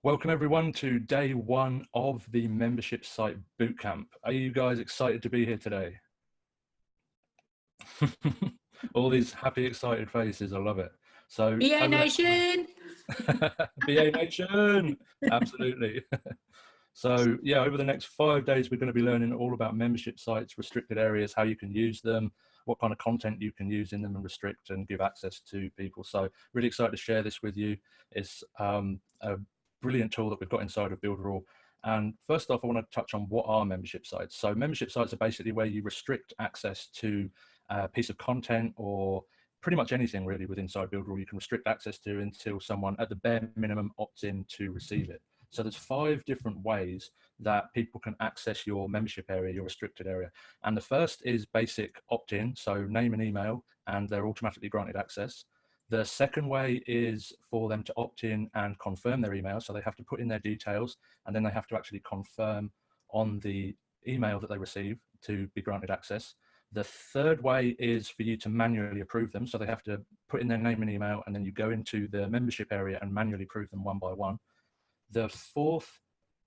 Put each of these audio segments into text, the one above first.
Welcome everyone to day one of the membership site bootcamp. Are you guys excited to be here today? All these happy, excited faces. I love it. So, BA Nation! BA Nation! Absolutely. So yeah, over the next 5 days, we're going to be learning all about membership sites, restricted areas, how you can use them, what kind of content you can use in them and restrict and give access to people. So really excited to share this with you. It's a brilliant tool that we've got inside of Builderall. And first off, I want to touch on what are membership sites. So membership sites are basically where you restrict access to a piece of content or pretty much anything really within inside Builderall you can restrict access to until someone at the bare minimum opts in to receive it. So there's 5 different ways that people can access your membership area, your restricted area. And the first is basic opt-in, so name and email, and they're automatically granted access. The second way is for them to opt in and confirm their email. So they have to put in their details and then they have to actually confirm on the email that they receive to be granted access. The third way is for you to manually approve them. So they have to put in their name and email and then you go into the membership area and manually approve them one by one. The fourth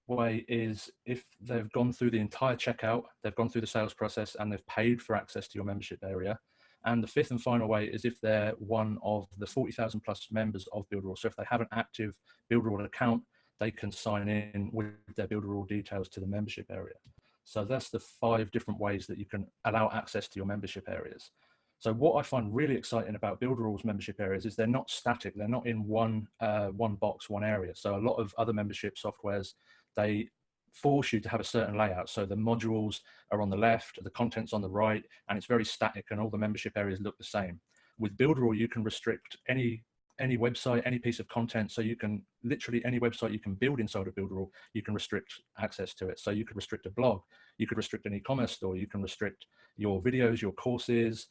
way is if they've gone through the entire checkout, they've gone through the sales process and they've paid for access to your membership area. And the fifth and final way is if they're one of the 40,000 plus members of Builderall. So if they have an active Builderall account, they can sign in with their Builderall details to the membership area. So that's the 5 different ways that you can allow access to your membership areas. So what I find really exciting about Builderall's membership areas is they're not static. They're not in one box, one area. So a lot of other membership softwares, they force you to have a certain layout. So the modules are on the left, the content's on the right, and it's very static and all the membership areas look the same. With Builderall, you can restrict any website, any piece of content. So you can literally any website you can build inside of Builderall, you can restrict access to it. So you could restrict a blog, you could restrict an e-commerce store, you can restrict your videos, your courses,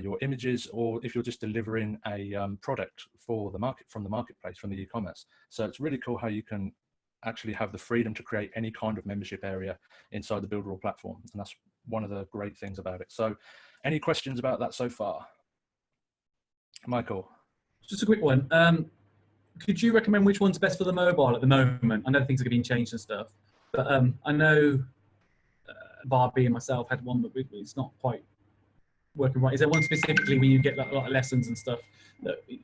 your images, or if you're just delivering a product for the market from the marketplace, from the e-commerce. So it's really cool how you can actually have the freedom to create any kind of membership area inside the Builderall platform. And that's one of the great things about it. So any questions about that so far? Michael? Just a quick one. Could you recommend which one's best for the mobile at the moment? I know things are being changed and stuff, but I know Barbie and myself had one, but it's not quite working right. Is there one specifically when you get like a lot of lessons and stuff?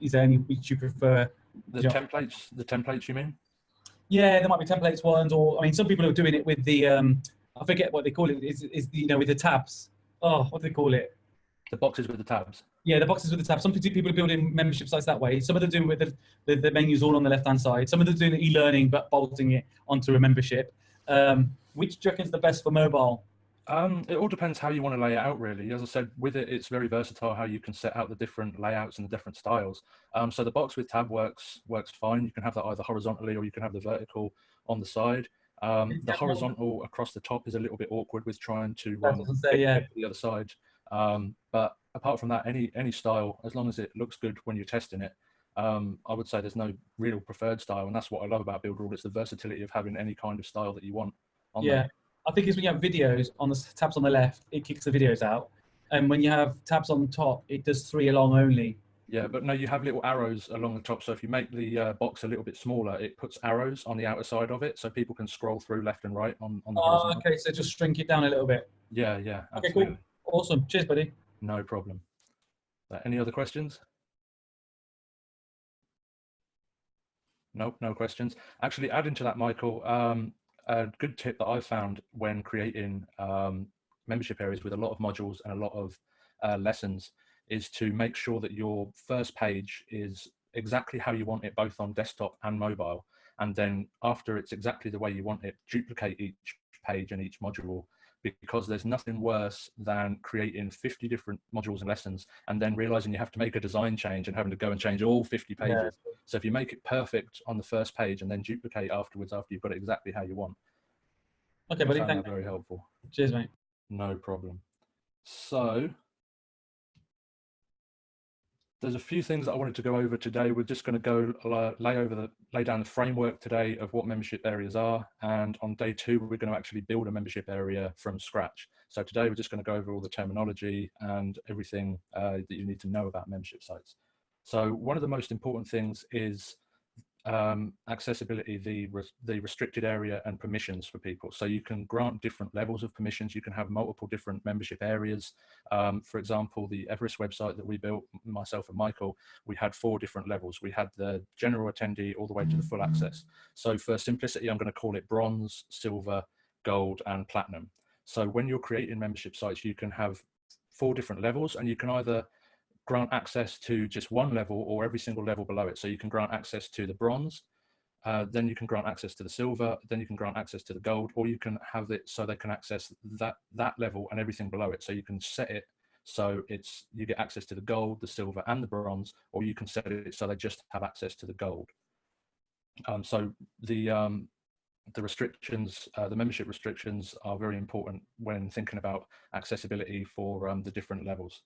Is there any which you prefer? The templates you mean? Yeah, there might be templates ones, or I mean, some people are doing it with the I forget what they call it. Is with the tabs? Oh, what do they call it? The boxes with the tabs. Yeah, the boxes with the tabs. Some people are building membership sites that way. Some of them doing with the menus all on the left-hand side. Some of them doing e-learning, but bolting it onto a membership. Which do you reckon is the best for mobile? It all depends how you want to lay it out, really. As I said, with it, it's very versatile how you can set out the different layouts and the different styles. So the box with tab works fine. You can have that either horizontally or you can have the vertical on the side. The horizontal across the top is a little bit awkward with trying to the other side. But apart from that, any style, as long as it looks good when you're testing it, I would say there's no real preferred style. And that's what I love about Builderall. It's the versatility of having any kind of style that you want on there. I think it's when you have videos on the tabs on the left, it kicks the videos out. And when you have tabs on top, it does 3 along only. Yeah, but no, you have little arrows along the top. So if you make the box a little bit smaller, it puts arrows on the outer side of it. So people can scroll through left and right on the horizontal. Okay, so just shrink it down a little bit. Yeah, absolutely. Okay, cool. Awesome. Cheers, buddy. No problem. Any other questions? Nope, no questions. Actually, adding to that, Michael, a good tip that I've found when creating membership areas with a lot of modules and a lot of lessons is to make sure that your first page is exactly how you want it, both on desktop and mobile. And then after it's exactly the way you want it, duplicate each page and each module, because there's nothing worse than creating 50 different modules and lessons and then realizing you have to make a design change and having to go and change all 50 pages. Yeah. So if you make it perfect on the first page and then duplicate afterwards after you've got it exactly how you want. Okay, buddy, thank you. Very helpful. Cheers, mate. No problem. So there's a few things that I wanted to go over today. We're just going to go lay down the framework today of what membership areas are. And on day 2, we're going to actually build a membership area from scratch. So today we're just going to go over all the terminology and everything that you need to know about membership sites. So one of the most important things is accessibility, the restricted area and permissions for people. So you can grant different levels of permissions. You can have multiple different membership areas. For example, the Everest website that we built, myself and Michael, we had 4 different levels. We had the general attendee all the way to the full access. So for simplicity, I'm going to call it bronze, silver, gold, and platinum. So when you're creating membership sites, you can have 4 different levels, and you can either grant access to just one level or every single level below it. So you can grant access to the bronze, then you can grant access to the silver, then you can grant access to the gold, or you can have it so they can access that level and everything below it. So you can set it so you get access to the gold, the silver, and the bronze, or you can set it so they just have access to the gold. So the restrictions, the membership restrictions, are very important when thinking about accessibility for the different levels.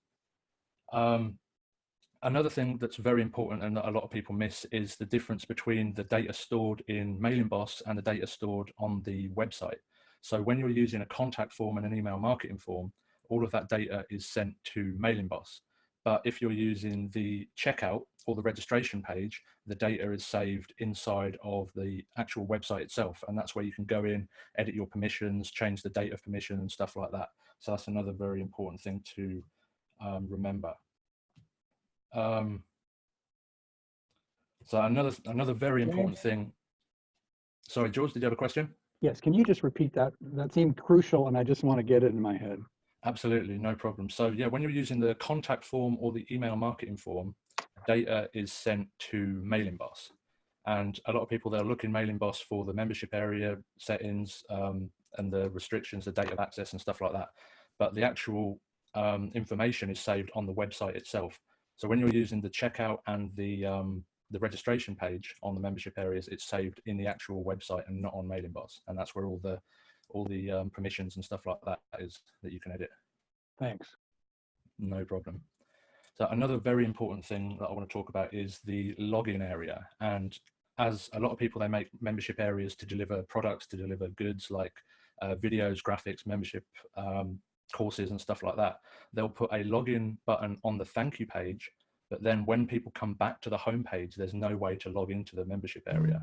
Another thing that's very important and that a lot of people miss is the difference between the data stored in MailingBoss and the data stored on the website. So when you're using a contact form and an email marketing form, all of that data is sent to MailingBoss. But if you're using the checkout or the registration page, the data is saved inside of the actual website itself. And that's where you can go in, edit your permissions, change the date of permission and stuff like that. So that's another very important thing to remember. So another very important thing. Sorry, George, did you have a question? Yes, can you just repeat that? That seemed crucial and I just want to get it in my head. Absolutely, no problem. So yeah, when you're using the contact form or the email marketing form, data is sent to MailingBoss. And a lot of people, they'll look in MailingBoss for the membership area settings and the restrictions, the date of access and stuff like that. But the actual information is saved on the website itself. So when you're using the checkout and the registration page on the membership areas, it's saved in the actual website and not on MailingBoss. And that's where all the permissions and stuff like that is that you can edit. Thanks. No problem. So another very important thing that I want to talk about is the login area. And as a lot of people, they make membership areas to deliver products, to deliver goods like videos, graphics, membership courses and stuff like that. They'll put a login button on the thank you page, but then when people come back to the home page, there's no way to log into the membership area.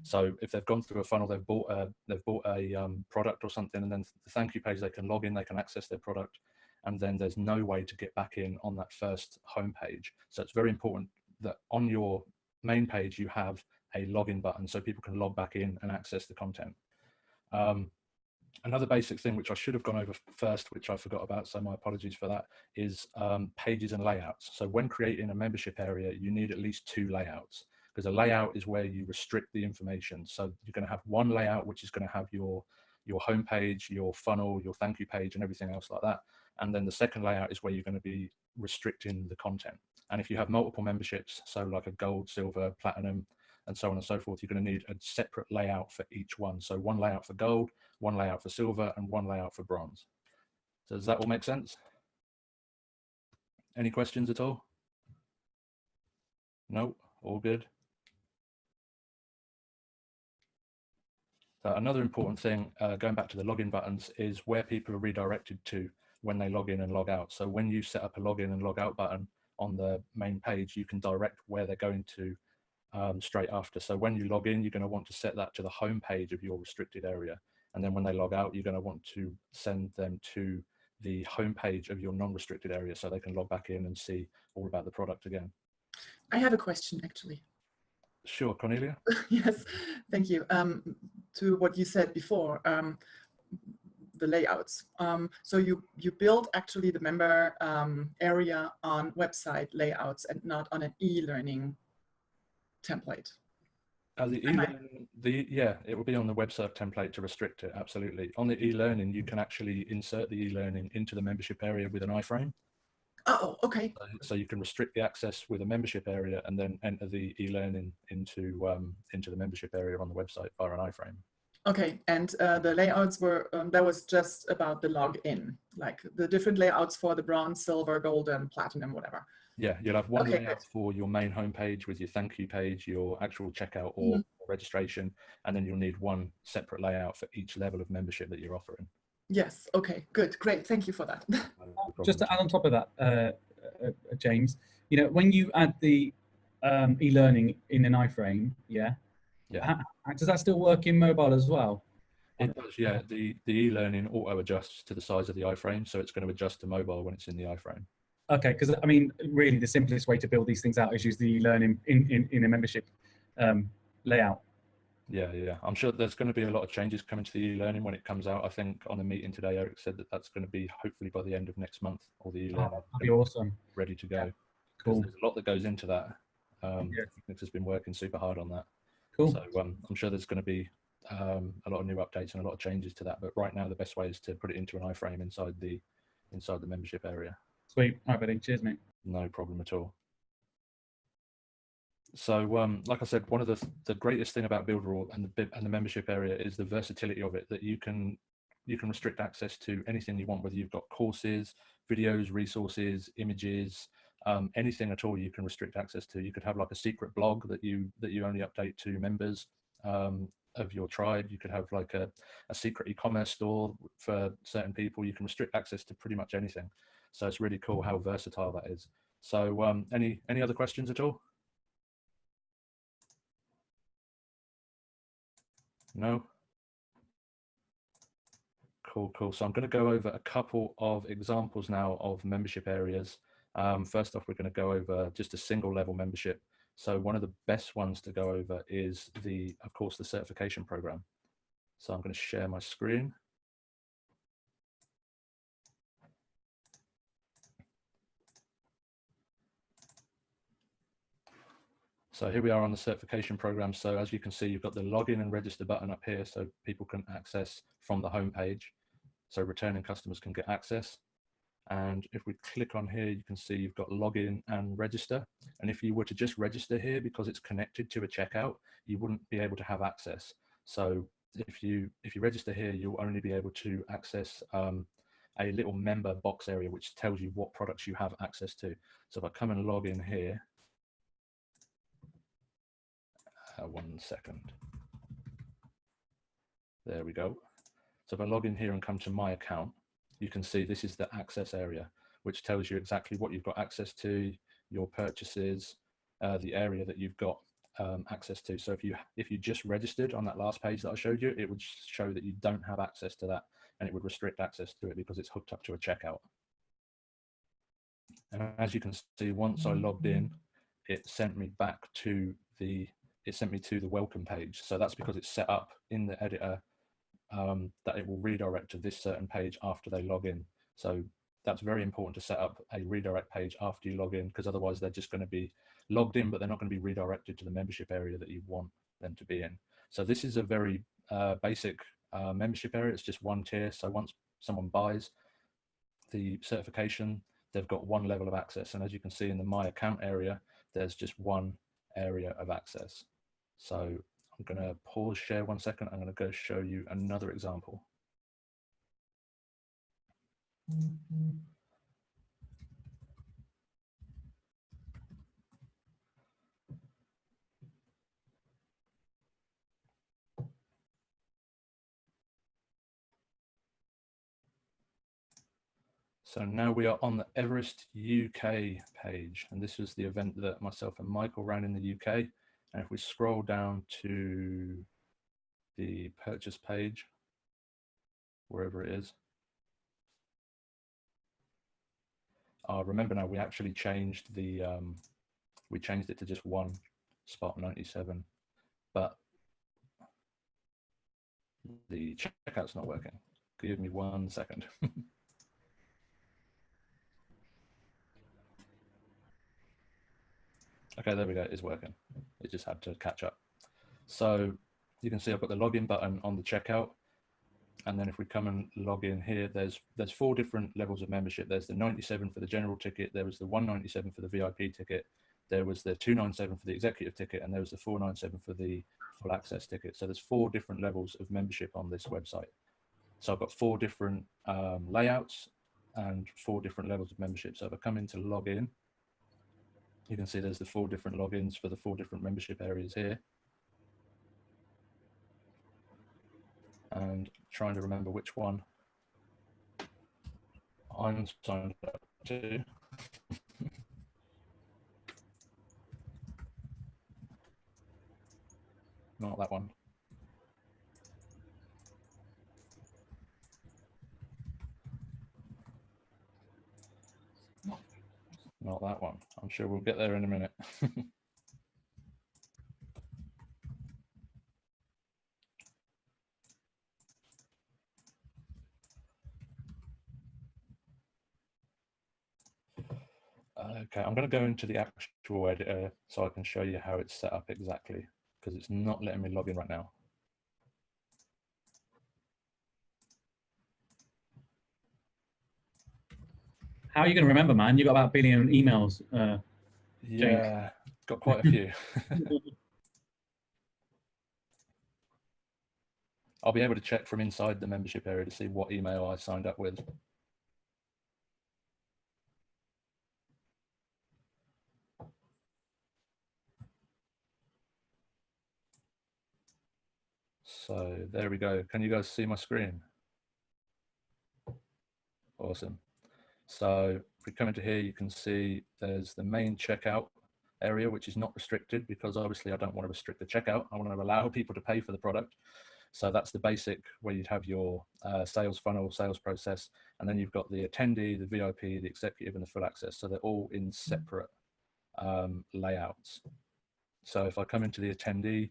So if they've gone through a funnel, they've bought a product or something, and then the thank you page, they can log in, they can access their product, and then there's no way to get back in on that first home page. So it's very important that on your main page you have a login button so people can log back in and access the content. Another basic thing which I should have gone over first, which I forgot about, so my apologies for that, is pages and layouts. So when creating a membership area, you need at least 2 layouts, because a layout is where you restrict the information. So you're going to have one layout which is going to have your home page, your funnel, your thank you page and everything else like that. And then the second layout is where you're going to be restricting the content. And if you have multiple memberships, so like a gold, silver, platinum, and so on and so forth, you're going to need a separate layout for each one. So one layout for gold, one layout for silver, and one layout for bronze. So does that all make sense? Any questions at all? No, all good. So another important thing, going back to the login buttons, is where people are redirected to when they log in and log out. So when you set up a login and log out button on the main page, you can direct where they're going to straight after. So when you log in, you're going to want to set that to the home page of your restricted area. And then when they log out, you're going to want to send them to the home page of your non-restricted area so they can log back in and see all about the product again. I have a question, actually. Sure, Cornelia? Yes, thank you. To what you said before, the layouts. So you build actually the member area on website layouts and not on an e-learning template. Yeah, it will be on the website template to restrict it, absolutely. On the e-learning, you can actually insert the e-learning into the membership area with an iframe. Oh, okay. So you can restrict the access with a membership area and then enter the e-learning into the membership area on the website via an iframe. Okay, and the layouts were, that was just about the login, like the different layouts for the bronze, silver, golden, platinum, whatever. Yeah, you'll have one layout for your main homepage with your thank you page, your actual checkout or registration, and then you'll need one separate layout for each level of membership that you're offering. Yes, okay, good, great, thank you for that. Just to add on top of that, James, you know, when you add the e-learning in an iframe, yeah. Yeah. Does that still work in mobile as well? It does, yeah. The e-learning auto adjusts to the size of the iframe, so it's going to adjust to mobile when it's in the iframe. Okay, because I mean, really, the simplest way to build these things out is use the e-learning in a membership layout. Yeah, yeah. I'm sure there's going to be a lot of changes coming to the e-learning when it comes out. I think on a meeting today, Eric said that that's going to be hopefully by the end of next month, all the e-learning that'd be awesome. ready to go. Yeah. Cool. There's a lot that goes into that. Yeah. Nick has been working super hard on that. Cool. So I'm sure there's going to be a lot of new updates and a lot of changes to that. But right now, the best way is to put it into an iframe inside the membership area. Sweet. All right, buddy. Cheers, mate. No problem at all. So, like I said, one of the greatest thing about Builderall and the membership area is the versatility of it, that you can restrict access to anything you want, whether you've got courses, videos, resources, images, anything at all you can restrict access to. You could have like a secret blog that you only update to members of your tribe. You could have like a secret e-commerce store for certain people. You can restrict access to pretty much anything. So it's really cool how versatile that is. So any other questions at all? No? Cool. So I'm going to go over a couple of examples now of membership areas. First off, we're going to go over just a single level membership. So one of the best ones to go over is of course, the certification program. So I'm going to share my screen. So here we are on the certification program. So as you can see, you've got the login and register button up here so people can access from the home page. So returning customers can get access. And if we click on here, you can see you've got login and register. And if you were to just register here because it's connected to a checkout, you wouldn't be able to have access. So if you register here, you'll only be able to access a little member box area, which tells you what products you have access to. So if I come and log in here, 1 second. There we go. So if I log in here and come to my account, you can see this is the access area, which tells you exactly what you've got access to, your purchases, the area that you've got access to. So if you just registered on that last page that I showed you, it would show that you don't have access to that, and it would restrict access to it because it's hooked up to a checkout. And as you can see, once I logged in, it sent me back to the welcome page. So that's because it's set up in the editor that it will redirect to this certain page after they log in. So that's very important to set up a redirect page after you log in, because otherwise they're just going to be logged in, but they're not going to be redirected to the membership area that you want them to be in. So this is a very basic membership area. It's just one tier. So once someone buys the certification, they've got one level of access. And as you can see in the My Account area, there's just one area of access. So I'm going to pause share 1 second. I'm going to go show you another example. So now we are on the Everest UK page, and this was the event that myself and Michael ran in the UK. And if we scroll down to the purchase page, wherever it is, remember now we actually changed we changed it to just one spot 97, but the checkout's not working. Give me 1 second. Okay, there we go, it's working. It just had to catch up. So you can see I've got the login button on the checkout. And then if we come and log in here, there's 4 different levels of membership. There's the 97 for the general ticket. There was the 197 for the VIP ticket. There was the 297 for the executive ticket. And there was the 497 for the full access ticket. So there's 4 different levels of membership on this website. So I've got 4 different layouts and 4 different levels of membership. So if I come into log in, you can see there's the 4 different logins for the 4 different membership areas here. And trying to remember which one I'm signed up to. not that one. Not that one. I'm sure we'll get there in a minute. Okay, I'm going to go into the actual editor so I can show you how it's set up exactly, because it's not letting me log in right now. How are you going to remember, man? You got about 1 billion emails. Yeah, got quite a few. I'll be able to check from inside the membership area to see what email I signed up with. So there we go. Can you guys see my screen? Awesome. So if we come into here, you can see there's the main checkout area, which is not restricted because obviously I don't want to restrict the checkout. I want to allow people to pay for the product. So that's the basic where you'd have your sales funnel, sales process, and then you've got the attendee, the VIP, the executive, and the full access. So they're all in separate layouts. So if I come into the attendee,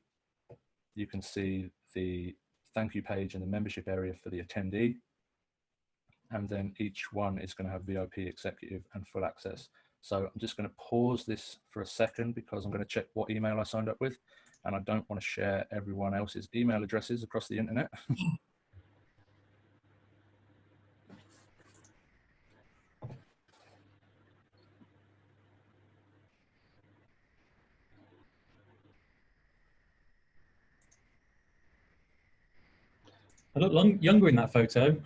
you can see the thank you page and the membership area for the attendee. And then each one is going to have VIP, executive, and full access. So I'm just going to pause this for a second because I'm going to check what email I signed up with. And I don't want to share everyone else's email addresses across the internet. I look younger in that photo.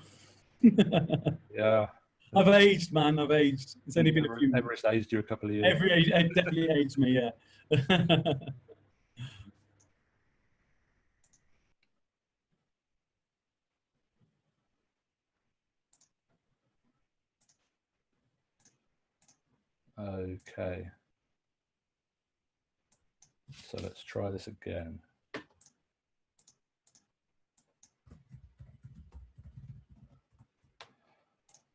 Yeah. I've aged, man. I've aged. It's only been a few months. Everest aged you a couple of years. Every age, it definitely aged me, yeah. Okay. So let's try this again.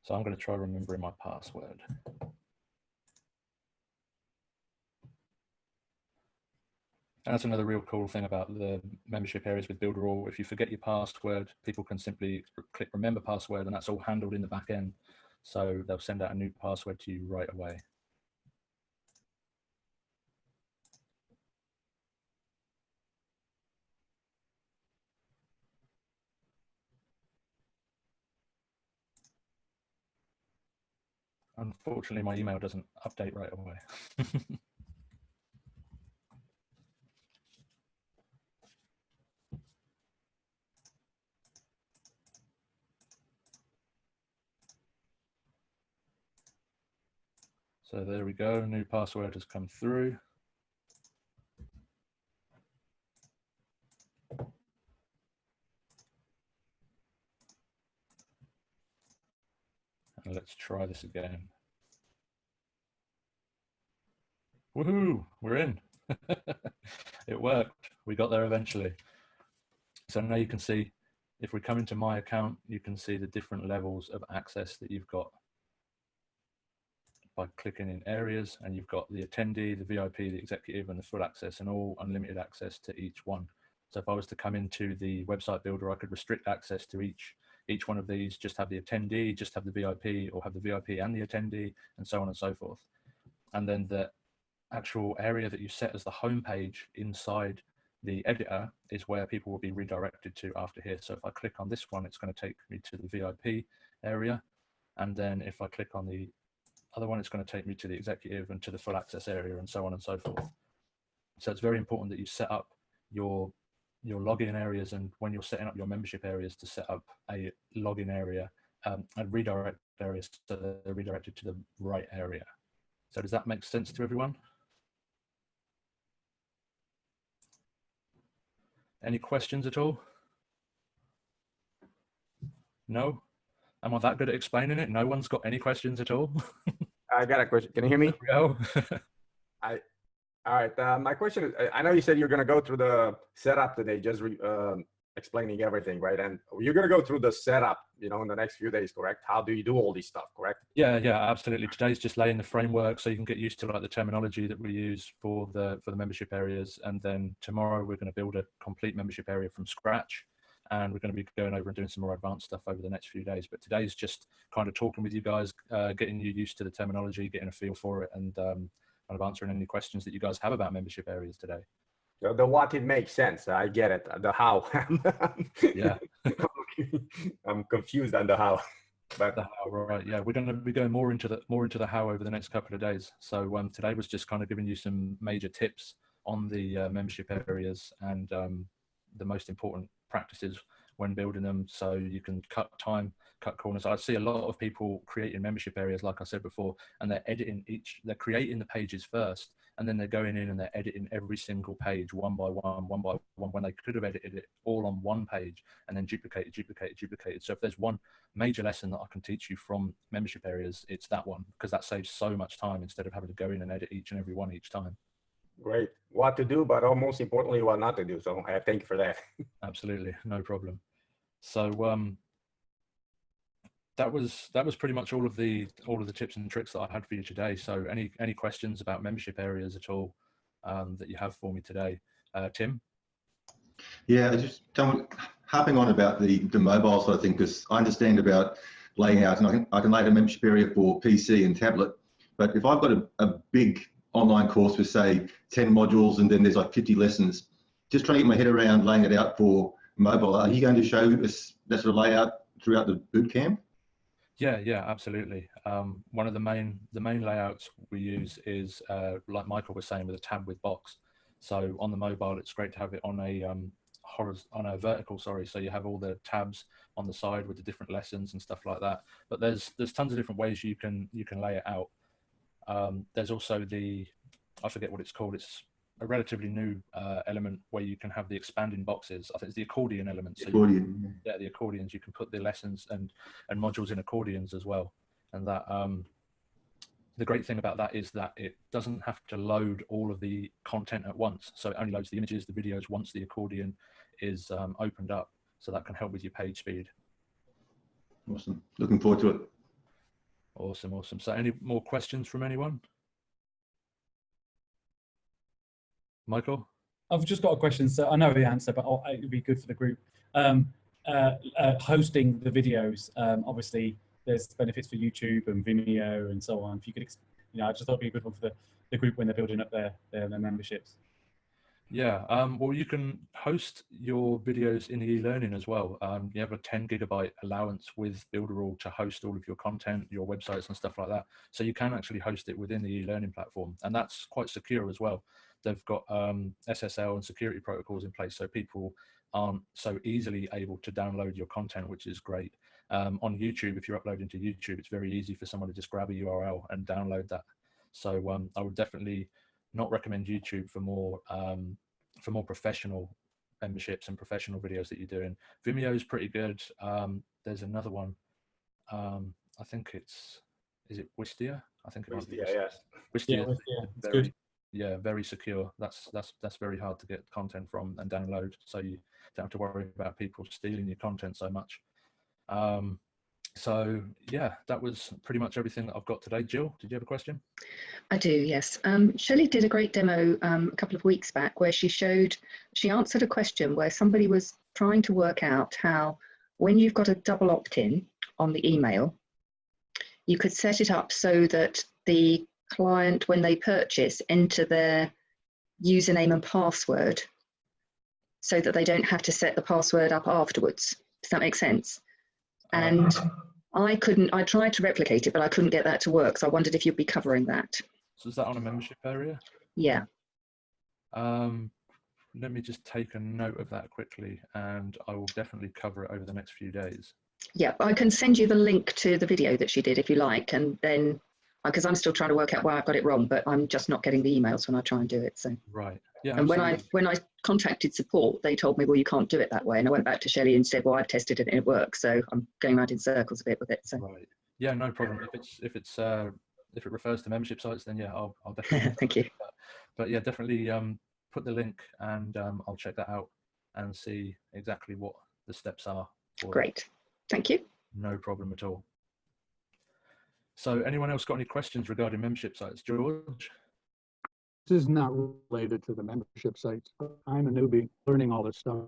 So I'm going to try remembering my password. And that's another real cool thing about the membership areas with Builderall. If you forget your password, people can simply click remember password, and that's all handled in the back end. So they'll send out a new password to you right away. Unfortunately, my email doesn't update right away. So there we go, new password has come through. And let's try this again. Woohoo, we're in. It worked, we got there eventually. So now you can see, if we come into my account, you can see the different levels of access that you've got by clicking in areas, and you've got the attendee, the VIP, the executive, and the full access, and all unlimited access to each one. So if I was to come into the website builder, I could restrict access to each one of these, just have the attendee, just have the VIP, or have the VIP and the attendee, and so on and so forth. And then the actual area that you set as the home page inside the editor is where people will be redirected to after here. So if I click on this one, it's going to take me to the VIP area. And then if I click on the other one, it's going to take me to the executive and to the full access area, and so on and so forth. So it's very important that you set up your login areas, and when you're setting up your membership areas, to set up a login area and redirect areas so that they're redirected to the right area. So does that make sense to everyone? Any questions at all? No? Am I that good at explaining it? No one's got any questions at all? I got a question. Can you hear me? Go. All right. My question is, I know you said you're going to go through the setup today, just explaining everything, right? And you're going to go through the setup, you know, in the next few days, correct? How do you do all these stuff, correct? Yeah, absolutely. Today's just laying the framework so you can get used to like the terminology that we use for the membership areas, and then tomorrow we're going to build a complete membership area from scratch, and we're going to be going over and doing some more advanced stuff over the next few days. But today's just kind of talking with you guys, getting you used to the terminology, getting a feel for it, and kind of answering any questions that you guys have about membership areas today. The what, it makes sense. I get it. The how. Yeah. I'm confused on the how. But the how, right? Yeah, we're going to be going more into the how over the next couple of days. So today was just kind of giving you some major tips on the membership areas and the most important practices when building them, so you can cut time, cut corners. I see a lot of people creating membership areas, like I said before, and they're creating the pages first, and then they're going in and they're editing every single page one by one, when they could have edited it all on one page and then duplicated. So if there's one major lesson that I can teach you from membership areas, it's that one, because that saves so much time instead of having to go in and edit each and every one each time. Great. What to do, but most importantly, what not to do. So I thank you for that. Absolutely, no problem. So that was pretty much all of the tips and tricks that I had for you today. So any questions about membership areas at all that you have for me today, Tim? Yeah, just harping on about the mobile side of thing, because I understand about laying out, and I can lay out a membership area for PC and tablet. But if I've got a big online course with, say, 10 modules, and then there's like 50 lessons, just trying to get my head around laying it out for mobile. Are you going to show us that sort of layout throughout the boot camp? Yeah, absolutely. One of the main layouts we use is like Michael was saying, with a tab with box. So on the mobile, it's great to have it on a vertical, sorry. So you have all the tabs on the side with the different lessons and stuff like that. But there's tons of different ways you can lay it out. There's also I forget what it's called. It's a relatively new element where you can have the expanding boxes. I think it's the accordion element. So Accordion. the accordions. You can put the lessons and modules in accordions as well. And that the great thing about that is that it doesn't have to load all of the content at once. So it only loads the images, the videos, once the accordion is opened up. So that can help with your page speed. Awesome. Looking forward to it. Awesome. So any more questions from anyone? Michael? I've just got a question. So I know the answer, but it would be good for the group. Hosting the videos, obviously there's benefits for YouTube and Vimeo and so on. If you could, I just thought it'd be a good one for the group when they're building up their memberships. Yeah, well, you can host your videos in the e-learning as well. You have a 10 gigabyte allowance with Builderall to host all of your content, your websites and stuff like that. So you can actually host it within the e-learning platform, and that's quite secure as well. They've got SSL and security protocols in place, so people aren't so easily able to download your content, which is great. On YouTube, if you're uploading to YouTube, it's very easy for someone to just grab a URL and download that. So I would definitely not recommend YouTube for more professional memberships and professional videos that you're doing. Vimeo is pretty good. There's another one. I think is it Wistia? I think it might be yes. Wistia. Yeah, very secure. That's very hard to get content from and download, so you don't have to worry about people stealing your content so much. So yeah, that was pretty much everything that I've got today. Jill, did you have a question? I do, yes. Shelley did a great demo a couple of weeks back where she answered a question where somebody was trying to work out how, when you've got a double opt-in on the email, you could set it up so that the client, when they purchase, enter their username and password so that they don't have to set the password up afterwards. Does that make sense? And I tried to replicate it, but I couldn't get that to work. So I wondered if you'd be covering that. So is that on a membership area? Yeah. Let me just take a note of that quickly, and I will definitely cover it over the next few days. Yeah, I can send you the link to the video that she did if you like, and then, because I'm still trying to work out why I got it wrong, but I'm just not getting the emails when I try and do it. So right, yeah. And when I contacted support, they told me, well, you can't do it that way, and I went back to Shelley and said, well, I've tested it and it works. So I'm going around in circles a bit with it. So right, yeah, no problem. If it refers to membership sites, then yeah, I'll definitely. Thank you. but yeah, definitely put the link, and I'll check that out and see exactly what the steps are for that. Great. Thank you. No problem at all. So anyone else got any questions regarding membership sites? George? This is not related to the membership sites, but I'm a newbie learning all this stuff.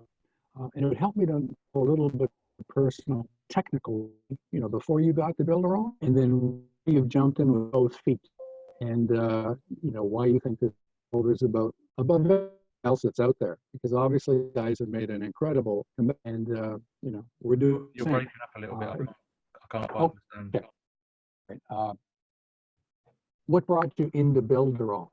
And it would help me to know a little bit personal, technical, you know, before you got to Builderall, and then you've jumped in with both feet, and you know, why you think this is above everything else that's out there, because obviously you guys have made an incredible, and you know, we're doing. You're breaking up a little bit. I can't quite understand. Okay. What brought you into Builderall?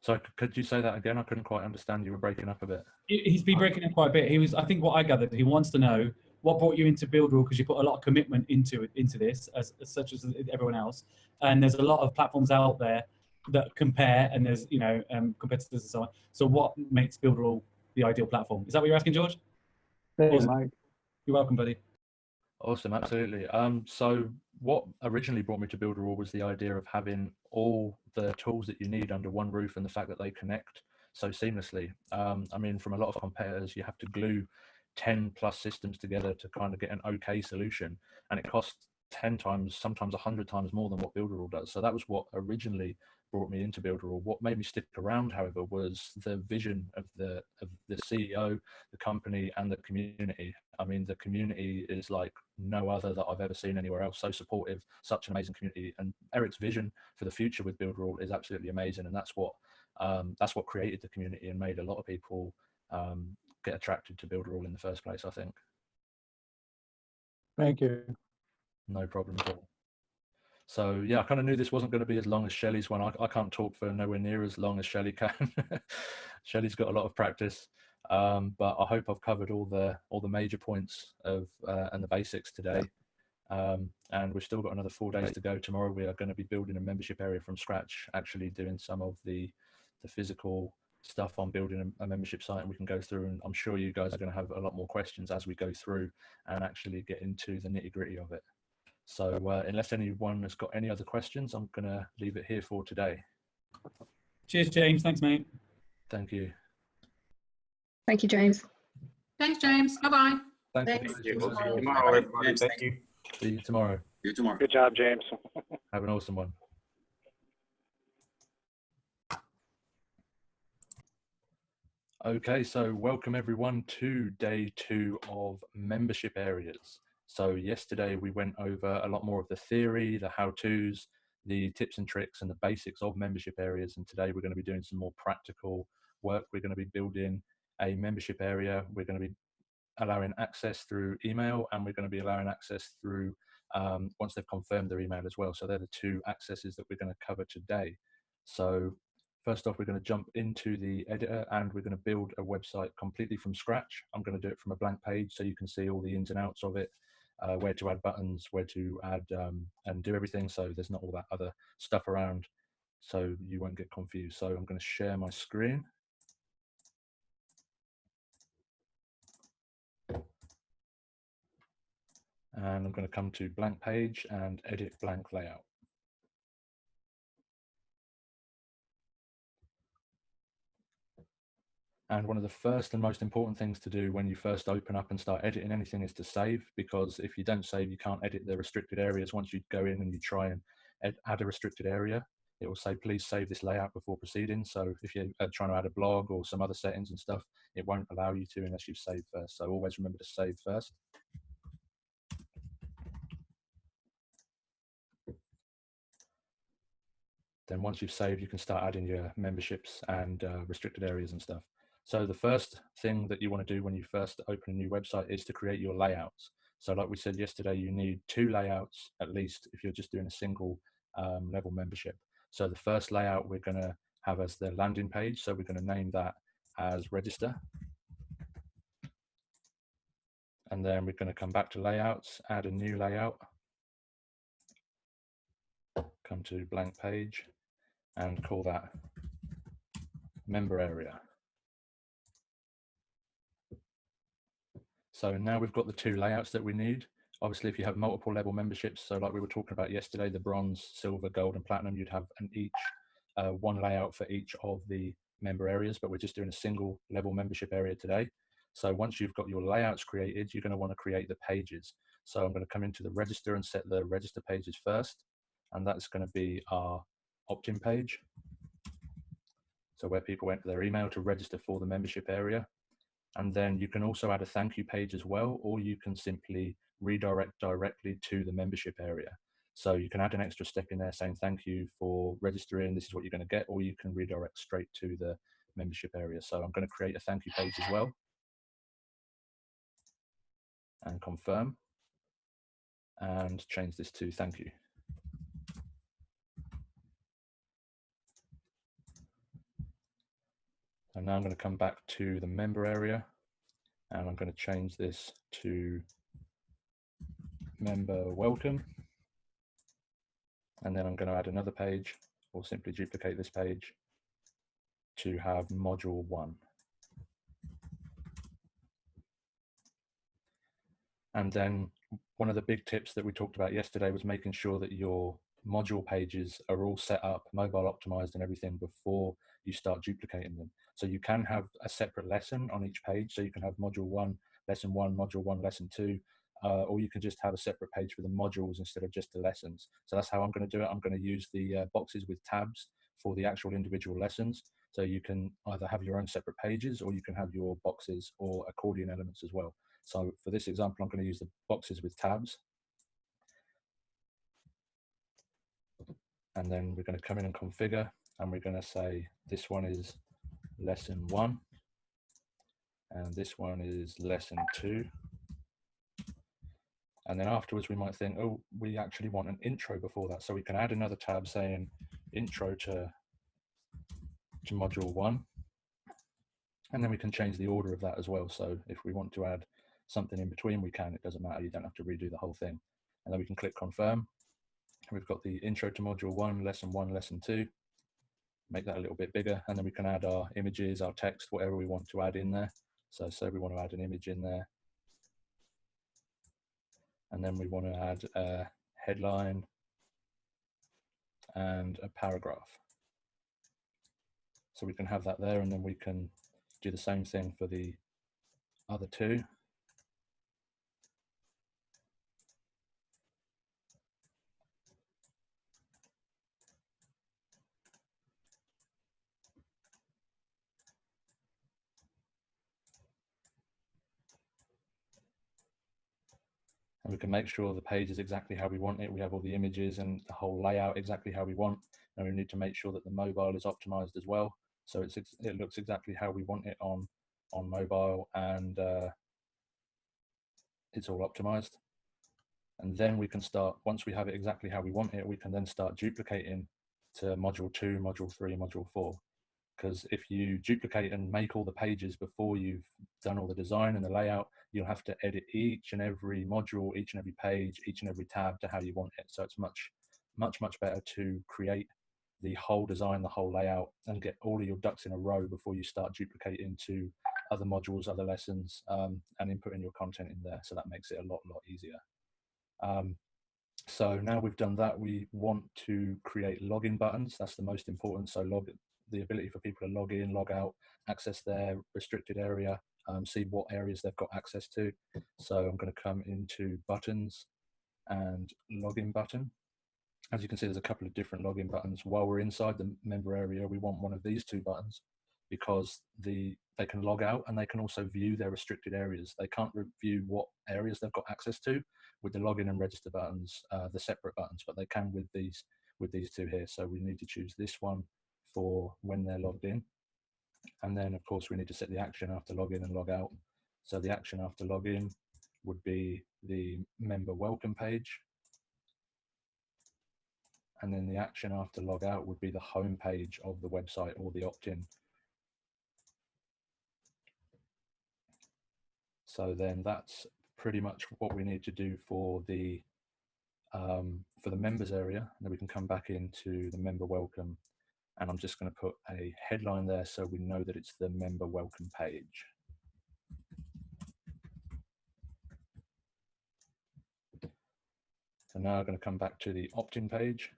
So could you say that again? I couldn't quite understand. You were breaking up a bit. He's been breaking up quite a bit. I think what I gathered, he wants to know what brought you into Builderall, because you put a lot of commitment into this, as such as everyone else. And there's a lot of platforms out there that compare, and there's, you know, competitors and so on. So what makes Builderall the ideal platform? Is that what you're asking, George? Thanks, Mike. You're welcome, buddy. Awesome, absolutely. So what originally brought me to Builderall was the idea of having all the tools that you need under one roof, and the fact that they connect so seamlessly. I mean, from a lot of competitors, you have to glue 10 plus systems together to kind of get an okay solution, and it costs 10 times, sometimes 100 times more than what Builderall does. So that was what originally brought me into Builderall. What made me stick around, however, was the vision of the CEO, the company, and the community. I mean, the community is like no other that I've ever seen anywhere else. So supportive, such an amazing community, and Eric's vision for the future with Builderall is absolutely amazing. And that's what created the community and made a lot of people get attracted to Builderall in the first place, I think. Thank you. No problem at all. So yeah, I kind of knew this wasn't going to be as long as Shelley's one. I can't talk for nowhere near as long as Shelley can. Shelley's got a lot of practice, but I hope I've covered all the major points of and the basics today. And we've still got another 4 days to go. Tomorrow we are going to be building a membership area from scratch, actually doing some of the physical stuff on building a membership site, and we can go through, and I'm sure you guys are going to have a lot more questions as we go through and actually get into the nitty-gritty of it. So unless anyone has got any other questions, I'm going to leave it here for today. Cheers, James. Thanks, mate. Thank you. Thank you, James. Thanks, James. Bye-bye. Thanks. We'll see you tomorrow, everybody. Thank you. See you tomorrow. See you tomorrow. Good job, James. Have an awesome one. Okay, so welcome everyone to day 2 of membership areas. So yesterday we went over a lot more of the theory, the how-tos, the tips and tricks, and the basics of membership areas. And today we're going to be doing some more practical work. We're going to be building a membership area. We're going to be allowing access through email, and we're going to be allowing access through once they've confirmed their email as well. So they're the 2 accesses that we're going to cover today. So first off, we're going to jump into the editor, and we're going to build a website completely from scratch. I'm going to do it from a blank page so you can see all the ins and outs of it. Where to add buttons, where to add and do everything, so there's not all that other stuff around, so you won't get confused. So I'm going to share my screen. And I'm going to come to blank page and edit blank layout. And one of the first and most important things to do when you first open up and start editing anything is to save, because if you don't save, you can't edit the restricted areas. Once you go in and you try and add a restricted area, it will say, please save this layout before proceeding. So if you're trying to add a blog or some other settings and stuff, it won't allow you to unless you've saved first. So always remember to save first. Then once you've saved, you can start adding your memberships and restricted areas and stuff. So the first thing that you want to do when you first open a new website is to create your layouts. So like we said yesterday, you need 2 layouts at least if you're just doing a single level membership. So the first layout we're going to have as the landing page. So we're going to name that as register. And then we're going to come back to layouts, add a new layout, come to blank page and call that member area. So now we've got the 2 layouts that we need. Obviously, if you have multiple level memberships, so like we were talking about yesterday, the bronze, silver, gold, and platinum, you'd have each one layout for each of the member areas, but we're just doing a single level membership area today. So once you've got your layouts created, you're going to want to create the pages. So I'm going to come into the register and set the register pages first, and that's going to be our opt-in page. So where people enter their email to register for the membership area. And then you can also add a thank you page as well, or you can simply redirect directly to the membership area. So you can add an extra step in there saying thank you for registering, this is what you're going to get, or you can redirect straight to the membership area. So I'm going to create a thank you page as well and confirm and change this to thank you. And now I'm going to come back to the member area and I'm going to change this to member welcome. And then I'm going to add another page, or simply duplicate this page to have module 1. And then one of the big tips that we talked about yesterday was making sure that your module pages are all set up, mobile optimized and everything before you start duplicating them. So you can have a separate lesson on each page. So you can have module 1, lesson 1, module 1, lesson 2, or you can just have a separate page for the modules instead of just the lessons. So that's how I'm going to do it. I'm going to use the boxes with tabs for the actual individual lessons. So you can either have your own separate pages, or you can have your boxes or accordion elements as well. So for this example, I'm going to use the boxes with tabs. And then we're going to come in and configure, and we're going to say this one is lesson 1, and this one is lesson 2. And then afterwards we might think, oh, we actually want an intro before that. So we can add another tab saying intro to module 1. And then we can change the order of that as well. So if we want to add something in between, we can, it doesn't matter. You don't have to redo the whole thing. And then we can click confirm. We've got the intro to module 1, lesson 2. Make that a little bit bigger. And then we can add our images, our text, whatever we want to add in there. So we want to add an image in there. And then we want to add a headline and a paragraph. So we can have that there, and then we can do the same thing for the other two. And we can make sure the page is exactly how we want it. We have all the images and the whole layout exactly how we want. And we need to make sure that the mobile is optimized as well. So it looks exactly how we want it on mobile, and it's all optimized. And then we can start, once we have it exactly how we want it, we can then start duplicating to module 2, module 3, module 4. Because if you duplicate and make all the pages before you've done all the design and the layout, you'll have to edit each and every module, each and every page, each and every tab to how you want it. So it's much better to create the whole design, the whole layout, and get all of your ducks in a row before you start duplicating to other modules, other lessons, and inputting your content in there. So that makes it a lot easier. So now we've done that, we want to create login buttons. That's the most important. So the ability for people to log in, log out, access their restricted area, see what areas they've got access to. So I'm going to come into buttons and login button. As you can see, there's a couple of different login buttons. While we're inside the member area, we want one of these two buttons because they can log out and they can also view their restricted areas. They can't review what areas they've got access to with the login and register buttons, the separate buttons, but they can with these two here. So we need to choose this one for when they're logged in. And then of course we need to set the action after login and log out. So the action after login would be the member welcome page. And then the action after log out would be the home page of the website or the opt-in. So then that's pretty much what we need to do for the members area. And then we can come back into the member welcome, and I'm just going to put a headline there so we know that it's the member welcome page. So now I'm going to come back to the opt-in page.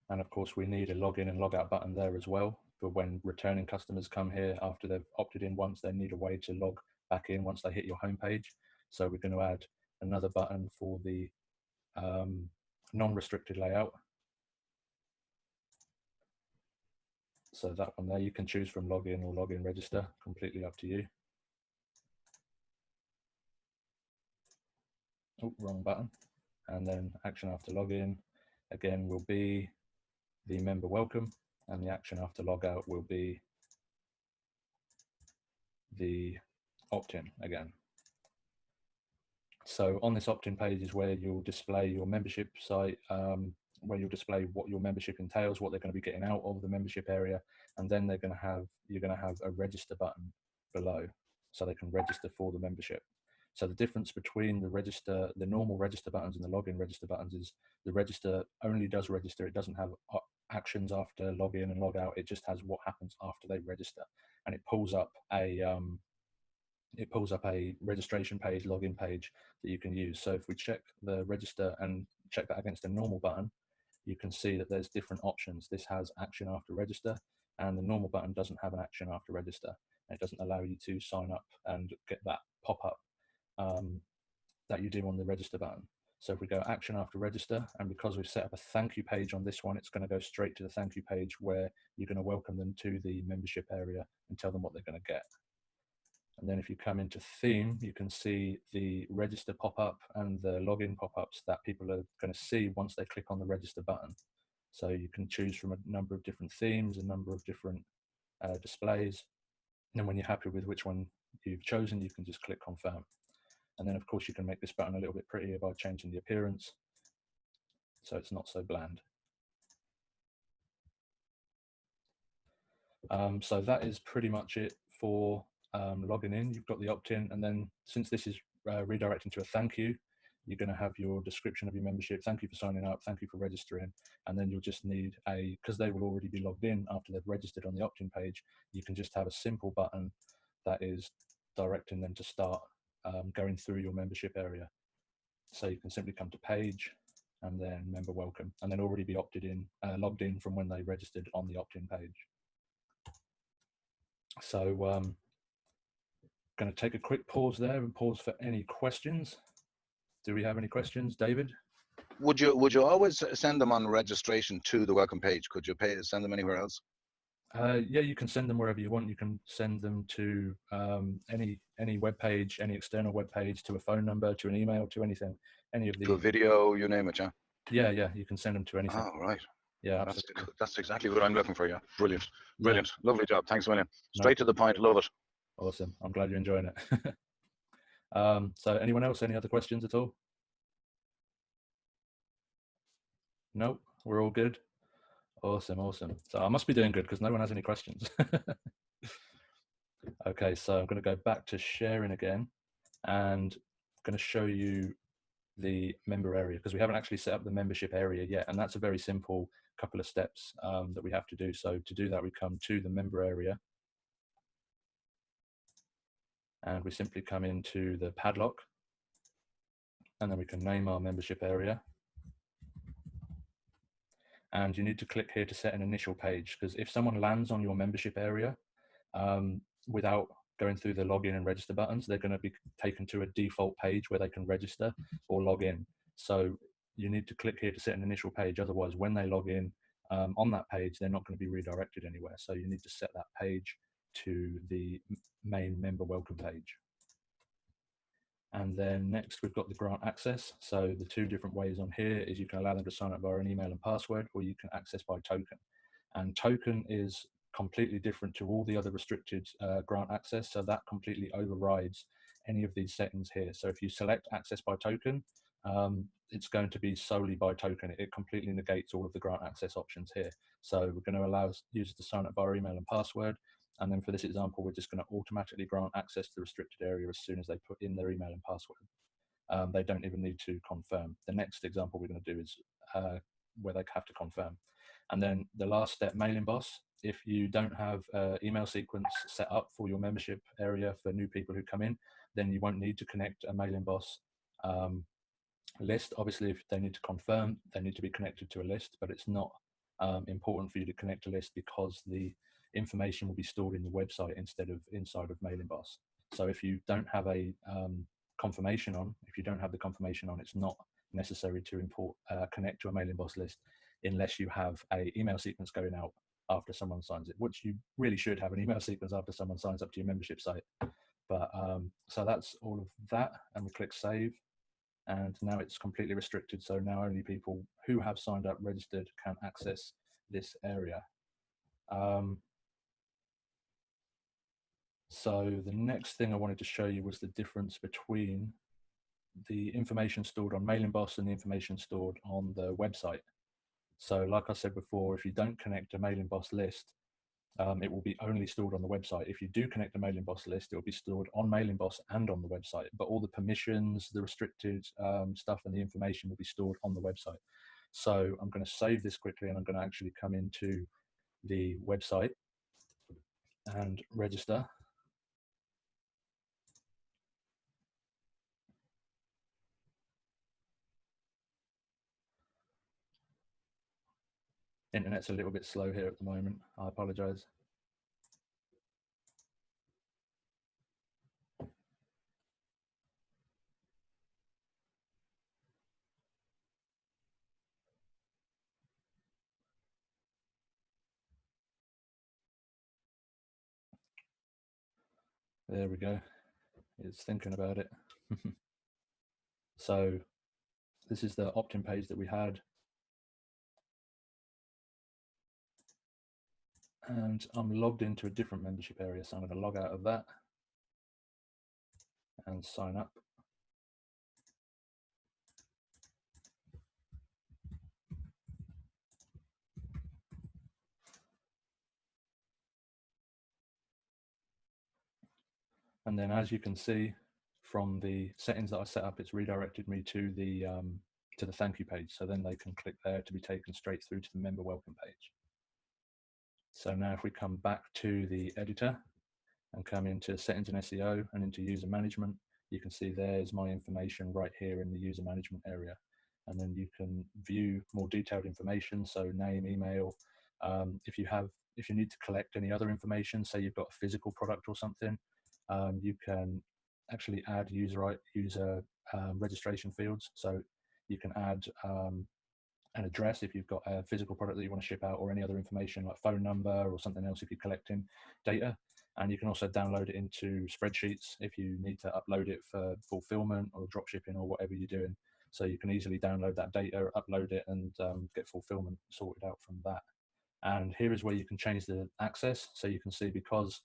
And of course, we need a login and log out button there as well for when returning customers come here after they've opted in once. They need a way to log back in once they hit your homepage. So we're going to add another button for the non-restricted layout. So that one there, you can choose from login or login register, completely up to you. Oh, wrong button. And then action after login, again, will be the member welcome, and the action after logout will be the opt-in again. So on this opt-in page is where you'll display your membership site, where you'll display what your membership entails, what they're going to be getting out of the membership area, and then you're going to have a register button below, so they can register for the membership. So the difference between the normal register buttons and the login register buttons is the register only does register. It doesn't have actions after login and log out. It just has what happens after they register, and it pulls up a registration page, login page that you can use. So if we check the register and check that against a normal button, you can see that there's different options. This has action after register, and the normal button doesn't have an action after register. It doesn't allow you to sign up and get that pop-up that you do on the register button. So if we go action after register, and because we've set up a thank you page on this one, it's going to go straight to the thank you page where you're going to welcome them to the membership area and tell them what they're going to get. And then if you come into theme, you can see the register pop-up and the login pop-ups that people are going to see once they click on the register button. So you can choose from a number of different themes, a number of different displays. And then when you're happy with which one you've chosen, you can just click confirm. And then of course you can make this button a little bit prettier by changing the appearance, so it's not so bland. So that is pretty much it for logging in. You've got the opt-in, and then since this is redirecting to a thank you, you're going to have your description of your membership. Thank you for signing up, thank you for registering, and then you'll just need because they will already be logged in after they've registered on the opt-in page, you can just have a simple button that is directing them to start going through your membership area. So you can simply come to page and then member welcome, and then already be opted in, logged in from when they registered on the opt-in page. So going to take a quick pause there and pause for any questions. Do we have any questions, David? Would you always send them on registration to the welcome page? Could you send them anywhere else? Yeah, you can send them wherever you want. You can send them to any web page, any external web page, to a phone number, to an email, to anything, any of the. To a video, you name it, yeah. Yeah, you can send them to anything. Oh, right. Yeah, absolutely. That's exactly what I'm looking for. Yeah, brilliant, brilliant, yeah. Lovely job. Thanks, William. Straight to the point. Love it. Awesome. I'm glad you're enjoying it. So, anyone else? Any other questions at all? Nope. We're all good. Awesome, awesome. So I must be doing good because no one has any questions. Okay, so I'm going to go back to sharing again, and I'm going to show you the member area because we haven't actually set up the membership area yet, and that's a very simple couple of steps that we have to do. So to do that, we come to the member area, and we simply come into the padlock, and then we can name our membership area. And you need to click here to set an initial page, because if someone lands on your membership area without going through the login and register buttons, they're going to be taken to a default page where they can register or log in. So you need to click here to set an initial page. Otherwise, when they log in on that page, they're not going to be redirected anywhere. So you need to set that page to the main member welcome page. And then next we've got the grant access. So the two different ways on here is you can allow them to sign up via an email and password, or you can access by token. And token is completely different to all the other restricted grant access. So that completely overrides any of these settings here. So if you select access by token, it's going to be solely by token. It completely negates all of the grant access options here. So we're going to allow users to sign up via email and password. And then for this example, we're just going to automatically grant access to the restricted area as soon as they put in their email and password. They don't even need to confirm. The next example we're going to do is where they have to confirm. And then the last step, mailing boss. If you don't have email sequence set up for your membership area for new people who come in, then you won't need to connect a mailing boss list. Obviously, if they need to confirm, they need to be connected to a list, but it's not important for you to connect a list because the information will be stored in the website instead of inside of Mailing Boss. So if you don't have a confirmation on, it's not necessary to connect to a Mailing Boss list unless you have a email sequence going out after someone signs it, which you really should have an email sequence after someone signs up to your membership site. But so that's all of that, and we click save, and now it's completely restricted. So now only people who have signed up, registered, can access this area. So the next thing I wanted to show you was the difference between the information stored on Mailing Boss and the information stored on the website. So like I said before, if you don't connect a Mailing Boss list, it will be only stored on the website. If you do connect a Mailing Boss list, it will be stored on Mailing Boss and on the website, but all the permissions, the restricted stuff and the information will be stored on the website. So I'm going to save this quickly, and I'm going to actually come into the website and register. Internet's a little bit slow here at the moment. I apologize. There we go. It's thinking about it. So this is the opt-in page that we had. And I'm logged into a different membership area, so I'm going to log out of that and sign up. And then, as you can see from the settings that I set up, it's redirected me to the thank you page. So then they can click there to be taken straight through to the member welcome page. So now if we come back to the editor and come into settings and SEO and into user management, you can see there's my information right here in the user management area. And then you can view more detailed information. So name, email, if you need to collect any other information, say you've got a physical product or something, you can actually add user registration fields. So you can add an address if you've got a physical product that you want to ship out, or any other information like phone number or something else if you're collecting data. And you can also download it into spreadsheets if you need to upload it for fulfillment or drop shipping or whatever you're doing. So you can easily download that data, upload it, and get fulfillment sorted out from that. And here is where you can change the access. So you can see, because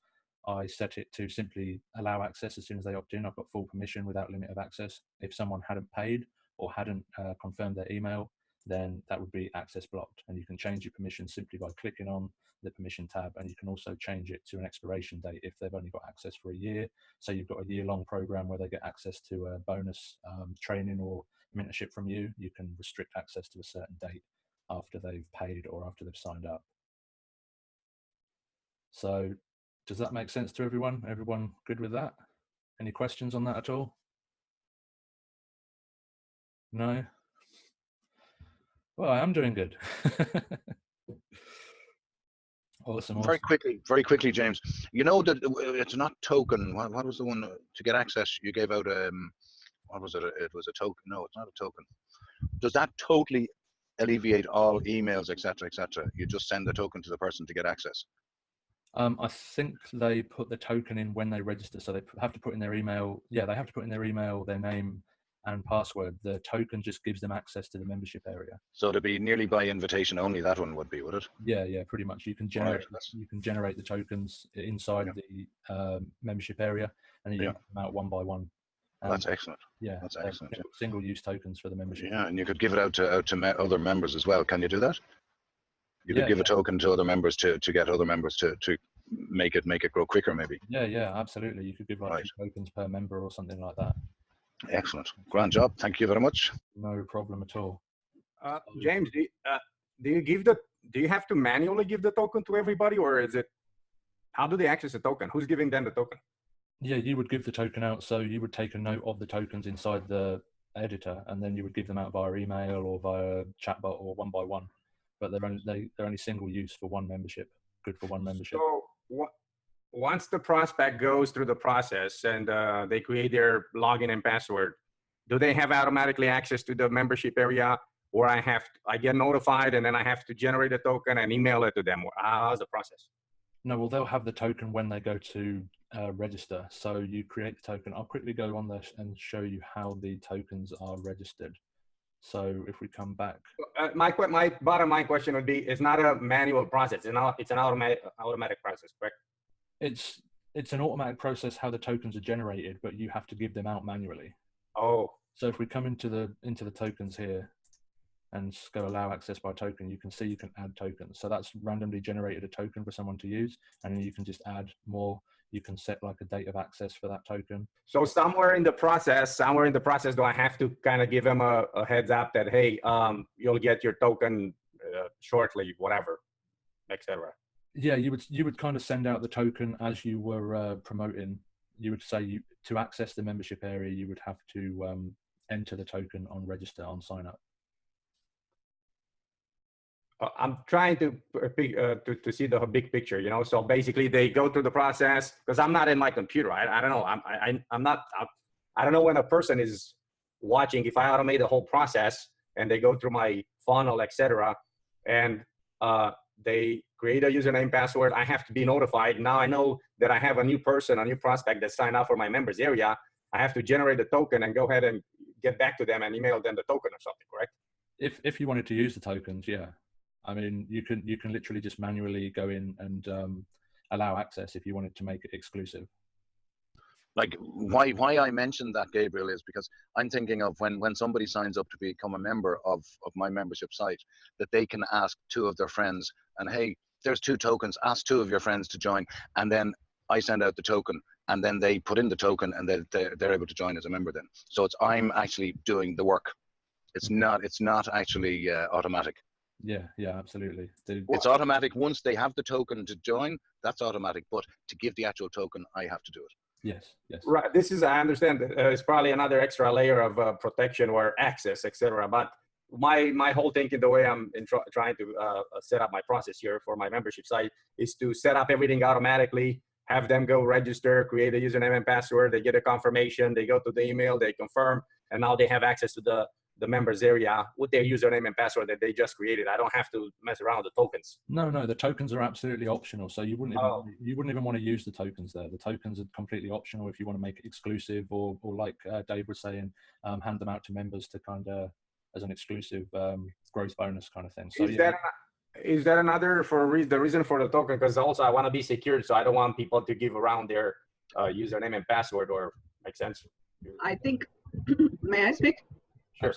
I set it to simply allow access as soon as they opt in, I've got full permission without limit of access. If someone hadn't paid or hadn't confirmed their email, then that would be access blocked. And you can change your permission simply by clicking on the permission tab, and you can also change it to an expiration date if they've only got access for a year. So you've got a year-long program where they get access to a bonus training or mentorship from you. You can restrict access to a certain date after they've paid or after they've signed up. So does that make sense to everyone? Everyone good with that? Any questions on that at all? No? Well, I am doing good. Awesome. Very quickly, James. You know that it's not token. What was the one to get access? You gave out what was it? It was a token. No, it's not a token. Does that totally alleviate all emails, etc., etc.? You just send the token to the person to get access. I think they put the token in when they register, so they have to put in their email. Yeah, they have to put in their email, their name and password. The token just gives them access to the membership area. So to be nearly by invitation only, that one would be, would it? Yeah, pretty much. You can generate the tokens inside the membership area, and then you can come out one by one. That's excellent. Yeah, that's excellent. Single-use tokens for the membership. Yeah, and you could give it out to other members as well. Can you do that? You could give a token to other members to get other members to make it grow quicker, maybe. Yeah, absolutely. You could give like 2 tokens per member or something like that. Excellent, grand job. Thank you very much. No problem at all. James, do you have to manually give the token to everybody, or is it, how do they access the token? Who's giving them the token? Yeah, you would give the token out. So you would take a note of the tokens inside the editor, and then you would give them out via email or via chatbot or one by one. but they're only single use for one membership, good for one membership. So once the prospect goes through the process and they create their login and password, do they have automatically access to the membership area, or I get notified and then I have to generate a token and email it to them? How's the process? No, well, they'll have the token when they go to register. So you create the token. I'll quickly go on there and show you how the tokens are registered. So if we come back, my bottom line question would be: it's not a manual process. It's an automatic process, correct? It's an automatic process how the tokens are generated, but you have to give them out manually. Oh. So if we come into the tokens here and just go allow access by token, you can see you can add tokens. So that's randomly generated a token for someone to use, and then you can just add more. You can set like a date of access for that token. So somewhere in the process, do I have to kind of give them a heads up that, hey, you'll get your token shortly, whatever, etc. Yeah, you would kind of send out the token as you were promoting. You would say to access the membership area, you would have to enter the token on register on sign up. I'm trying to see the big picture, you know. So basically, they go through the process because I'm not in my computer. I don't know. I don't know when a person is watching. If I automate the whole process and they go through my funnel, etc., and they create a username, password, I have to be notified. Now I know that I have a new person, a new prospect that signed up for my members area. I have to generate a token and go ahead and get back to them and email them the token or something, correct? If you wanted to use the tokens, yeah. I mean, you can literally just manually go in and allow access if you wanted to make it exclusive. Like why I mentioned that, Gabriel, is because I'm thinking of when somebody signs up to become a member of my membership site, that they can ask 2 of their friends, and hey, there's 2 tokens, ask 2 of your friends to join, and then I send out the token, and then they put in the token, and they're able to join as a member then. So I'm actually doing the work. It's not actually automatic. Yeah, absolutely. It's automatic once they have the token to join. That's automatic, but to give the actual token, I have to do it. Yes. Right. This is, I understand, it's probably another extra layer of protection or access, etc. But my whole thinking, the way I'm trying to set up my process here for my membership site, is to set up everything automatically, have them go register, create a username and password, they get a confirmation, they go to the email, they confirm, and now they have access to the members area with their username and password that they just created. I don't have to mess around with the tokens. No, the tokens are absolutely optional. So you wouldn't even want to use the tokens there. The tokens are completely optional if you want to make it exclusive, or like Dave was saying, hand them out to members to kind of as an exclusive growth bonus kind of thing. So is that another the reason for the token? Because also I want to be secured, so I don't want people to give around their username and password. Or make sense? I think. May I speak? Sure.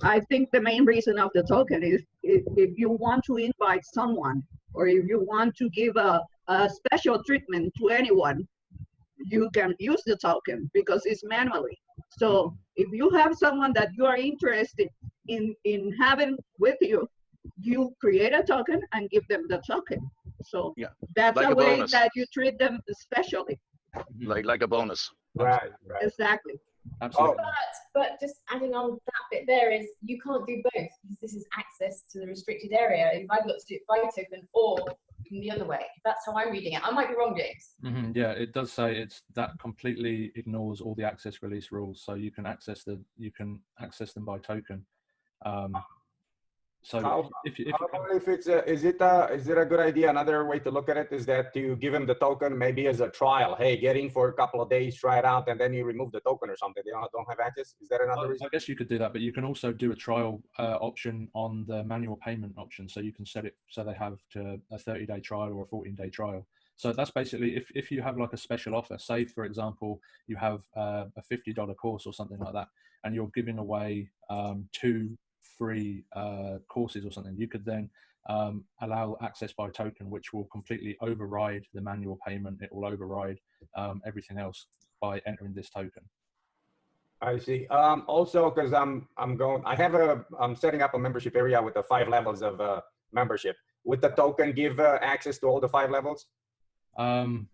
I think the main reason of the token is if you want to invite someone, or if you want to give a special treatment to anyone, you can use the token because it's manually. So if you have someone that you are interested in having with you, you create a token and give them the token. So yeah, that's like a way bonus. That you treat them especially. Like a bonus. Right. Exactly. Absolutely. But just adding on that bit there is you can't do both, because this is access to the restricted area. You've either got to do it by token or the other way. That's how I'm reading it. I might be wrong, James. Yeah, it does say that completely ignores all the access release rules. So you can access them by token. So if it's is it a good idea? Another way to look at it is that you give them the token maybe as a trial. Hey, get in for a couple of days, try it out, and then you remove the token or something. They don't have access. Is that another reason? I guess you could do that, but you can also do a trial option on the manual payment option. So you can set it so they have a 30-day trial or a 14-day trial. So that's basically if you have like a special offer. Say for example you have a $50 course or something like that, and you're giving away 2 free courses or something, you could then allow access by token, which will completely override the manual payment. It will override everything else by entering this token. I see. Also, because I'm setting up a membership area with the 5 levels of membership. Would the token give access to all the 5 levels? I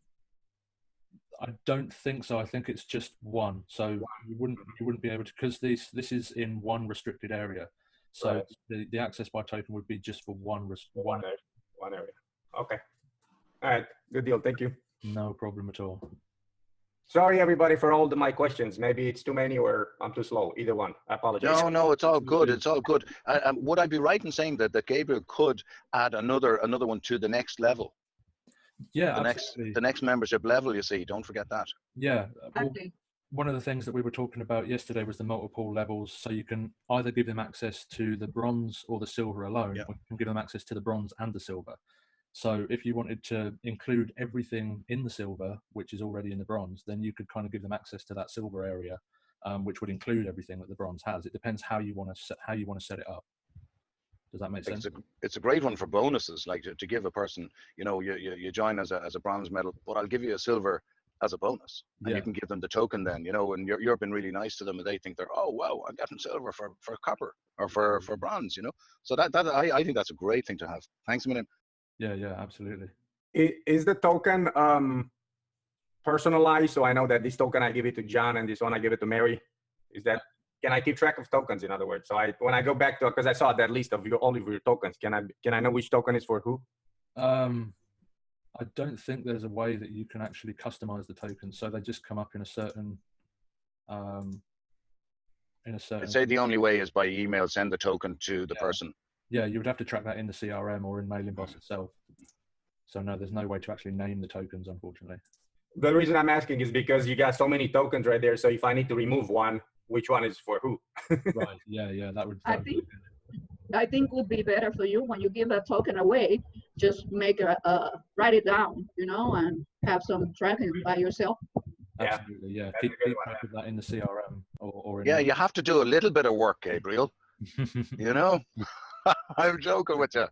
don't think so. I think it's just one. So you wouldn't be able to, because this is in one restricted area. So Right. the access by token would be just for one area. Okay. All right. Good deal. Thank you. No problem at all. Sorry, everybody, for all my questions. Maybe it's too many or I'm too slow. Either one. I apologize. No, it's all good. It's all good. Would I be right in saying that Gabriel could add another one to the next level? Yeah, the next membership level, you see, don't forget that. Yeah. Well, Okay. one of the things that we were talking about yesterday was the multiple levels. So you can either give them access to the bronze or the silver alone, Yeah. or you can give them access to the bronze and the silver. So if you wanted to include everything in the silver, which is already in the bronze, then you could kind of give them access to that silver area, which would include everything that the bronze has. It depends how you want to set it up. Does that make sense? It's a great one for bonuses, like to give a person, you know, you join as a bronze medal, but I'll give you a silver as a bonus, and you can give them the token then, you know, and you've been really nice to them, and they think they're, oh wow, I'm getting silver for copper or for bronze, you know. So I think that's a great thing to have. Thanks a million. Yeah, absolutely. Is the token personalized? So I know that this token I give it to John and this one I give it to Mary. Is that, can I keep track of tokens, in other words? So when I go back to, because I saw that list of all of your tokens, can I know which token is for who? I don't think there's a way that you can actually customize the tokens, so they just come up in a certain. I'd say the only way is by email. Send the token to the person. Yeah, you would have to track that in the CRM or in MailingBoss itself. So no, there's no way to actually name the tokens, unfortunately. The reason I'm asking is because you got so many tokens right there. So if I need to remove one, which one is for who? Right. Yeah. That would. I think would be better for you when you give a token away. Just make write it down, you know, and have some tracking by yourself. Absolutely. Yeah. Keep track of that in the CRM or in. Yeah, you have to do a little bit of work, Gabriel. You know. I'm joking with you.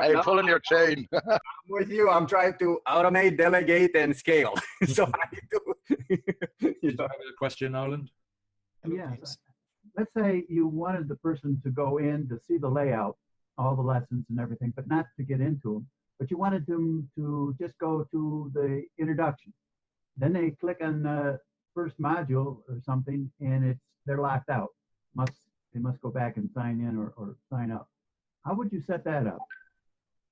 I'm pulling your chain. I'm with you. I'm trying to automate, delegate, and scale. So I do. You have a question, Nolan? Yes. Let's say you wanted the person to go in to see the layout, all the lessons and everything, but not to get into them. But you wanted them to just go to the introduction. Then they click on the first module or something, and they're locked out. They must go back and sign in or sign up. How would you set that up?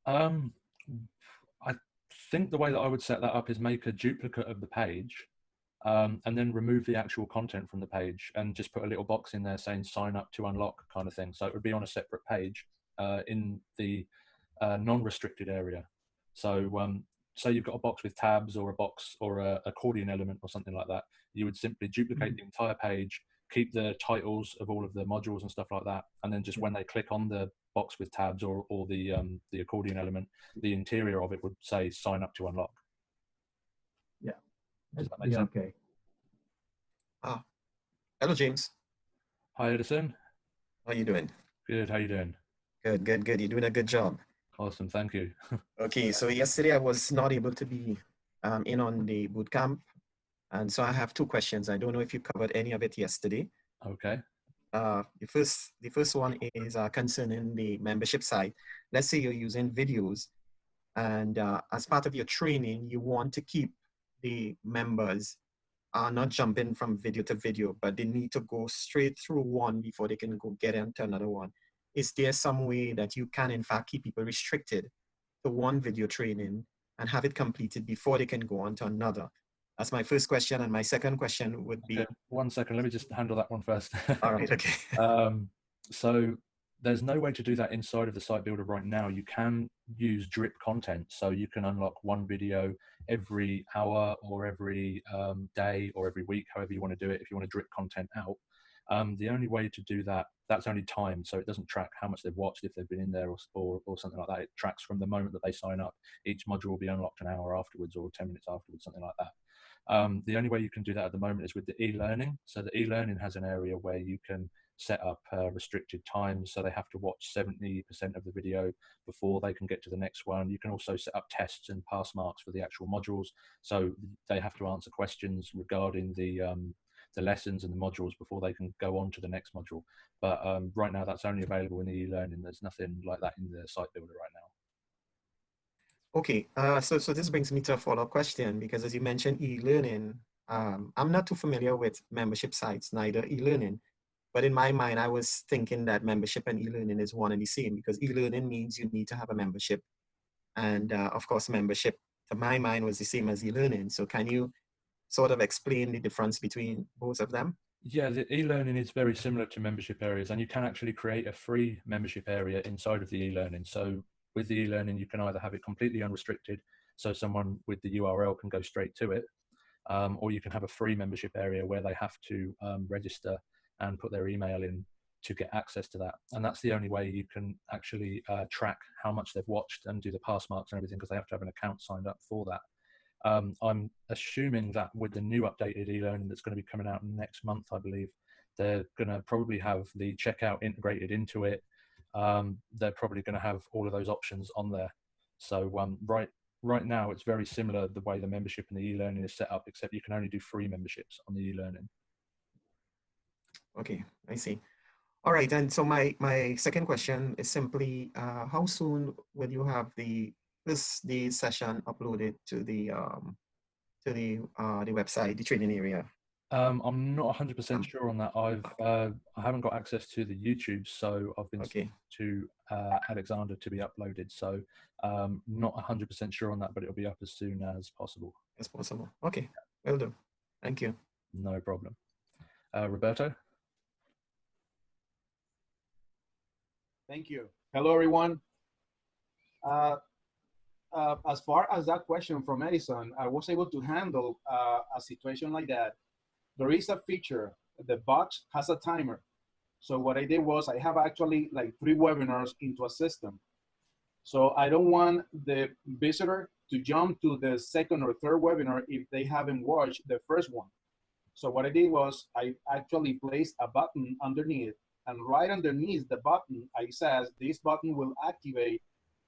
I think the way that I would set that up is make a duplicate of the page, and then remove the actual content from the page and just put a little box in there saying sign up to unlock kind of thing. So it would be on a separate page in the non-restricted area. So say you've got a box with tabs or a box or a accordion element or something like that. You would simply duplicate the entire page, keep the titles of all of the modules and stuff like that, and then just when they click on the box with tabs or the accordion element, the interior of it would say sign up to unlock. Yeah. Does that make sense? Okay. Hello, James. Hi, Edison. How you doing? Good. How you doing? Good. You're doing a good job. Awesome. Thank you. Okay, so yesterday I was not able to be in on the bootcamp, and so I have two questions. I don't know if you covered any of it yesterday. Okay. The first one is concerning the membership site. Let's say you're using videos, and as part of your training, you want to keep the members not jumping from video to video, but they need to go straight through one before they can go get into another one. Is there some way that you can, in fact, keep people restricted to one video training and have it completed before they can go on to another? That's my first question. And my second question would be... Okay, 1 second, let me just handle that one first. All right, okay. So there's no way to do that inside of the site builder right now. You can use drip content. So you can unlock one video every hour or every day or every week, however you want to do it, if you want to drip content out. The only way to do that, that's only timed, so it doesn't track how much they've watched, if they've been in there or something like that. It tracks from the moment that they sign up. Each module will be unlocked an hour afterwards or 10 minutes afterwards, something like that. The only way you can do that at the moment is with the e-learning. So the e-learning has an area where you can set up restricted times, so they have to watch 70% of the video before they can get to the next one. You can also set up tests and pass marks for the actual modules, so they have to answer questions regarding the lessons and the modules before they can go on to the next module. But right now that's only available in the e-learning. There's nothing like that in the site builder right now. Okay, so this brings me to a follow-up question, because as you mentioned e-learning, I'm not too familiar with membership sites, neither e-learning. But in my mind, I was thinking that membership and e-learning is one and the same, because e-learning means you need to have a membership. And of course, membership, to my mind, was the same as e-learning. So can you sort of explain the difference between both of them? Yeah, the e-learning is very similar to membership areas, and you can actually create a free membership area inside of the e-learning. So with the e-learning, you can either have it completely unrestricted, so someone with the URL can go straight to it, or you can have a free membership area where they have to register and put their email in to get access to that. And that's the only way you can actually track how much they've watched and do the pass marks and everything, because they have to have an account signed up for that. I'm assuming that with the new updated e-learning that's going to be coming out next month, I believe, they're going to probably have the checkout integrated into it. They're probably going to have all of those options on there. So right now, it's very similar the way the membership and the e-learning is set up, except you can only do free memberships on the e-learning. Okay, I see. All right, and so my second question is simply, how soon will you have the session uploaded to the website, the training area? I'm not 100% sure on that. I haven't got access to the YouTube, so I've been speaking to Alexander to be uploaded. So not 100% sure on that, but it'll be up as soon as possible. As possible. Okay, will do. Thank you. No problem. Roberto? Thank you. Hello, everyone. As far as that question from Edison, I was able to handle a situation like that. There is a feature, the box has a timer. So what I did was I have actually like 3 webinars into a system. So I don't want the visitor to jump to the second or third webinar if they haven't watched the first one. So what I did was I actually placed a button underneath, and right underneath the button, I says this button will activate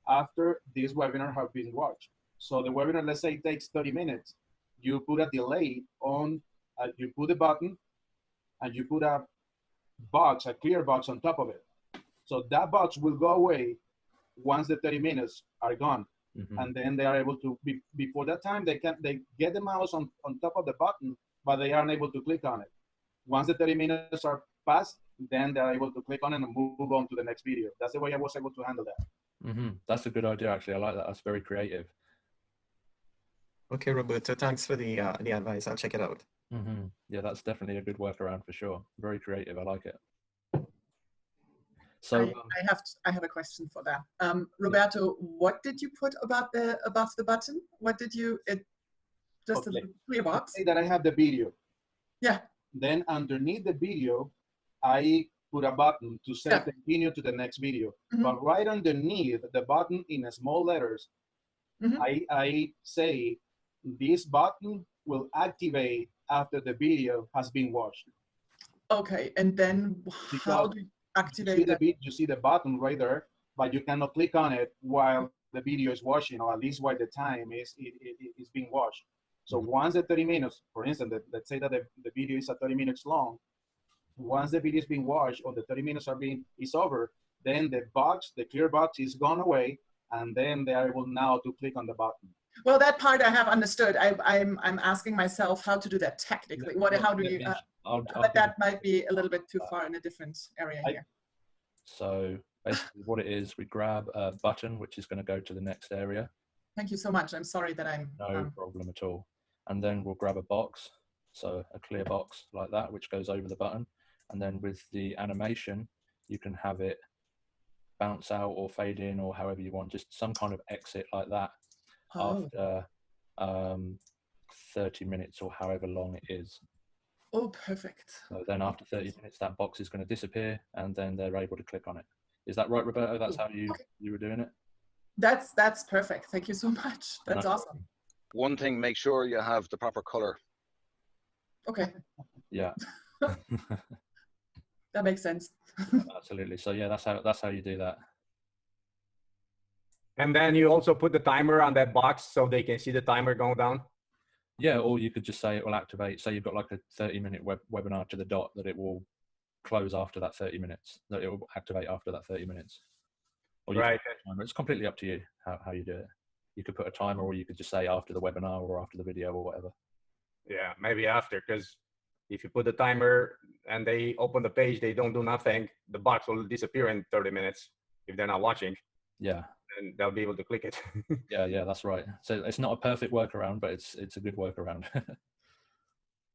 after this webinar has been watched. So the webinar, let's say, takes 30 minutes. You put a delay on, you put the button, and you put a box, a clear box on top of it. So that box will go away once the 30 minutes are gone. Mm-hmm. And then they are able to, before that time, they get the mouse on top of the button, but they aren't able to click on it. Once the 30 minutes are passed, then they're able to click on it and move on to the next video. That's the way I was able to handle that. Mm-hmm. That's a good idea, actually. I like that. That's very creative. Okay, Roberto, thanks for the advice. I'll check it out. Mm-hmm. Yeah, that's definitely a good workaround for sure. Very creative. I like it. So I have a question for that. Roberto, what did you put above the button? What did you, just okay. A clear box? Say that I have the video. Yeah. Then underneath the video, I put a button to say continue to the next video. Mm-hmm. But right underneath the button in small letters, mm-hmm. I say this button will activate after the video has been watched. Okay, and then how do you activate that? You see the button right there, but you cannot click on it while the video is watching, or at least while the time is being watched. So once the 30 minutes, for instance, let's say that the video is 30 minutes long. Once the video is being watched or the 30 minutes is over, then the box, the clear box, is gone away, and then they are able now to click on the button. Well, that part I have understood. I'm asking myself how to do that technically. How do you? But that might be a little bit too far in a different area here. So basically, what it is, we grab a button which is going to go to the next area. Thank you so much. I'm sorry that I'm. No problem at all. And then we'll grab a box, so a clear box like that, which goes over the button. And then with the animation, you can have it bounce out or fade in or however you want, just some kind of exit like that after 30 minutes or however long it is. Oh, perfect. So then after 30 minutes, that box is going to disappear and then they're able to click on it. Is that right, Roberto? That's how you were doing it? That's perfect. Thank you so much. That's awesome. One thing, make sure you have the proper color. Okay. Yeah. That makes sense. Absolutely. So yeah, that's how you do that. And then you also put the timer on that box so they can see the timer going down? Yeah, or you could just say it will activate. Say you've got like a 30-minute webinar to the dot, that it will close after that 30 minutes, that it will activate after that 30 minutes. Or right. It's completely up to you how you do it. You could put a timer, or you could just say after the webinar or after the video or whatever. Yeah, maybe after, because if you put the timer and they open the page, they don't do nothing, the box will disappear in 30 minutes if they're not watching. Yeah. And they'll be able to click it. Yeah, that's right. So it's not a perfect workaround, but it's a good workaround.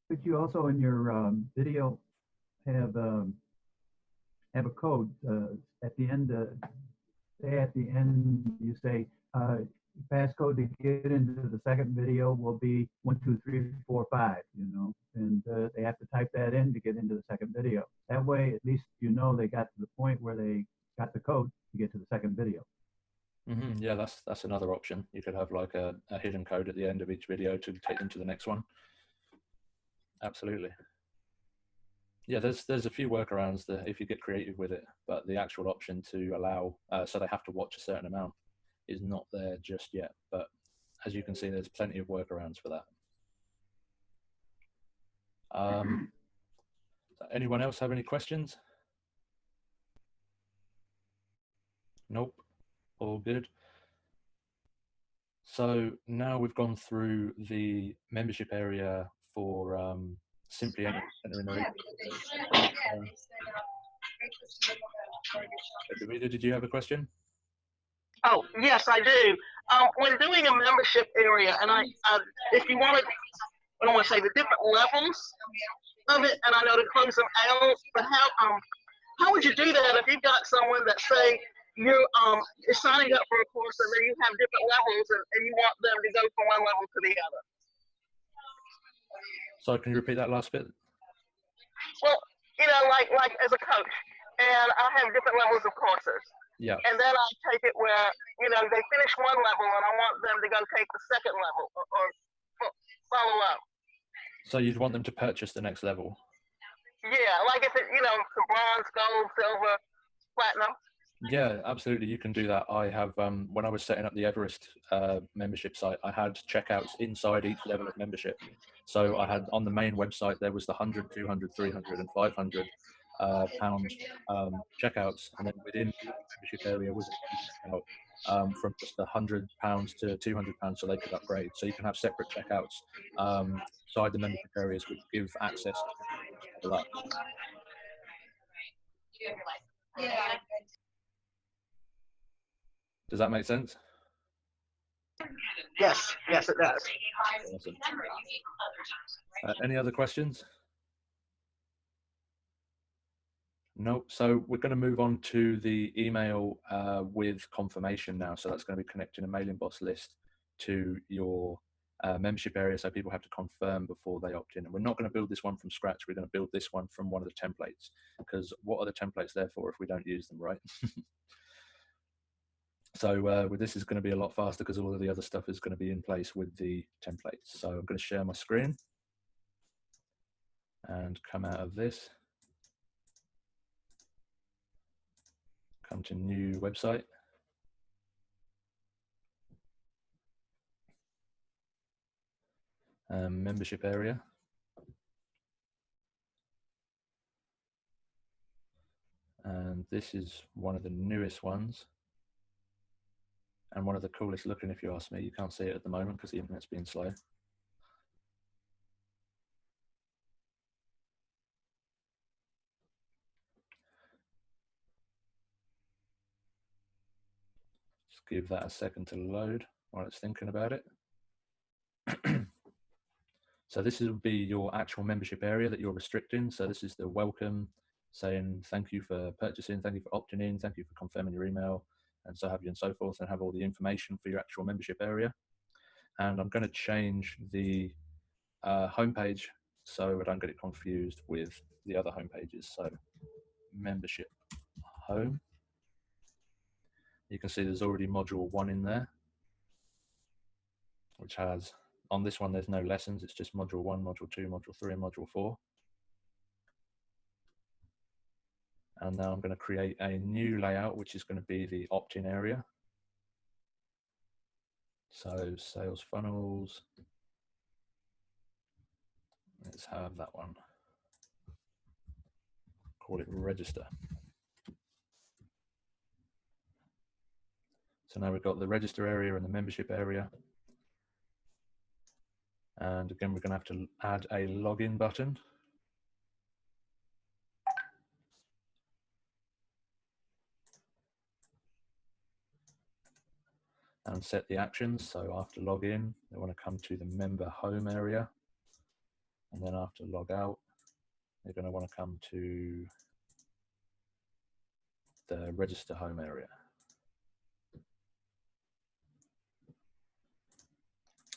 Could you also in your video have a code at the end? Say at the end you say passcode to get into the second video will be 1, 2, 3, 4, 5. You know, and they have to type that in to get into the second video. That way, at least you know they got to the point where they got the code to get to the second video. Yeah, that's another option. You could have like a hidden code at the end of each video to take them to the next one. Absolutely. Yeah, there's a few workarounds that if you get creative with it, but the actual option to allow so they have to watch a certain amount is not there just yet. But as you can see, there's plenty of workarounds for that. Anyone else have any questions? Nope. All good. So now we've gone through the membership area for simply entering the did you have a question? Oh, yes, I do. When doing a membership area, and if you want to, I don't want to say the different levels of it, and I know to close them out, but how would you do that if you've got someone that say you is signing up for a course and then you have different levels and you want them to go from one level to the other? So can you repeat that last bit? Well, you know, like as a coach, and I have different levels of courses. Yeah. And then I take it where, you know, they finish one level and I want them to go take the second level or follow up. So you'd want them to purchase the next level? Yeah, like if it, you know, bronze, gold, silver, platinum. Yeah, absolutely. You can do that. I have, when I was setting up the Everest membership site, I had checkouts inside each level of membership. So I had on the main website, there was the 100, 200, 300 and 500 pound checkouts. And then within the membership area was a checkout from just £100 to £200 so they could upgrade. So you can have separate checkouts inside the membership areas which give access to that. Does that make sense? Yes, yes, it does. Awesome. Any other questions? Nope. So we're going to move on to the email with confirmation now. So that's going to be connecting a mailing boss list to your membership area. So people have to confirm before they opt in. And we're not going to build this one from scratch. We're going to build this one from one of the templates, because what are the templates there for if we don't use them, right? So this is going to be a lot faster because all of the other stuff is going to be in place with the templates. So I'm going to share my screen and come out of this. Come to new website. Membership area. And this is one of the newest ones. And one of the coolest looking, if you ask me. You can't see it at the moment because the internet's being slow. Just give that a second to load while it's thinking about it. So this will be your actual membership area that you're restricting. So this is the welcome, saying thank you for purchasing, thank you for opting in, thank you for confirming your email, and so have you and so forth, and have all the information for your actual membership area. And I'm going to change the homepage so I don't get it confused with the other home pages. So membership home. You can see there's already module 1 in there, which has, on this one, there's no lessons. It's just module 1, module 2, module 3, and module 4. And now I'm going to create a new layout, which is going to be the opt-in area. So sales funnels. Let's have that one. Call it register. So now we've got the register area and the membership area. And again, we're going to have to add a login button. and set the actions. So after login, they want to come to the member home area. And then after log out, they're going to want to come to the register home area.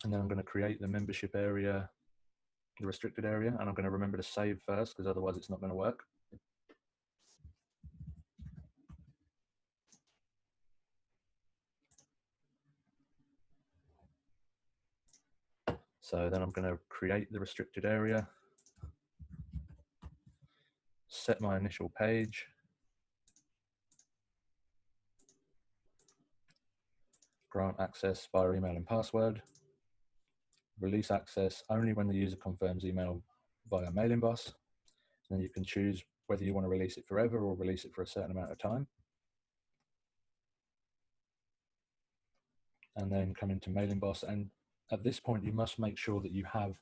And then I'm going to create the membership area, the restricted area, and I'm going to remember to save first because otherwise it's not going to work. So then I'm going to create the restricted area, set my initial page, grant access via email and password, release access only when the user confirms email via mailing boss. Then you can choose whether you want to release it forever or release it for a certain amount of time. And then come into mailing boss. And at this point, you must make sure that you have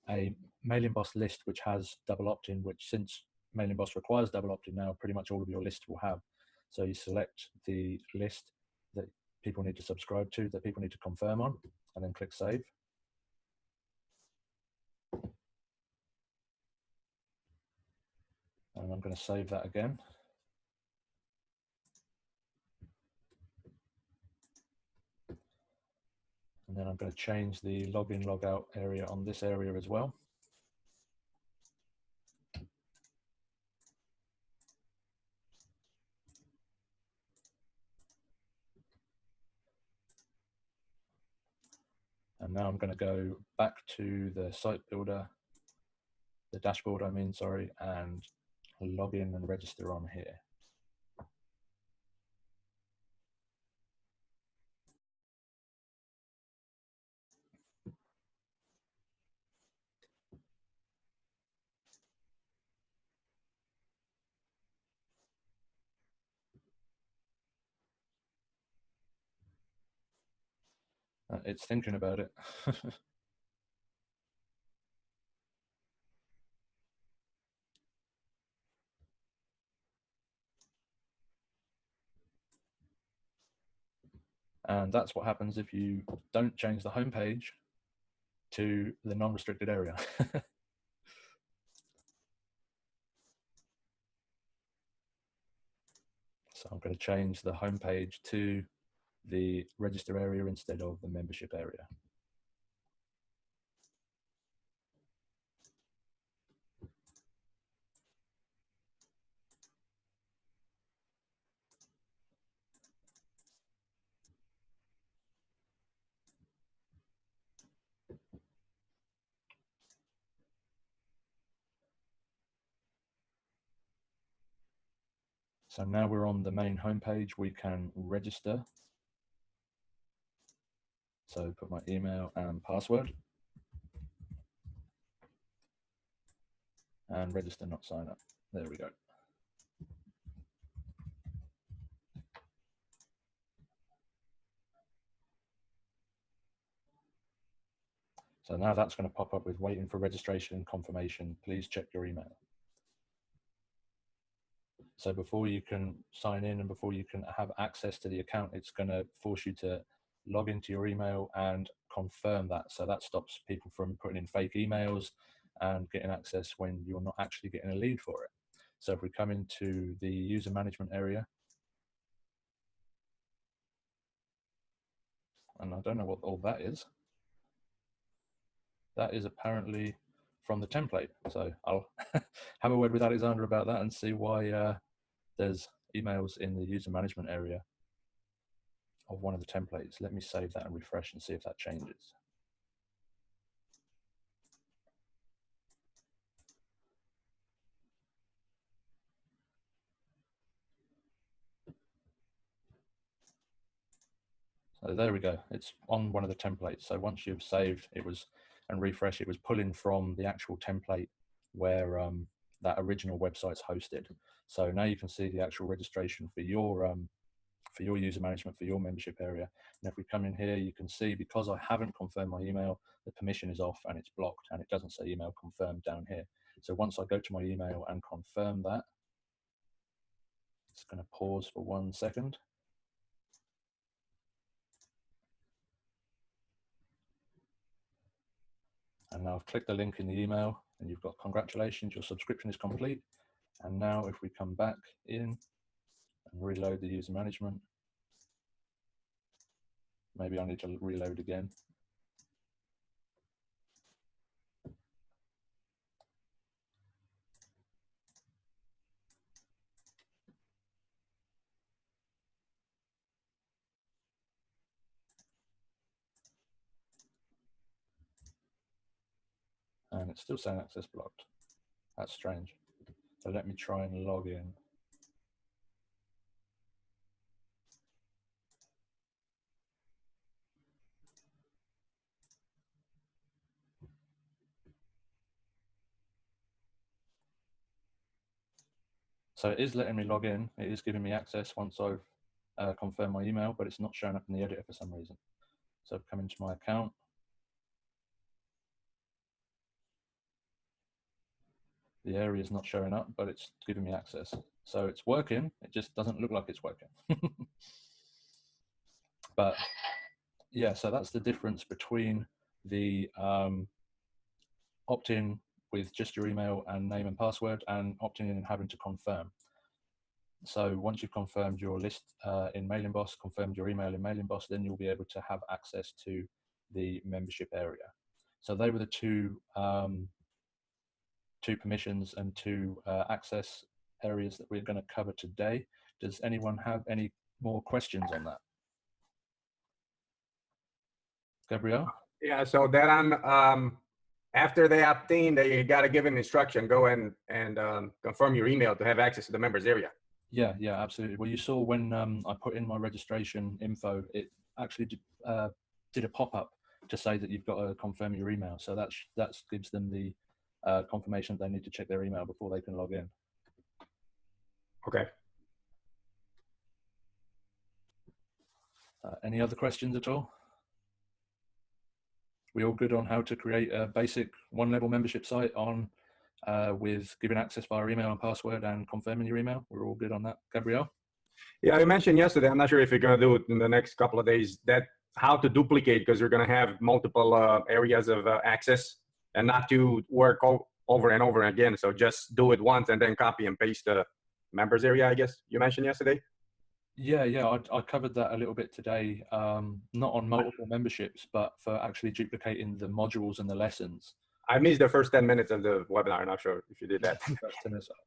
a mailing boss list which has double opt-in, which since mailing boss requires double opt-in now, pretty much all of your list will have. So you select the list that people need to subscribe to, that people need to confirm on, and then click save. And I'm going to save that again. And then I'm going to change the login, logout area on this area as well. And now I'm going to go back to the site builder, the dashboard, I mean, sorry, and log in and register on here. It's thinking about it. And that's what happens if you don't change the home page to the non-restricted area. So I'm going to change the home page to the register area instead of the membership area. So now we're on the main homepage, we can register. So put my email and password. And register, not sign up. There we go. So now that's going to pop up with waiting for registration and confirmation. Please check your email. So before you can sign in and before you can have access to the account, it's going to force you to log into your email and confirm that. So that stops people from putting in fake emails and getting access when you're not actually getting a lead for it. So if we come into the user management area, and I don't know what all that is. That is apparently from the template. So I'll have a word with Alexander about that and see why there's emails in the user management area of one of the templates. Let me save that and refresh and see if that changes. So there we go. It's on one of the templates. So once you've saved it was and refresh, it was pulling from the actual template where that original website's hosted. So now you can see the actual registration for your user management, for your membership area. And if we come in here, you can see because I haven't confirmed my email, the permission is off and it's blocked and it doesn't say email confirmed down here. So once I go to my email and confirm that, it's going to pause for 1 second. And now I've clicked the link in the email and you've got congratulations, your subscription is complete. And now if we come back in and reload the user management, maybe I need to reload again. And it's still saying access blocked. That's strange. So let me try and log in. So it is letting me log in. It is giving me access once I've confirmed my email, but it's not showing up in the editor for some reason. So I've come into my account. The area is not showing up, but it's giving me access. So it's working. It just doesn't look like it's working. But yeah, so that's the difference between the opt-in with just your email and name and password and opting in and having to confirm. So once you've confirmed your list in MailingBoss, confirmed your email in MailingBoss, then you'll be able to have access to the membership area. So they were the two permissions and two access areas that we're going to cover today. Does anyone have any more questions on that? Gabrielle? Yeah, so then after they opt in, they got to give an instruction, go and confirm your email to have access to the members area. Yeah, yeah, absolutely. Well, you saw when I put in my registration info, it actually did a pop-up to say that you've got to confirm your email. So that gives them the confirmation they need to check their email before they can log in. Okay. Any other questions at all? We all good on how to create a basic one-level membership site on with giving access via email and password and confirming your email? We're all good on that. Gabrielle? Yeah, you mentioned yesterday, I'm not sure if you're going to do it in the next couple of days, that how to duplicate, because you're going to have multiple areas of access and not to work over and over again. So just do it once and then copy and paste the members area, I guess you mentioned yesterday. Yeah, yeah, I covered that a little bit today, not on multiple memberships, but for actually duplicating the modules and the lessons. I missed the first 10 minutes of the webinar. I'm not sure if you did that.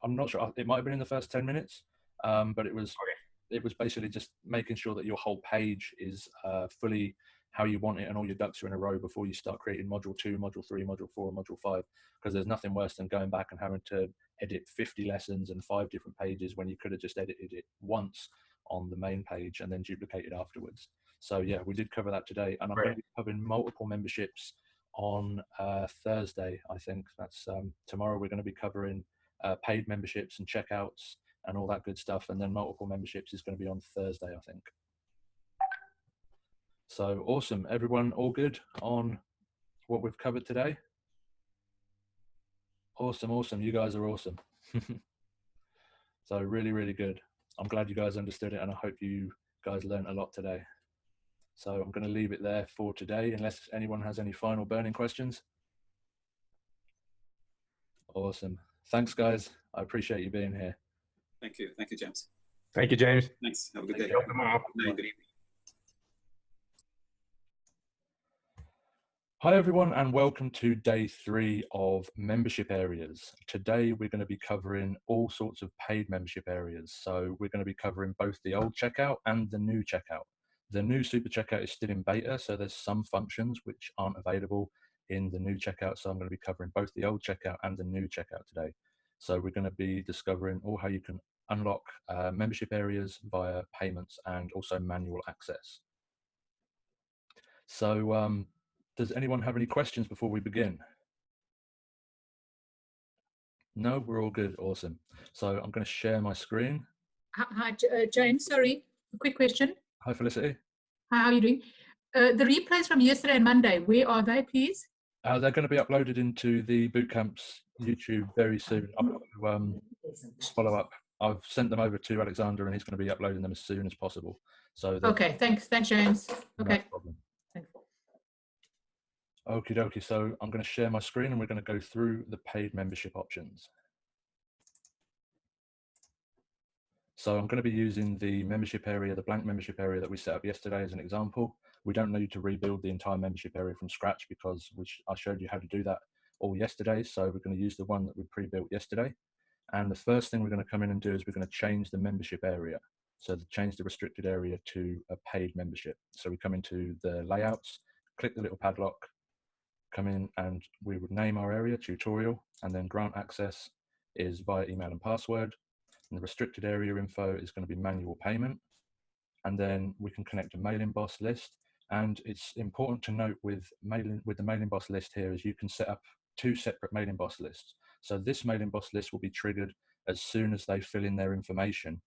I'm not sure. It might have been in the first 10 minutes, but it was basically just making sure that your whole page is fully how you want it and all your ducks are in a row before you start creating module 2, module 3, module 4, and module 5, because there's nothing worse than going back and having to edit 50 lessons and 5 different pages when you could have just edited it once on the main page and then duplicated afterwards. So yeah, we did cover that today, and I'm going to be covering multiple memberships on Thursday. I think that's tomorrow. We're going to be covering paid memberships and checkouts and all that good stuff, and then multiple memberships is going to be on Thursday, I think. So awesome. Everyone all good on what we've covered today? Awesome, awesome. You guys are awesome. So really, really good. I'm glad you guys understood it, and I hope you guys learned a lot today. So I'm going to leave it there for today, unless anyone has any final burning questions. Awesome. Thanks, guys. I appreciate you being here. Thank you. Thank you, James. Thank you, James. Thanks. Have a good day. Good evening. Hi, everyone, and welcome to day 3 of membership areas. Today, we're going to be covering all sorts of paid membership areas. So we're going to be covering both the old checkout and the new checkout. The new super checkout is still in beta, so there's some functions which aren't available in the new checkout. So I'm going to be covering both the old checkout and the new checkout today. So we're going to be discovering all how you can unlock membership areas via payments and also manual access. So does anyone have any questions before we begin? No, we're all good. Awesome. So I'm going to share my screen. Hi, James. Sorry, a quick question. Hi, Felicity. Hi, how are you doing? The replays from yesterday and Monday, where are they, please? They're going to be uploaded into the Bootcamp's YouTube very soon. I'm going to follow up. I've sent them over to Alexander, and he's going to be uploading them as soon as possible. So okay, thanks, James. Okay. No problem. Thanks. Okie dokie, so I'm going to share my screen and we're going to go through the paid membership options. So I'm going to be using the membership area, the blank membership area that we set up yesterday as an example. We don't need to rebuild the entire membership area from scratch because I showed you how to do that all yesterday. So we're going to use the one that we pre-built yesterday. And the first thing we're going to come in and do is we're going to change the membership area. So to change the restricted area to a paid membership. So we come into the layouts, click the little padlock, come in and we would name our area tutorial, and then grant access is via email and password. And the restricted area info is going to be manual payment. And then we can connect a mailing boss list. And it's important to note with the mailing boss list here is you can set up 2 separate mailing boss lists. So this mailing boss list will be triggered as soon as they fill in their information,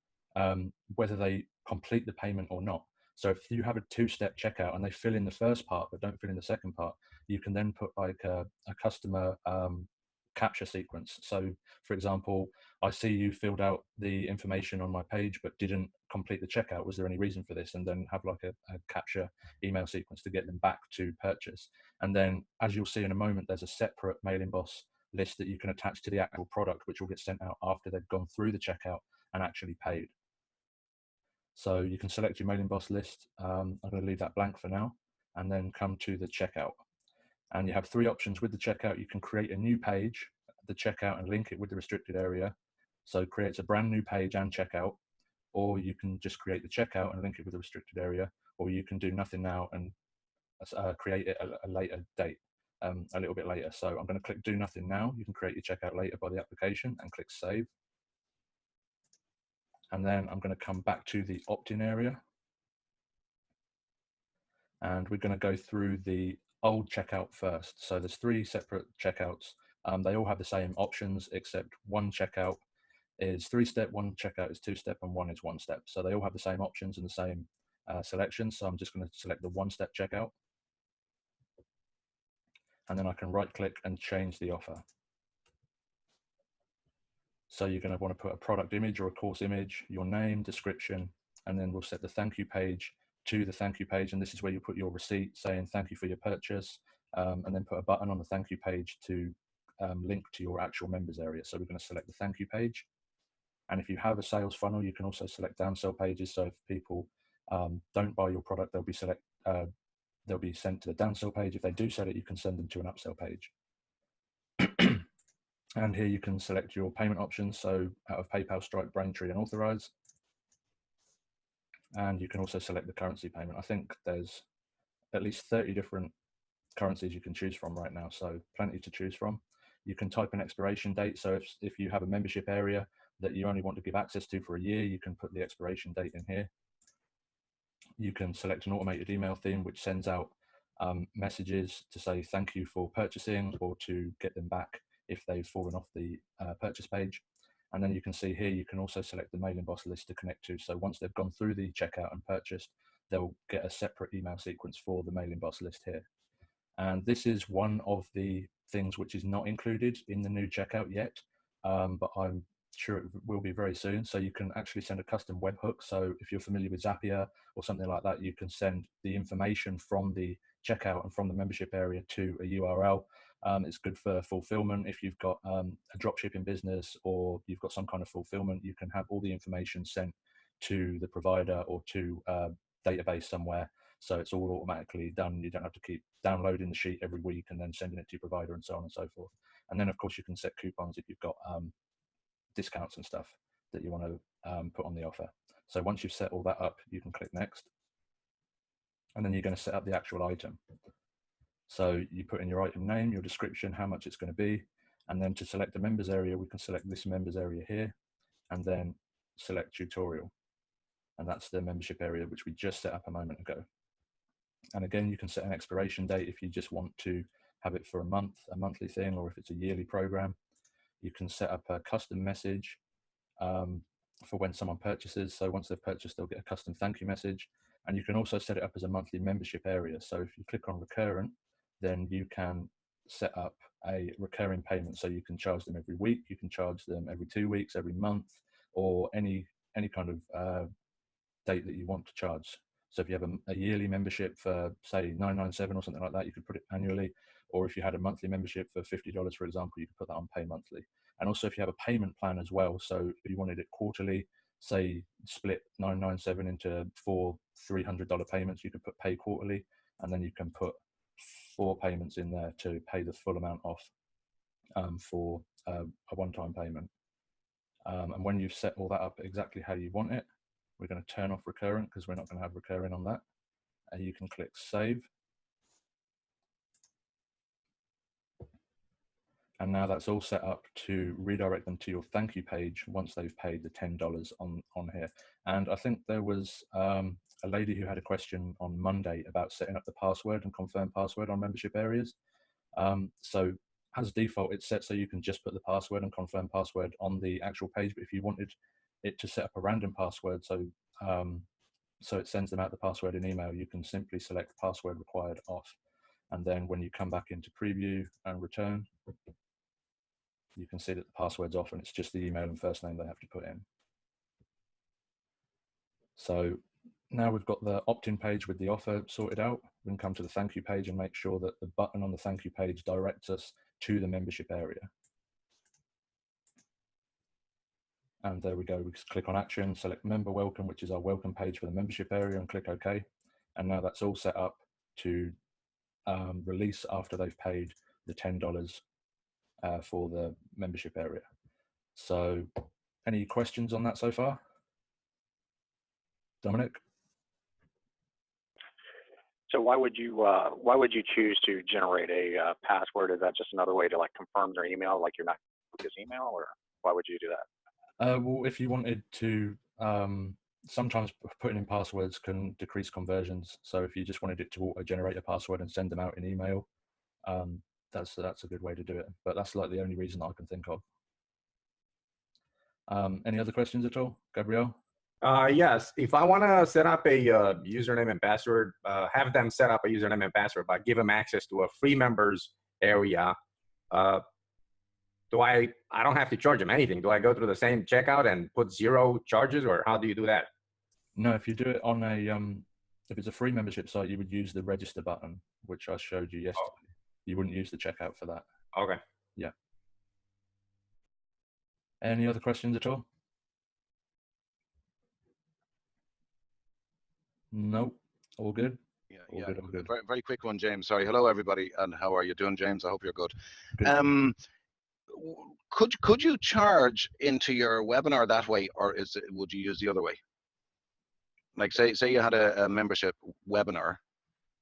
whether they complete the payment or not. So if you have a 2-step checkout and they fill in the first part but don't fill in the second part, you can then put like a customer capture sequence. So for example, I see you filled out the information on my page but didn't complete the checkout. Was there any reason for this? And then have like a capture email sequence to get them back to purchase. And then as you'll see in a moment, there's a separate mailing boss list that you can attach to the actual product, which will get sent out after they've gone through the checkout and actually paid. So you can select your mailing boss list. I'm going to leave that blank for now, and then come to the checkout. And you have 3 options with the checkout. You can create a new page, the checkout, and link it with the restricted area. So it creates a brand new page and checkout, or you can just create the checkout and link it with the restricted area, or you can do nothing now and create it at a later date, a little bit later. So I'm going to click do nothing now. You can create your checkout later by the application and click save. And then I'm going to come back to the opt-in area. And we're going to go through the old checkout first. So there's 3 separate checkouts. They all have the same options, except one checkout is 3-step, one checkout is 2-step, and one is 1-step. So they all have the same options and the same selections. So I'm just going to select the 1-step checkout. And then I can right click and change the offer. So you're going to want to put a product image or a course image, your name, description, and then we'll set the thank you page to the thank you page. And this is where you put your receipt saying thank you for your purchase, and then put a button on the thank you page to link to your actual members area. So we're going to select the thank you page. And if you have a sales funnel, you can also select downsell pages. So if people don't buy your product, they'll be sent to the downsell page. If they do sell it, you can send them to an upsell page. And here you can select your payment options. So out of PayPal, Stripe, Braintree, and Authorize. And you can also select the currency payment. I think there's at least 30 different currencies you can choose from right now. So plenty to choose from. You can type an expiration date. So if you have a membership area that you only want to give access to for a year, you can put the expiration date in here. You can select an automated email theme, which sends out messages to say thank you for purchasing or to get them back if they've fallen off the purchase page. And then you can see here, you can also select the mailing boss list to connect to. So once they've gone through the checkout and purchased, they'll get a separate email sequence for the mailing boss list here. And this is one of the things which is not included in the new checkout yet, but I'm sure it will be very soon. So you can actually send a custom webhook. So if you're familiar with Zapier or something like that, you can send the information from the checkout and from the membership area to a URL. It's good for fulfillment. If you've got a drop shipping business or you've got some kind of fulfillment, you can have all the information sent to the provider or to a database somewhere. So it's all automatically done. You don't have to keep downloading the sheet every week and then sending it to your provider and so on and so forth. And then of course you can set coupons if you've got discounts and stuff that you want to put on the offer. So once you've set all that up, you can click next. And then you're going to set up the actual item. So you put in your item name, your description, how much it's going to be. And then to select the members area, we can select this members area here and then select tutorial. And that's the membership area, which we just set up a moment ago. And again, you can set an expiration date if you just want to have it for a month, a monthly thing, or if it's a yearly program. You can set up a custom message for when someone purchases. So once they've purchased, they'll get a custom thank you message. And you can also set it up as a monthly membership area. So if you click on recurrent, then you can set up a recurring payment. So you can charge them every week, you can charge them every 2 weeks, every month, or any kind of date that you want to charge. So if you have a yearly membership for say $9.97 or something like that, you could put it annually. Or if you had a monthly membership for $50, for example, you could put that on pay monthly. And also if you have a payment plan as well, so if you wanted it quarterly, say split $9.97 into 4 $300 payments, you could put pay quarterly, and then you can put 4 payments in there to pay the full amount off for a one-time payment. And when you've set all that up exactly how you want it, we're going to turn off recurrent because we're not going to have recurring on that. And you can click save. And now that's all set up to redirect them to your thank you page once they've paid the $10 on here. And I think there was a lady who had a question on Monday about setting up the password and confirm password on membership areas. So as default, it's set so you can just put the password and confirm password on the actual page. But if you wanted it to set up a random password, so it sends them out the password in email, you can simply select password required off. And then when you come back into preview and return, you can see that the password's off and it's just the email and first name they have to put in. So now we've got the opt-in page with the offer sorted out. We can come to the thank you page and make sure that the button on the thank you page directs us to the membership area. And there we go. We just click on action, select member welcome, which is our welcome page for the membership area, and click OK. And now that's all set up to release after they've paid the $10 for the membership area. So any questions on that so far? Dominic? So why would you choose to generate a password? Is that just another way to like confirm their email, like you're not this email, or why would you do that? Well, if you wanted to, sometimes putting in passwords can decrease conversions. So if you just wanted it to auto-generate a password and send them out in email, that's a good way to do it. But that's like the only reason I can think of. Any other questions at all, Gabrielle? Yes, if I want to set up a username and password, have them set up a username and password, but give them access to a free members area, I don't have to charge them anything. Do I go through the same checkout and put 0 charges, or how do you do that? No, if you do it on a, if it's a free membership site, you would use the register button, which I showed you yesterday. Oh. You wouldn't use the checkout for that. Okay. Yeah. Any other questions at all? Nope. All good? Yeah, all good. Very, very quick one, James. Sorry. Hello, everybody. And how are you doing, James? I hope you're good. Could you charge into your webinar that way, or would you use the other way? Like say you had a membership webinar,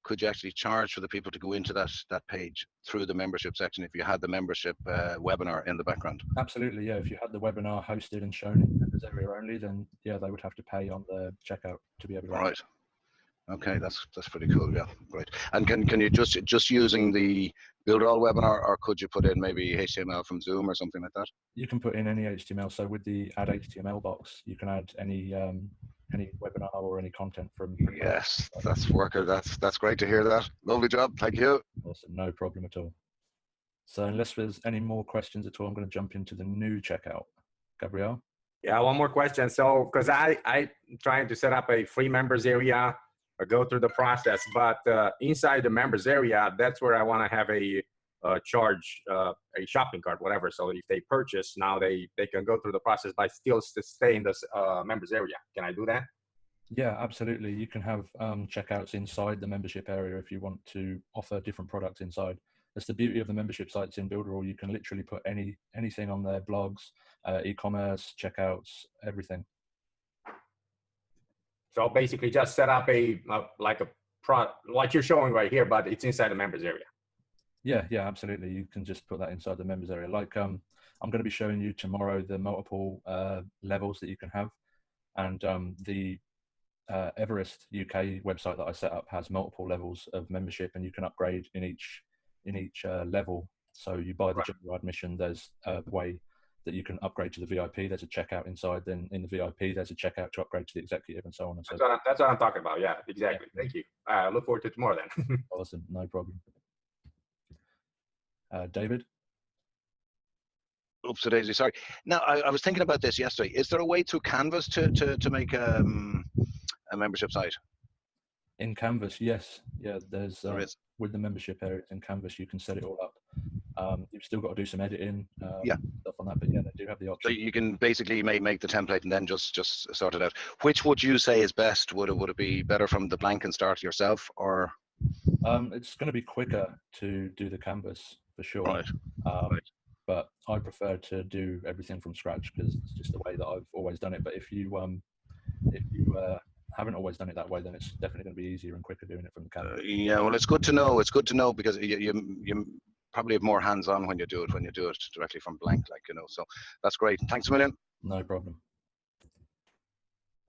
could you actually charge for the people to go into that page through the membership section if you had the membership webinar in the background? Absolutely, yeah. If you had the webinar hosted and shown in the members area only, then yeah, they would have to pay on the checkout to be able to. Right. Okay, that's pretty cool. Yeah, great. And can you just using the Builderall webinar, or could you put in maybe HTML from Zoom or something like that? You can put in any HTML. So with the add HTML box, you can add any webinar or any content from. Yes, that's worker. That's great to hear that. Lovely job. Thank you. Awesome. No problem at all. So unless there's any more questions at all, I'm going to jump into the new checkout. Gabrielle? Yeah, one more question. So, because I'm trying to set up a free members area, or go through the process, but inside the members area, that's where I want to have a charge, a shopping cart, whatever. So if they purchase, now they can go through the process, but still stay in this members area. Can I do that? Yeah, absolutely. You can have checkouts inside the membership area if you want to offer different products inside. That's the beauty of the membership sites in Builderall. You can literally put anything on their blogs, e-commerce, checkouts, everything. So basically just set up like you're showing right here, but it's inside the members area. Yeah, absolutely. You can just put that inside the members area. Like I'm going to be showing you tomorrow the multiple levels that you can have. And the Everest UK website that I set up has multiple levels of membership, and you can upgrade in each level. So you buy the general admission, there's a way that you can upgrade to the VIP. There's a checkout inside. Then in the VIP, there's a checkout to upgrade to the executive, and so on and so forth. That's what I'm talking about. Yeah, exactly. Thank you. I look forward to tomorrow then. Awesome. No problem. David? Oops, daisy. Sorry. Now, I was thinking about this yesterday. Is there a way through Canvas to make a membership site? In Canvas, yes. Yeah, there's There is. with the membership area in Canvas, you can set it all up. You've still got to do some editing, Yeah. stuff on that, but yeah, they do have the So option. you can basically make the template and then just sort it out. Which would you say is best? Would it be better from the blank and start yourself, or? It's going to be quicker to do the Canvas for sure. Right. But I prefer to do everything from scratch because it's just the way that I've always done it. But if you haven't always done it that way, then it's definitely going to be easier and quicker doing it from the Canvas. Yeah, well, it's good to know. It's good to know because you probably have more hands-on when you do it directly from blank, like, you know. So that's great. Thanks a million. No problem.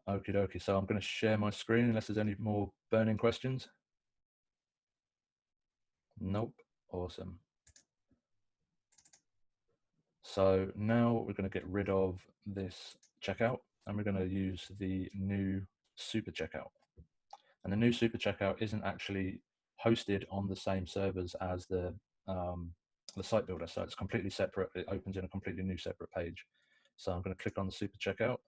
Okie dokie. So I'm going to share my screen unless there's any more burning questions. Nope. Awesome. So now we're going to get rid of this checkout and we're going to use the new super checkout. And the new super checkout isn't actually hosted on the same servers as the site builder. So it's completely separate. It opens in a completely new separate page. So I'm going to click on the super checkout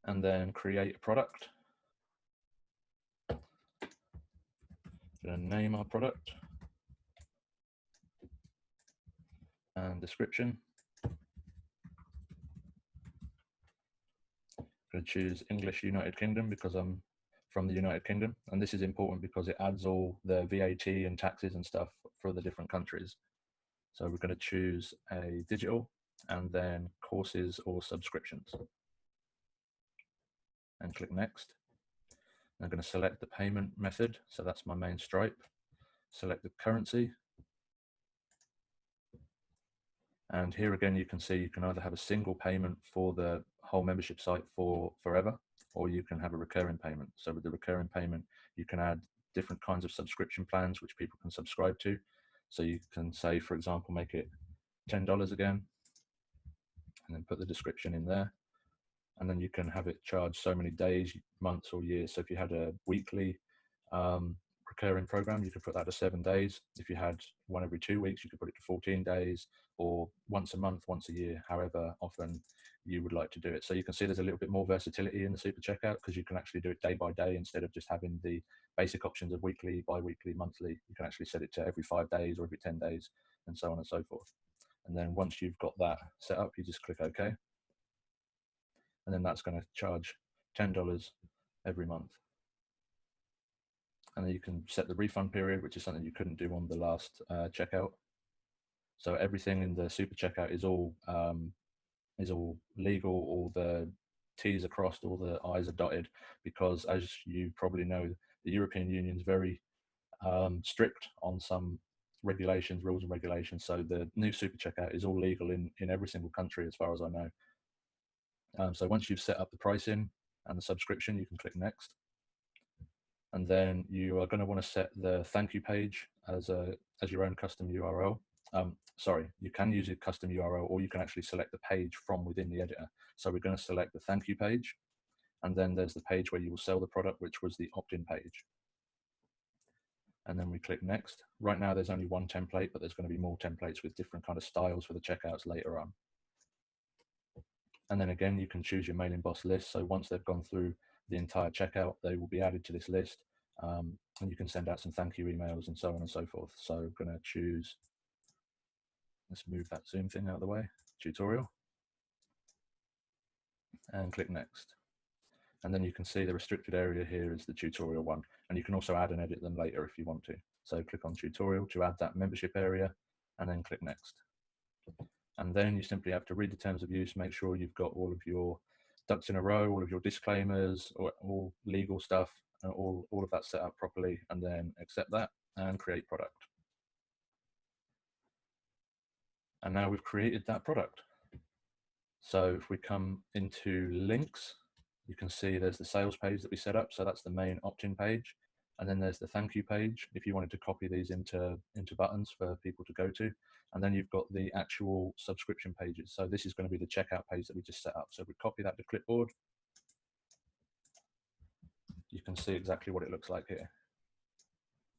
and then create a product. I'm going to name our product and description. I'm going to choose English United Kingdom because I'm from the United Kingdom, and this is important because it adds all the VAT and taxes and stuff for the different countries. So we're going to choose a digital and then courses or subscriptions and click next. I'm going to select the payment method, so that's my main Stripe. Select the currency. And here again, you can see you can either have a single payment for the whole membership site for forever, or you can have a recurring payment. So with the recurring payment, you can add different kinds of subscription plans which people can subscribe to. So you can say, for example, make it $10 again, and then put the description in there. And then you can have it charged so many days, months, or years. So if you had a weekly recurring program, you could put that to 7 days. If you had one every 2 weeks, you could put it to 14 days, or once a month, once a year, however often you would like to do it. So you can see there's a little bit more versatility in the super checkout because you can actually do it day by day instead of just having the basic options of weekly, bi-weekly, monthly. You can actually set it to every 5 days or every 10 days and so on and so forth. And then once you've got that set up, you just click OK. And then that's going to charge $10 every month. And then you can set the refund period, which is something you couldn't do on the last checkout. So everything in the super checkout is all legal. All the T's are crossed, all the I's are dotted, because as you probably know, the European Union is very strict on some regulations, rules and regulations. So the new super checkout is all legal in every single country, as far as I know. So once you've set up the pricing and the subscription, you can click next. And then you are going to want to set the thank you page as your own custom URL. Sorry, you can use a custom URL, or you can actually select the page from within the editor. So we're going to select the thank you page, and then there's the page where you will sell the product, which was the opt-in page. And then we click next. Right now there's only one template, but there's going to be more templates with different kind of styles for the checkouts later on. And then again, you can choose your mailing boss list. So once they've gone through the entire checkout, they will be added to this list, and you can send out some thank you emails and so on and so forth. So I'm going to choose, let's move that Zoom thing out of the way, tutorial, and click next. And then you can see the restricted area here is the tutorial one, and you can also add and edit them later if you want to. So click on tutorial to add that membership area, and then click next. And then you simply have to read the terms of use, make sure you've got all of your ducks in a row, all of your disclaimers, or all legal stuff, and all of that set up properly, and then accept that and create product. And now we've created that product. So if we come into links, you can see there's the sales page that we set up. So that's the main opt-in page. And then there's the thank you page if you wanted to copy these into buttons for people to go to. And then you've got the actual subscription pages. So this is going to be the checkout page that we just set up. So if we copy that to clipboard, you can see exactly what it looks like here.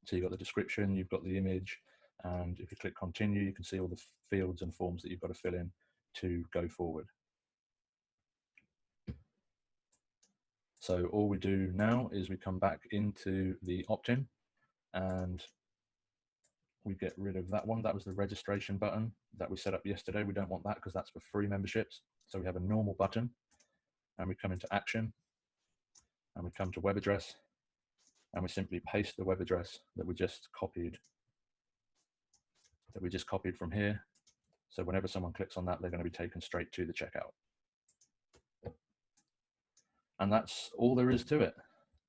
So you've got the description, you've got the image, and if you click continue, you can see all the fields and forms that you've got to fill in to go forward. So all we do now is we come back into the opt-in and we get rid of that one. That was the registration button that we set up yesterday. We don't want that because that's for free memberships. So we have a normal button and we come into action and we come to web address and we simply paste the web address that we just copied from here. So whenever someone clicks on that, they're going to be taken straight to the checkout. And that's all there is to it.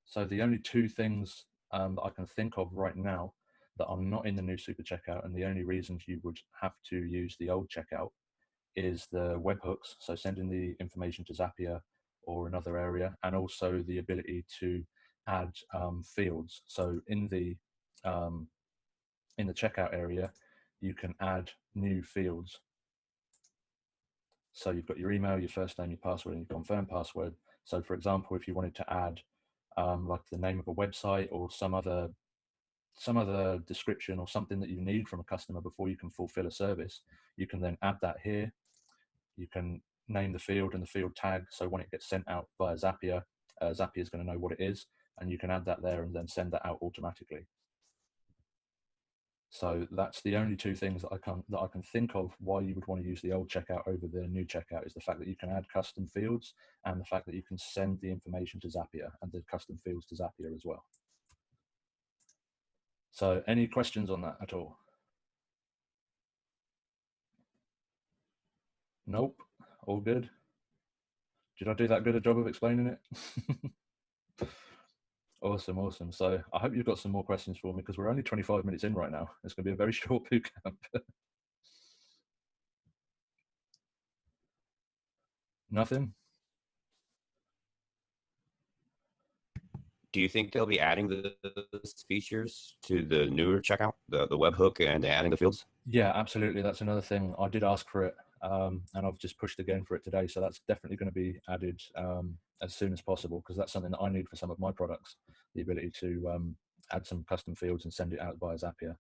So the only two things that I can think of right now that are not in the new super checkout, and the only reasons you would have to use the old checkout, is the webhooks, so sending the information to Zapier or another area, and also the ability to add fields. So in the checkout area, you can add new fields. So you've got your email, your first name, your password, and your confirm password. So for example, if you wanted to add like the name of a website or some other description or something that you need from a customer before you can fulfill a service, you can then add that here. You can name the field and the field tag, so when it gets sent out via Zapier, Zapier is going to know what it is, and you can add that there and then send that out automatically. So that's the only two things that I can think of why you would want to use the old checkout over the new checkout, is the fact that you can add custom fields and the fact that you can send the information to Zapier and the custom fields to Zapier as well. So any questions on that at all? Nope, all good. Did I do that good a job of explaining it? Awesome, awesome. So I hope you've got some more questions for me, because we're only 25 minutes in right now. It's going to be a very short boot camp. Nothing? Do you think they'll be adding those features to the newer checkout, the webhook and adding the fields? Yeah, absolutely. That's another thing. I did ask for it, and I've just pushed again for it today. So that's definitely going to be added as soon as possible, because that's something that I need for some of my products, the ability to add some custom fields and send it out via Zapier.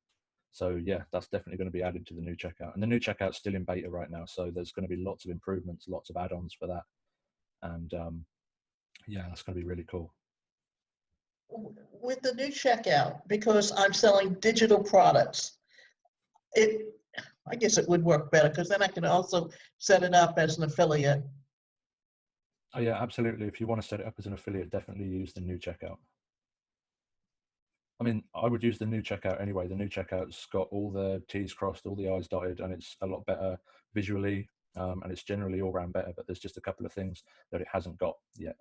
So yeah, that's definitely going to be added to the new checkout. And the new checkout's still in beta right now, so there's going to be lots of improvements, lots of add-ons for that. And yeah, that's going to be really cool. With the new checkout, because I'm selling digital products, I guess it would work better, because then I can also set it up as an affiliate. Oh yeah, absolutely. If you want to set it up as an affiliate, definitely use the new checkout. I mean, I would use the new checkout anyway. The new checkout's got all the T's crossed, all the I's dotted, and it's a lot better visually, and it's generally all around better, but there's just a couple of things that it hasn't got yet.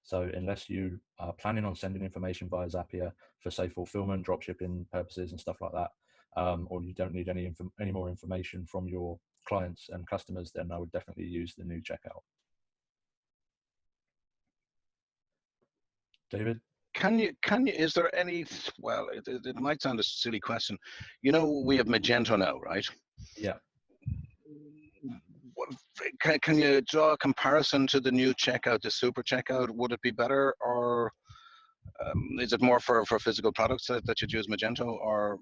So unless you are planning on sending information via Zapier for, say, fulfillment, dropshipping purposes and stuff like that, or you don't need any more information from your clients and customers, then I would definitely use the new checkout. David? Is there any, well, it might sound a silly question. You know, we have Magento now, right? Yeah. Can you draw a comparison to the new checkout, the super checkout? Would it be better, or is it more for physical products that you'd use Magento? Or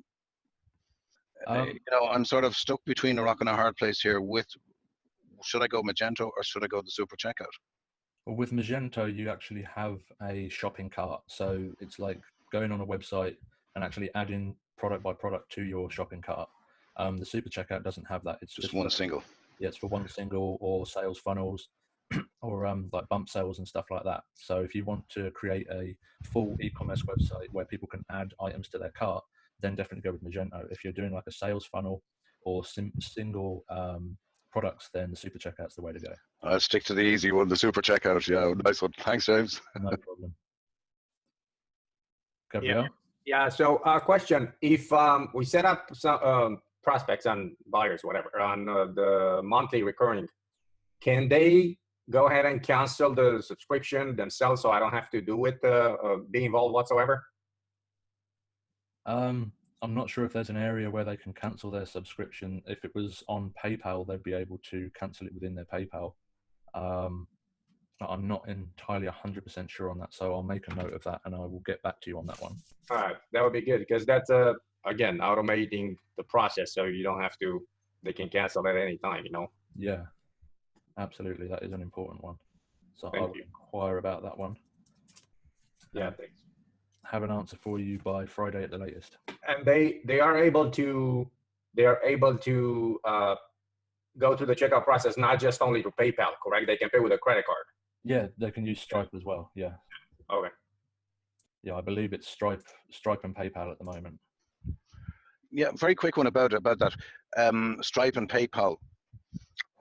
you know, I'm sort of stuck between a rock and a hard place here. Should I go Magento or should I go the super checkout? Well, with Magento, you actually have a shopping cart, so it's like going on a website and actually adding product by product to your shopping cart. The super checkout doesn't have that. It's just one single. Yeah, it's for one single, or sales funnels, or like bump sales and stuff like that. So if you want to create a full e-commerce website where people can add items to their cart, then definitely go with Magento. If you're doing like a sales funnel or single products, then the super checkout's the way to go. I'll stick to the easy one, the super checkout. Yeah, nice one. Thanks, James. No problem. Yeah. Yeah. So, question: if we set up some prospects and buyers, whatever, on the monthly recurring, can they go ahead and cancel the subscription themselves, so I don't have to do it, be involved whatsoever? I'm not sure if there's an area where they can cancel their subscription. If it was on PayPal, they'd be able to cancel it within their PayPal. I'm not entirely 100% sure on that, so I'll make a note of that and I will get back to you on that one. All right, that would be good, because that's again, automating the process, so you don't have to, they can cancel at any time, you know? Yeah, absolutely. That is an important one. So I'll inquire about that one. Yeah, thanks. Have an answer for you by Friday at the latest. And they are able to go through the checkout process, not just only through PayPal, correct? They can pay with a credit card. Yeah, they can use Stripe as well. Yeah. Okay. Yeah, I believe it's Stripe and PayPal at the moment. Yeah, very quick one about that. Stripe and PayPal.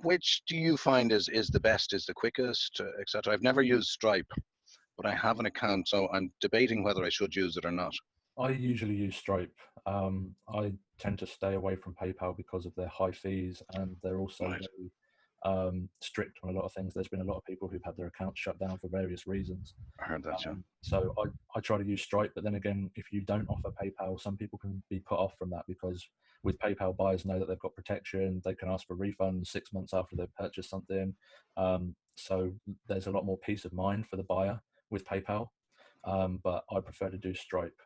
Which do you find is the best, is the quickest, etc.? I've never used Stripe, but I have an account, so I'm debating whether I should use it or not. I usually use Stripe. I tend to stay away from PayPal because of their high fees, and they're also very strict on a lot of things. There's been a lot of people who've had their accounts shut down for various reasons. I heard that, yeah. So I try to use Stripe, but then again, if you don't offer PayPal, some people can be put off from that, because with PayPal, buyers know that they've got protection. They can ask for refunds 6 months after they've purchased something. So there's a lot more peace of mind for the buyer with PayPal. But I prefer to do Stripe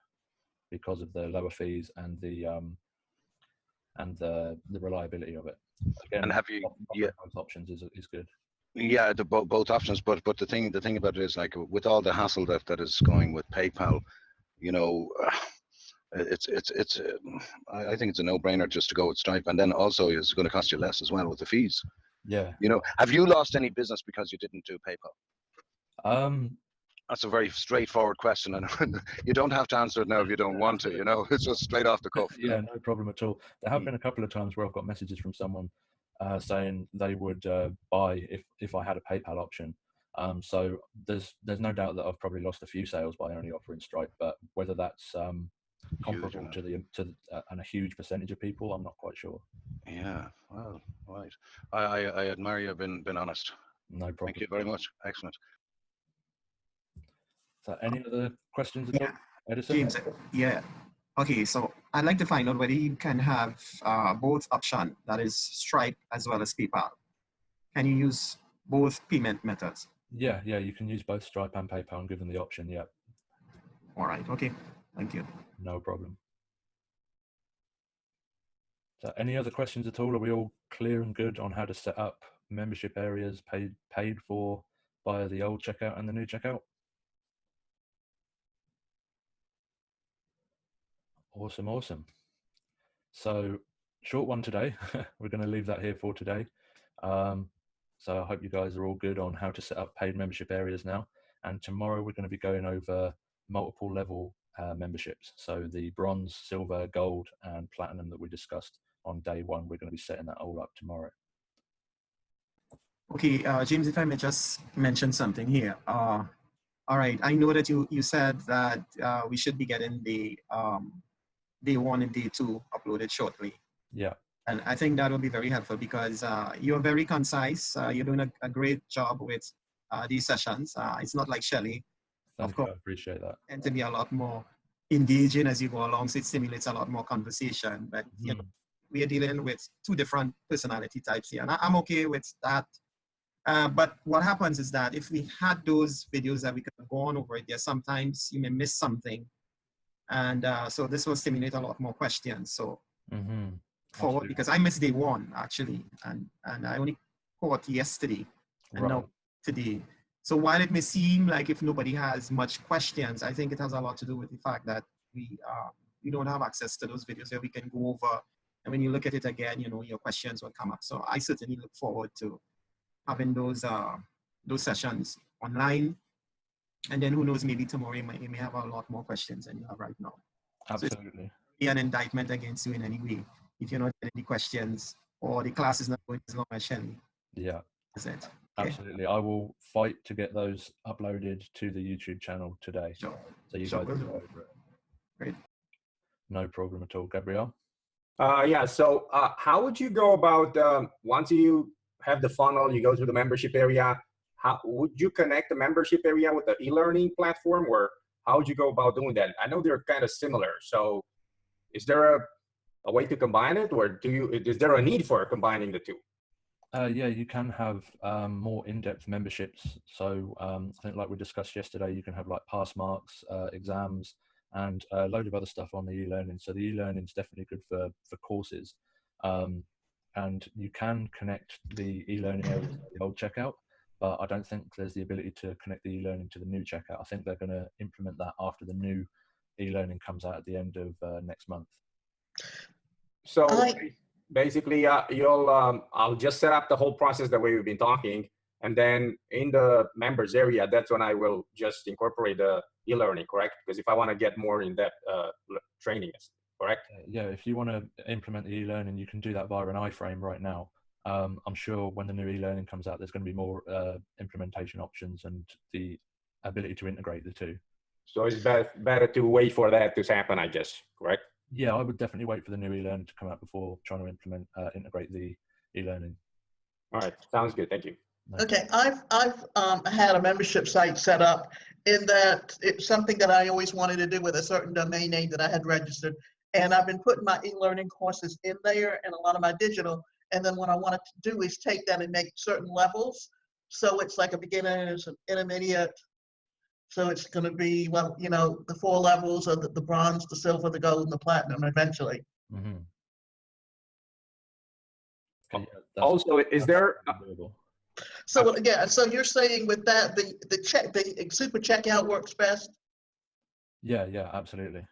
because of the lower fees and the reliability of it. Again, and have you both options is good. Yeah, both options, but the thing about it is, like, with all the hassle that is going with PayPal, you know, I think it's a no-brainer just to go with Stripe, and then also it's going to cost you less as well with the fees. Yeah. You know, have you lost any business because you didn't do PayPal? That's a very straightforward question, and you don't have to answer it now if you don't want to. You know, it's just straight off the cuff. Yeah, no problem at all. There have been a couple of times where I've got messages from someone saying they would buy if I had a PayPal option. So there's no doubt that I've probably lost a few sales by only offering Stripe, but whether that's comparable to and a huge percentage of people, I'm not quite sure. Yeah, well, right. I admire you been honest. No problem. Thank you very much. Excellent. So any other questions at all, Edison? James, yeah. Okay, so I'd like to find out whether you can have both option, that is Stripe as well as PayPal. Can you use both payment methods? Yeah, you can use both Stripe and PayPal given the option, yeah. All right, okay, thank you. No problem. So any other questions at all? Are we all clear and good on how to set up membership areas paid for via the old checkout and the new checkout? Awesome. So short one today. We're going to leave that here for today. So I hope you guys are all good on how to set up paid membership areas now. And tomorrow we're going to be going over multiple level memberships. So the bronze, silver, gold, and platinum that we discussed on day one. We're going to be setting that all up tomorrow. Okay, James, if I may just mention something here. All right, I know that you said that we should be getting the day one and day two uploaded shortly. Yeah. And I think that will be very helpful because you're very concise. You're doing a great job with these sessions. It's not like Shelley. Thank you, I appreciate that. And to be a lot more engaging as you go along, so it stimulates a lot more conversation. But you know, we are dealing with two different personality types here, and I'm okay with that. But what happens is that if we had those videos that we could have gone over it, there sometimes you may miss something. And so this will stimulate a lot more questions. So forward, because I missed day one actually, and I only caught yesterday and now today. So while it may seem like if nobody has much questions, I think it has a lot to do with the fact that we don't have access to those videos where we can go over. And when you look at it again, you know, your questions will come up. So I certainly look forward to having those sessions online. And then who knows, maybe tomorrow you may have a lot more questions than you have right now. Absolutely. So it's be an indictment against you in any way if you're not getting any questions or the class is not going as long as Shelley. Yeah. That's it. Absolutely. I will fight to get those uploaded to the YouTube channel today. Sure. So you guys can go over it. Great. No problem at all. Gabrielle? Yeah, so how would you go about, once you have the funnel, you go to the membership area, how would you connect the membership area with the e-learning platform, or how would you go about doing that? I know they're kind of similar. So is there a way to combine it, or is there a need for combining the two? Yeah, you can have more in-depth memberships. So I think like we discussed yesterday, you can have like pass marks, exams, and a load of other stuff on the e-learning. So the e-learning is definitely good for courses. And you can connect the e-learning areas to the old checkout, but I don't think there's the ability to connect the e-learning to the new checkout. I think they're going to implement that after the new e-learning comes out at the end of next month. So basically, I'll just set up the whole process the way we've been talking, and then in the members area, that's when I will just incorporate the e-learning, correct? Because if I want to get more in-depth training, correct? Yeah, if you want to implement the e-learning, you can do that via an iframe right now. I'm sure when the new e-learning comes out, there's going to be more implementation options and the ability to integrate the two. So it's better to wait for that to happen, I guess, correct? Yeah, I would definitely wait for the new e-learning to come out before trying to integrate the e-learning. All right, sounds good. Thank you. Okay, I've had a membership site set up in that it's something that I always wanted to do with a certain domain name that I had registered. And I've been putting my e-learning courses in there and a lot of my digital. And then what I wanted to do is take that and make certain levels. So it's like a beginner, it's an intermediate. So it's going to be, well, you know, the 4 levels of the bronze, the silver, the gold, and the platinum eventually. Mm-hmm. Okay, yeah, also, is there? So yeah, so you're saying with that, the super checkout works best? Yeah, absolutely.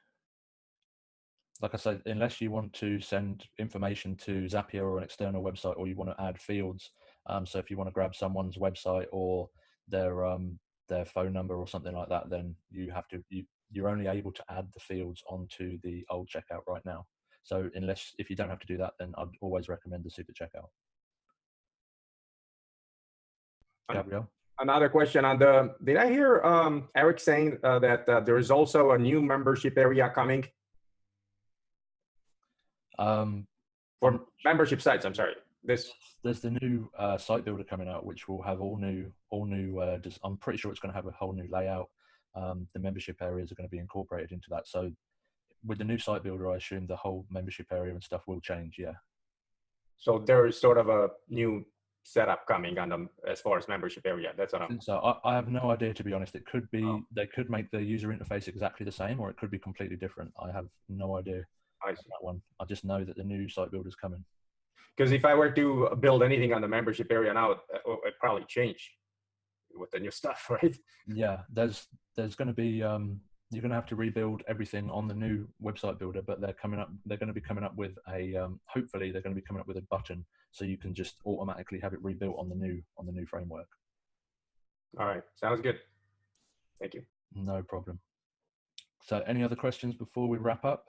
Like I said, unless you want to send information to Zapier or an external website, or you want to add fields. So if you want to grab someone's website or their phone number or something like that, then you have to. You're only able to add the fields onto the old checkout right now. So if you don't have to do that, then I'd always recommend the super checkout. Gabriel? Another question on the, did I hear Eric saying that there is also a new membership area coming? For membership sites, I'm sorry. There's the new site builder coming out, which will have all new. I'm pretty sure it's going to have a whole new layout. The membership areas are going to be incorporated into that. So with the new site builder, I assume the whole membership area and stuff will change. Yeah. So there is sort of a new setup coming on them as far as membership area. That's what I'm. So I have no idea, to be honest. It could be they could make the user interface exactly the same, or it could be completely different. I have no idea. I see. That one. I just know that the new site builder is coming. Because if I were to build anything on the membership area now, it probably change with the new stuff, right? Yeah, there's going to be you're going to have to rebuild everything on the new website builder, but they're going to be coming up with a hopefully they're going to be coming up with a button so you can just automatically have it rebuilt on the new framework. All right, sounds good. Thank you. No problem. So any other questions before we wrap up?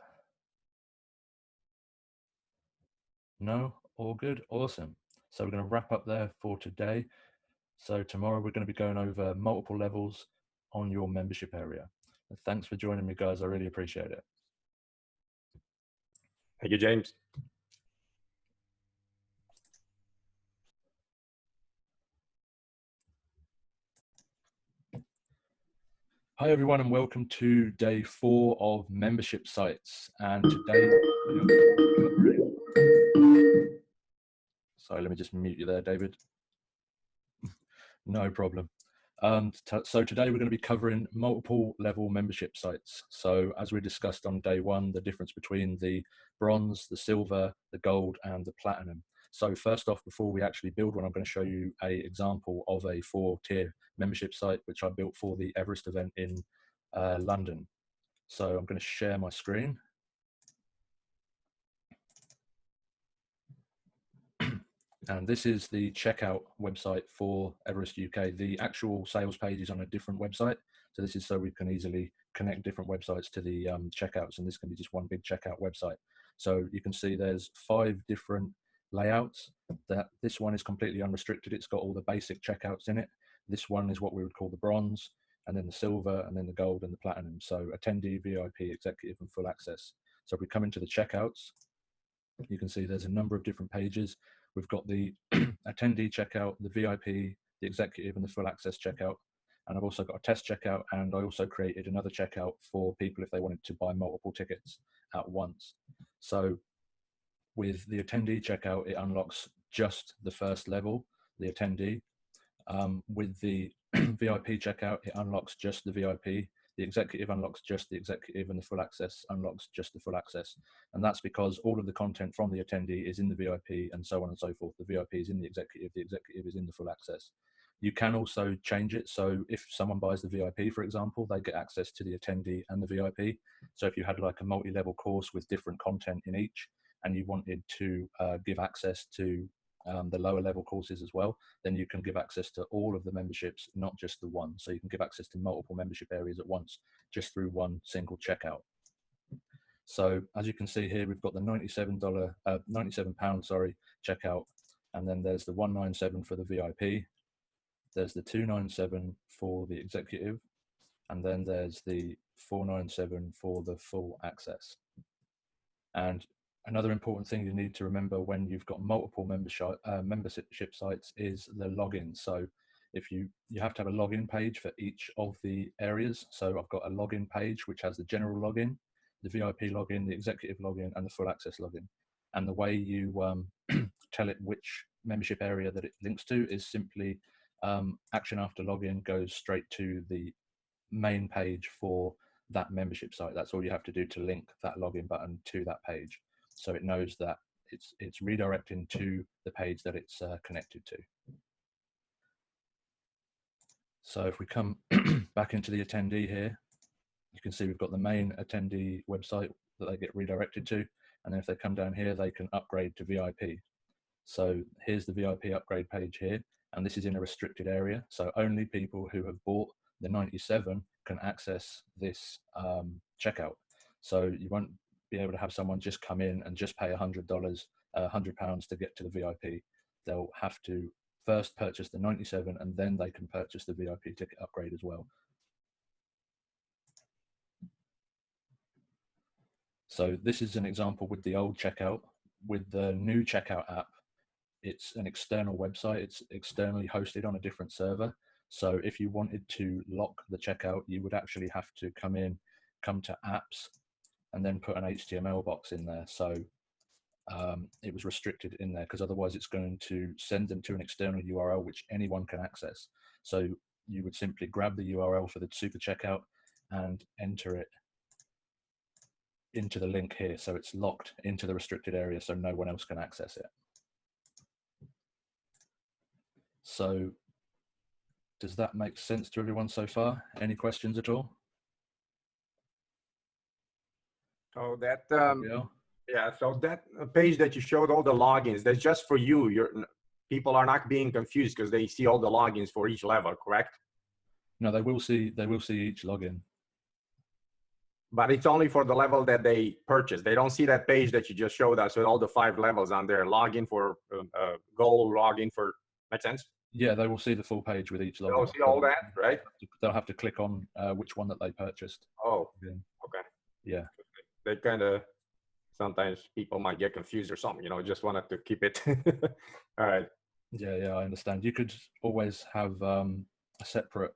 No? All good? Awesome. So we're going to wrap up there for today. So tomorrow we're going to be going over multiple levels on your membership area. Thanks for joining me, guys. I really appreciate it. Thank you, James. Hi, everyone, and welcome to day 4 of membership sites. And today, sorry, let me just mute you there, David. No problem. So today we're going to be covering multiple level membership sites. So as we discussed on day 1, the difference between the bronze, the silver, the gold, and the platinum. So first off, before we actually build one, I'm going to show you an example of a 4-tier membership site, which I built for the Everest event in London. So I'm going to share my screen. And this is the checkout website for Everest UK. The actual sales page is on a different website. So this is so we can easily connect different websites to the checkouts, and this can be just one big checkout website. So you can see there's 5 different layouts. This one is completely unrestricted. It's got all the basic checkouts in it. This one is what we would call the bronze, and then the silver, and then the gold and the platinum. So attendee, VIP, executive, and full access. So if we come into the checkouts, you can see there's a number of different pages. We've got the attendee checkout, the VIP, the executive, and the full access checkout. And I've also got a test checkout, and I also created another checkout for people if they wanted to buy multiple tickets at once. So with the attendee checkout, it unlocks just the first level, the attendee. With the VIP checkout, it unlocks just the VIP. The executive unlocks just the executive, and the full access unlocks just the full access. And that's because all of the content from the attendee is in the VIP, and so on and so forth. The VIP is in the executive is in the full access. You can also change it. So if someone buys the VIP, for example, they get access to the attendee and the VIP. So if you had like a multi-level course with different content in each, and you wanted to give access to the lower level courses as well, then you can give access to all of the memberships, not just the one. So you can give access to multiple membership areas at once, just through one single checkout. So as you can see here, we've got the £97, sorry, checkout, and then there's the $197 for the VIP. There's the $297 for the executive, and then there's the $497 for the full access. And another important thing you need to remember when you've got multiple membership sites is the login. So if you have to have a login page for each of the areas. So I've got a login page which has the general login, the VIP login, the executive login, and the full access login. And the way you tell it which membership area that it links to is simply action after login goes straight to the main page for that membership site. That's all you have to do to link that login button to that page. So it knows that it's redirecting to the page that it's connected to. So if we come back into the attendee here, you can see we've got the main attendee website that they get redirected to. And then if they come down here, they can upgrade to VIP. So here's the VIP upgrade page here, and this is in a restricted area. So only people who have bought the 97 can access this checkout. So you won't be able to have someone just come in and just pay £100 to get to the VIP. They'll have to first purchase the 97 and then they can purchase the VIP ticket upgrade as well. So this is an example with the old checkout. With the new checkout app, it's an external website. It's externally hosted on a different server. So if you wanted to lock the checkout, you would actually have to come to apps, and then put an HTML box in there. So it was restricted in there because otherwise it's going to send them to an external URL which anyone can access. So you would simply grab the URL for the super checkout and enter it into the link here. So it's locked into the restricted area so no one else can access it. So does that make sense to everyone so far? Any questions at all? So that, yeah, so that page that you showed all the logins, that's just for you. People are not being confused because they see all the logins for each level, correct? No, they will see each login. But it's only for the level that they purchase. They don't see that page that you just showed us with all the 5 levels on there. Login for goal, login for, make sense? Yeah, they will see the full page with each login. They'll see all that, right? They'll have to click on which one that they purchased. Oh, okay. Yeah. They kind of, sometimes people might get confused or something, you know, just wanted to keep it. All right. Yeah, I understand. You could always have a separate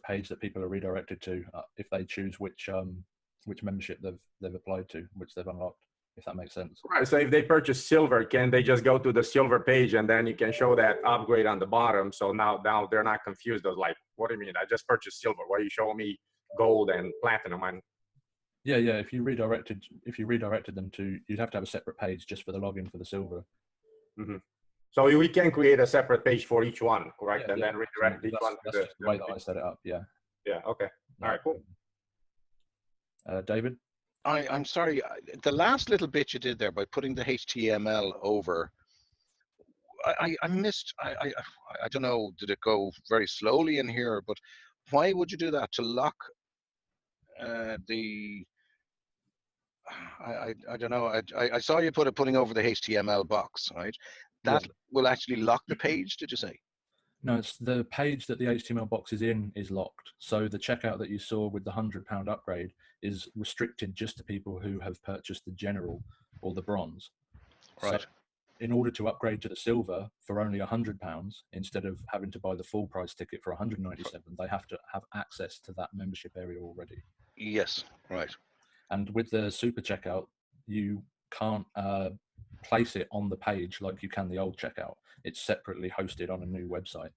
page that people are redirected to if they choose which membership they've applied to, which they've unlocked, if that makes sense. Right. So if they purchase silver, can they just go to the silver page and then you can show that upgrade on the bottom? So now they're not confused. They're like, what do you mean? I just purchased silver. Why are you showing me gold and platinum? Yeah. If you redirected them to, you'd have to have a separate page just for the login for the silver. Mm-hmm. So we can create a separate page for each one, correct? Yeah, and then redirect each one. That's just the way that I set it up. Yeah. Yeah. Okay. All right. Cool. David. I'm sorry. The last little bit you did there by putting the HTML over, I missed. I don't know. Did it go very slowly in here? But why would you do that to lock the? I don't know. I saw you putting over the HTML box, right? That will actually lock the page, did you say? No, it's the page that the HTML box is in is locked. So the checkout that you saw with the £100 upgrade is restricted just to people who have purchased the general or the bronze. Right. So in order to upgrade to the silver for only £100, instead of having to buy the full price ticket for $197, they have to have access to that membership area already. Yes, right. And with the super checkout, you can't place it on the page like you can the old checkout. It's separately hosted on a new website.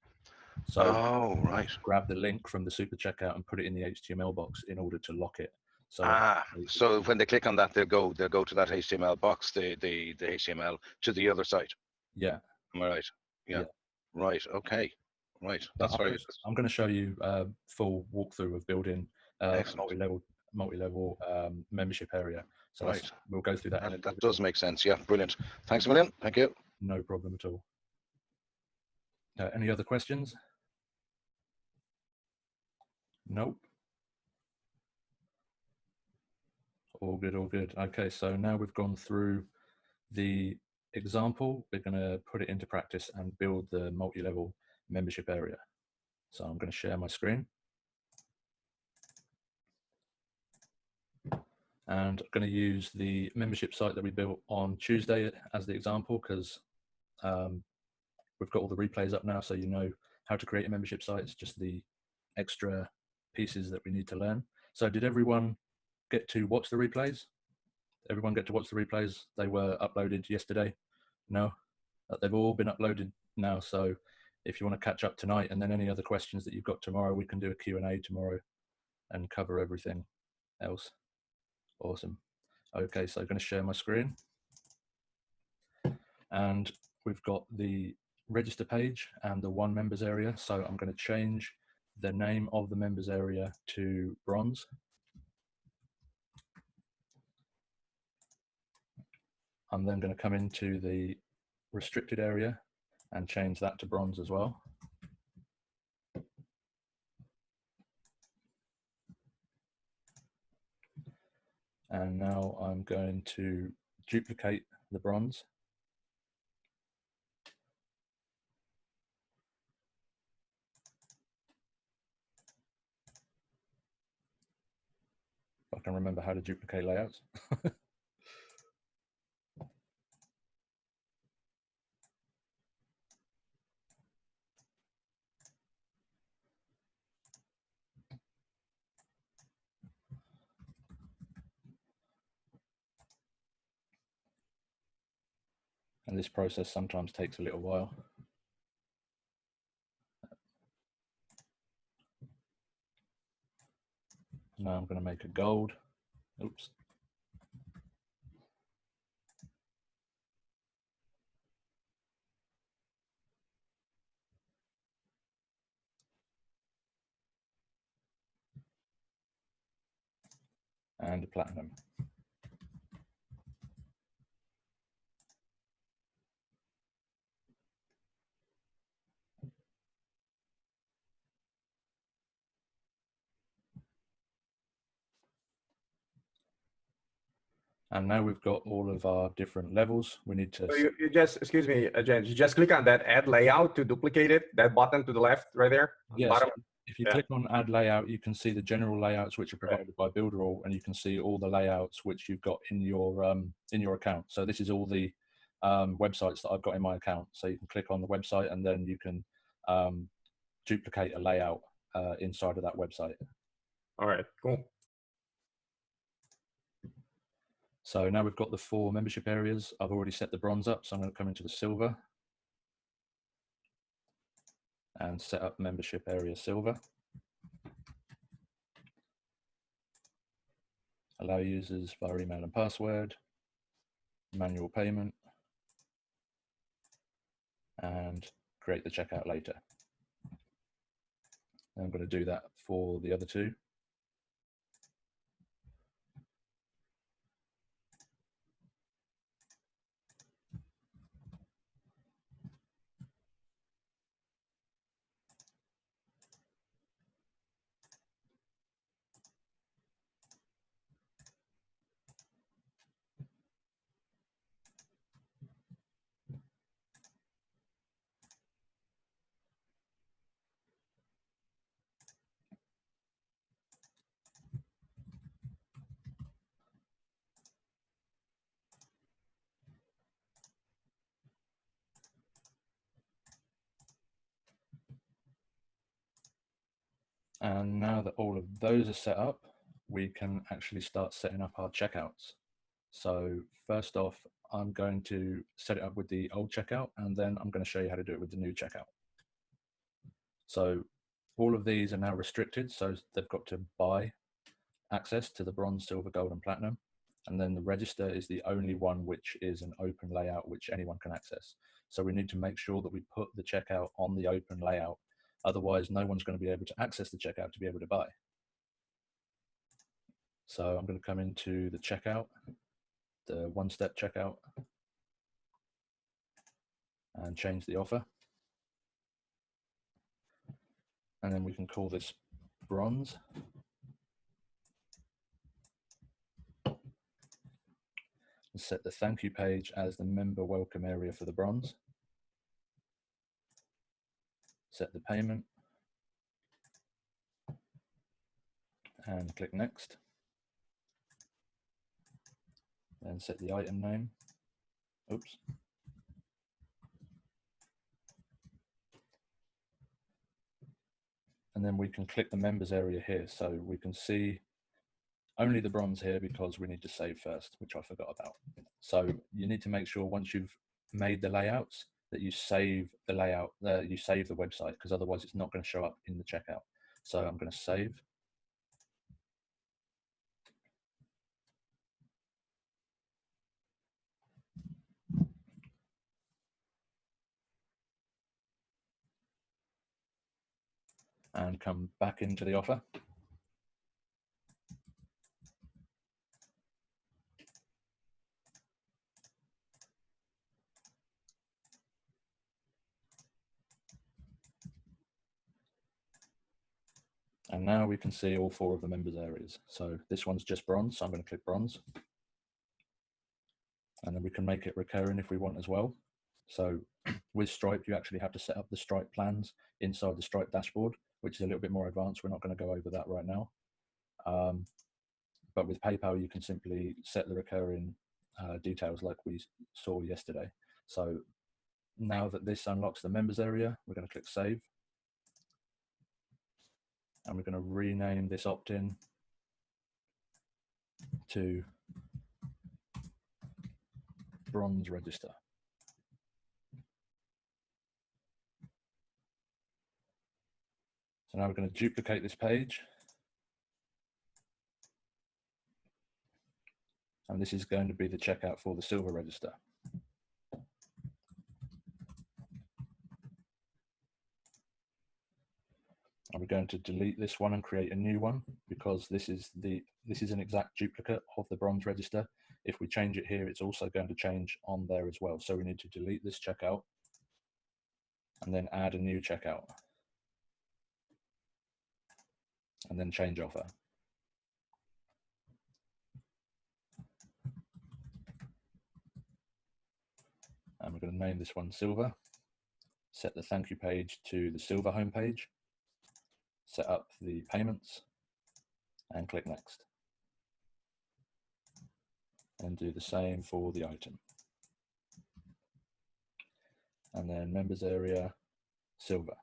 So grab the link from the super checkout and put it in the HTML box in order to lock it. So so when they click on that, they'll go to that HTML box, the HTML to the other site. Yeah. Am I right? Yeah. Right. Okay. Right. That's very good. I'm going to show you a full walkthrough of building a multi-level membership area. So Right. we'll go through that. That does make sense. Yeah. Brilliant. Thanks a million. Thank you. No problem at all. Any other questions? Nope. All good, all good. Okay, so now we've gone through the example, we're going to put it into practice and build the multi-level membership area. So I'm going to share my screen. And I'm going to use the membership site that we built on Tuesday as the example, because we've got all the replays up now, so you know how to create a membership site. It's just the extra pieces that we need to learn. So did everyone get to watch the replays? Everyone get to watch the replays? They were uploaded yesterday? No? They've all been uploaded now, so if you want to catch up tonight and then any other questions that you've got tomorrow, we can do a Q&A tomorrow and cover everything else. Awesome. Okay, so I'm going to share my screen. And we've got the register page and the one members area. So I'm going to change the name of the members area to bronze. I'm then going to come into the restricted area and change that to bronze as well. And now I'm going to duplicate the bronze. If I can remember how to duplicate layouts. And this process sometimes takes a little while. Now I'm going to make a gold. Oops. And a platinum. And now we've got all of our different levels. We need to. So you just, excuse me, James, you just click on that add layout to duplicate it, that button to the left right there. Yes. Bottom. If you click on add layout, you can see the general layouts which are provided by Builderall, and you can see all the layouts which you've got in your account. So this is all the websites that I've got in my account. So you can click on the website and then you can duplicate a layout inside of that website. All right, cool. So now we've got the 4 membership areas. I've already set the bronze up, so I'm going to come into the silver and set up membership area silver. Allow users via email and password, manual payment, and create the checkout later. And I'm going to do that for the other 2. And now that all of those are set up, we can actually start setting up our checkouts. So first off, I'm going to set it up with the old checkout, and then I'm going to show you how to do it with the new checkout. So all of these are now restricted, so they've got to buy access to the bronze, silver, gold, and platinum. And then the register is the only one which is an open layout which anyone can access. So we need to make sure that we put the checkout on the open layout. Otherwise, no one's going to be able to access the checkout to be able to buy. So I'm going to come into the checkout, the one-step checkout, and change the offer. And then we can call this bronze. And set the thank you page as the member welcome area for the bronze. Set the payment. And click next. Then set the item name. Oops. And then we can click the members area here. So we can see only the bronze here because we need to save first, which I forgot about. So you need to make sure once you've made the layouts that you save the layout, you save the website, because otherwise it's not going to show up in the checkout. So I'm going to save. And come back into the offer. And now we can see all 4 of the members areas. So this one's just bronze, so I'm going to click bronze. And then we can make it recurring if we want as well. So with Stripe, you actually have to set up the Stripe plans inside the Stripe dashboard, which is a little bit more advanced. We're not going to go over that right now. But with PayPal, you can simply set the recurring details like we saw yesterday. So now that this unlocks the members area, we're going to click save. And we're going to rename this opt-in to bronze register. So now we're going to duplicate this page. And this is going to be the checkout for the silver register. And we're going to delete this one and create a new one because this is an exact duplicate of the bronze register. If we change it here, it's also going to change on there as well. So we need to delete this checkout and then add a new checkout and then change offer. And we're going to name this one silver, set the thank you page to the silver homepage, set up the payments and click next. And do the same for the item. And then members area, silver.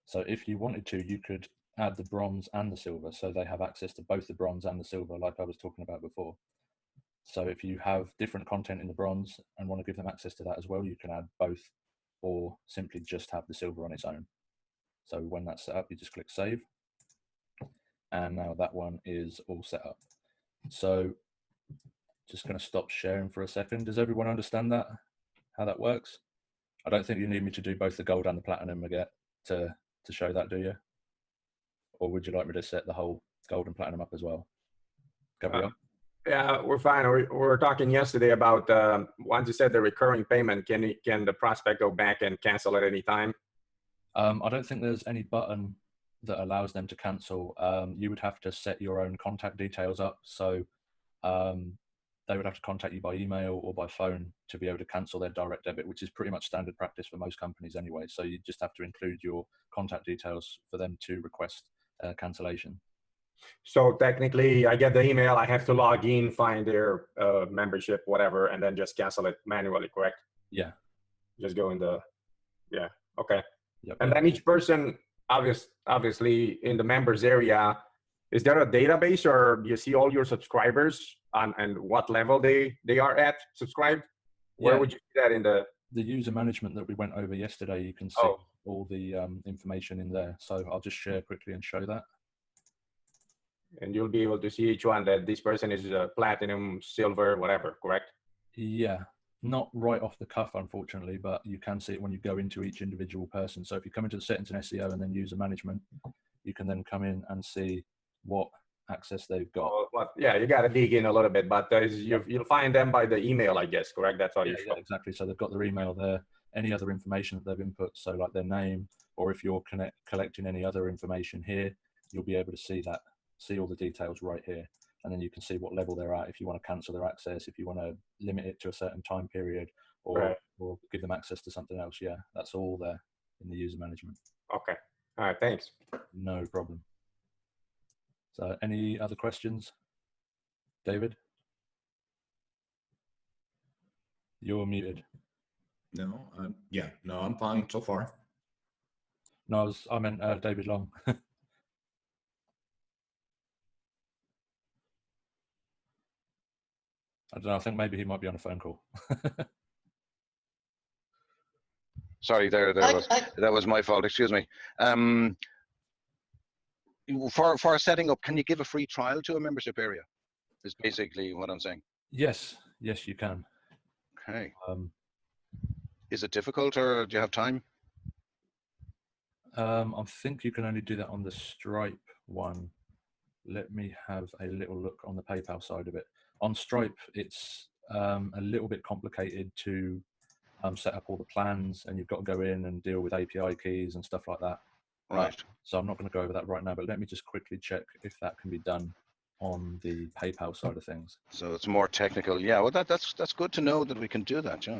So if you wanted to, you could add the bronze and the silver so they have access to both the bronze and the silver like I was talking about before. So if you have different content in the bronze and want to give them access to that as well, you can add both or simply just have the silver on its own. So when that's set up, you just click save. And now that one is all set up. So just going to stop sharing for a second. Does everyone understand that, how that works? I don't think you need me to do both the gold and the platinum again to show that, do you? Or would you like me to set the whole gold and platinum up as well? Gabriel? Yeah, we're fine. We were talking yesterday about once you set the recurring payment, can the prospect go back and cancel at any time? I don't think there's any button that allows them to cancel. You would have to set your own contact details up. So they would have to contact you by email or by phone to be able to cancel their direct debit, which is pretty much standard practice for most companies anyway. So you just have to include your contact details for them to request cancellation. So technically, I get the email, I have to log in, find their membership, whatever, and then just cancel it manually, correct? Yeah. Just go in the, yeah, okay. Yep. And then each person, obviously, in the members area, is there a database or do you see all your subscribers and what level they are at subscribed? Where would you see that in the user management that we went over yesterday? You can see all the information in there. So I'll just share quickly and show that. And you'll be able to see each one that this person is platinum, silver, whatever, correct? Yeah. Not right off the cuff, unfortunately, but you can see it when you go into each individual person. So if you come into the settings in SEO and then user management, you can then come in and see what access they've got. Well, yeah, you got to dig in a little bit, but you'll find them by the email, I guess, correct? That's how you show. Yeah, exactly. So they've got their email there, any other information that they've input, so like their name, or if you're collecting any other information here, you'll be able to see that, see all the details right here. And then you can see what level they're at, if you want to cancel their access, if you want to limit it to a certain time period, or give them access to something else. Yeah, that's all there in the user management. Okay. All right, thanks. No problem. So any other questions? David? You're muted. No, yeah, no, I'm fine so far. No, I meant David Long. I don't know, I think maybe he might be on a phone call. Sorry, that was my fault. Excuse me. For setting up, can you give a free trial to a membership area? Is basically what I'm saying. Yes, yes, you can. Okay. Is it difficult, or do you have time? I think you can only do that on the Stripe one. Let me have a little look on the PayPal side of it. On Stripe, it's a little bit complicated to set up all the plans, and you've got to go in and deal with API keys and stuff like that. Right. So I'm not going to go over that right now, but let me just quickly check if that can be done on the PayPal side of things. So it's more technical. Yeah, well, that's good to know that we can do that. Yeah.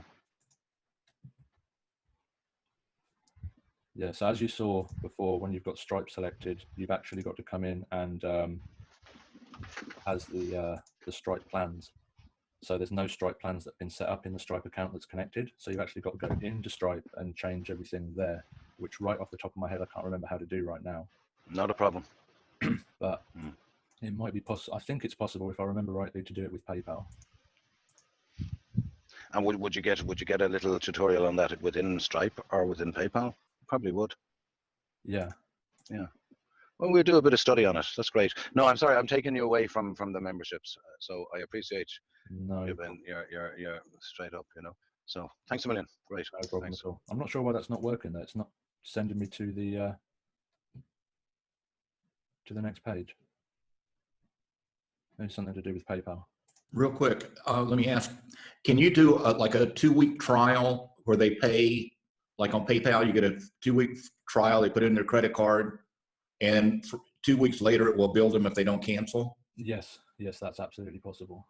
Yeah, so as you saw before, when you've got Stripe selected, you've actually got to come in and has the Stripe plans. So there's no Stripe plans that have been set up in the Stripe account that's connected. So you've actually got to go into Stripe and change everything there, which right off the top of my head, I can't remember how to do right now. Not a problem. But it might be possible. I think it's possible, if I remember rightly, to do it with PayPal. And would you get a little tutorial on that within Stripe or within PayPal? Probably would. Yeah. Yeah. Well, we'll do a bit of study on it. That's great. No, I'm sorry, I'm taking you away from the memberships. So I appreciate you being you're straight up, you know. So thanks a million. Great. No problem at all. I'm not sure why that's not working though. It's not sending me to the next page. Maybe something to do with PayPal. Real quick, let me ask, can you do like a 2-week trial where they pay, like on PayPal, you get a 2-week trial, they put in their credit card, and 2 weeks later it will bill them if they don't cancel? Yes, yes, that's absolutely possible.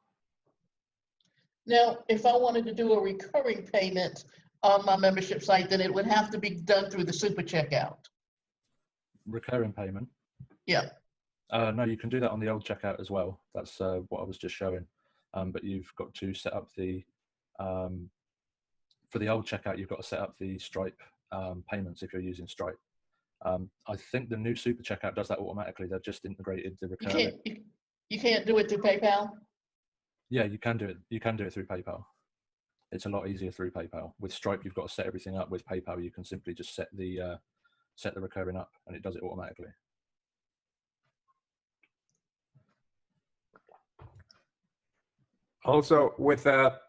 Now, if I wanted to do a recurring payment on my membership site, then it would have to be done through the super checkout. Recurring payment? Yeah. No, you can do that on the old checkout as well. That's what I was just showing. But you've got to set up the, for the old checkout, you've got to set up the Stripe payments if you're using Stripe. I think the new super checkout does that automatically. They've just integrated the recurring. You can't do it through PayPal? Yeah, you can do it. You can do it through PayPal. It's a lot easier through PayPal. With Stripe, you've got to set everything up. With PayPal, you can simply just set the recurring up, and it does it automatically. Also, with a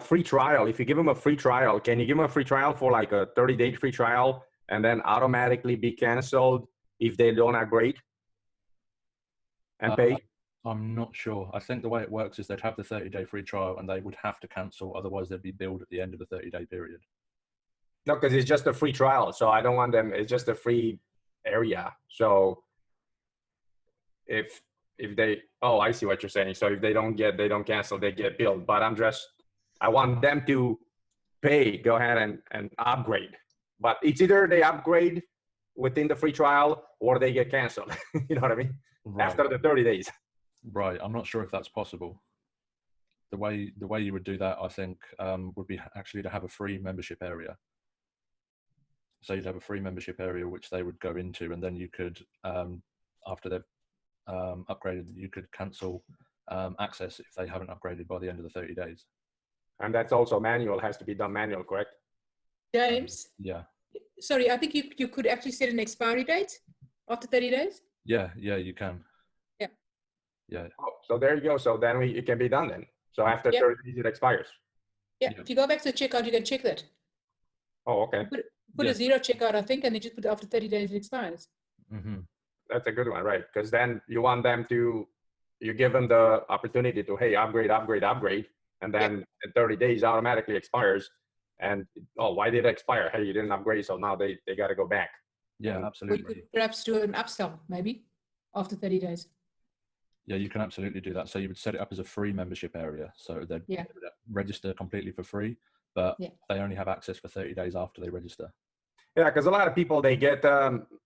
free trial, if you give them a free trial, can you give them a free trial for like a 30-day free trial and then automatically be canceled if they don't upgrade and pay? I'm not sure. I think the way it works is they'd have the 30-day free trial and they would have to cancel, otherwise they'd be billed at the end of the 30-day period. No, because it's just a free trial, so I don't want them. It's just a free area. So if they, oh, I see what you're saying. So if they don't cancel, they get billed. But I want them to pay, go ahead and upgrade. But it's either they upgrade within the free trial or they get canceled. You know what I mean? Right. After the 30 days. Right. I'm not sure if that's possible. The way you would do that, I think, would be actually to have a free membership area. So you'd have a free membership area which they would go into, and then you could, after they've upgraded, you could cancel access if they haven't upgraded by the end of the 30 days. And that's also manual, has to be done manual, correct? James? Yeah. Sorry, I think you could actually set an expiry date after 30 days. Yeah, you can. Yeah. Yeah. Oh, so there you go. So then it can be done then. So after 30 days it expires. Yeah, if you go back to the checkout, you can check that. Oh, okay. Put a 0 checkout, I think, and then just put after 30 days it expires. That's a good one, right? Because then you want them to, you give them the opportunity to, hey, upgrade, upgrade, upgrade. And then in 30 days automatically expires. And, oh, why did it expire? Hey, you didn't upgrade, so now they got to go back. Yeah, Or you absolutely. could perhaps do an upsell, maybe, after 30 days. Yeah, you can absolutely do that. So you would set it up as a free membership area. So they'd register completely for free, but they only have access for 30 days after they register. Yeah, because a lot of people, they get,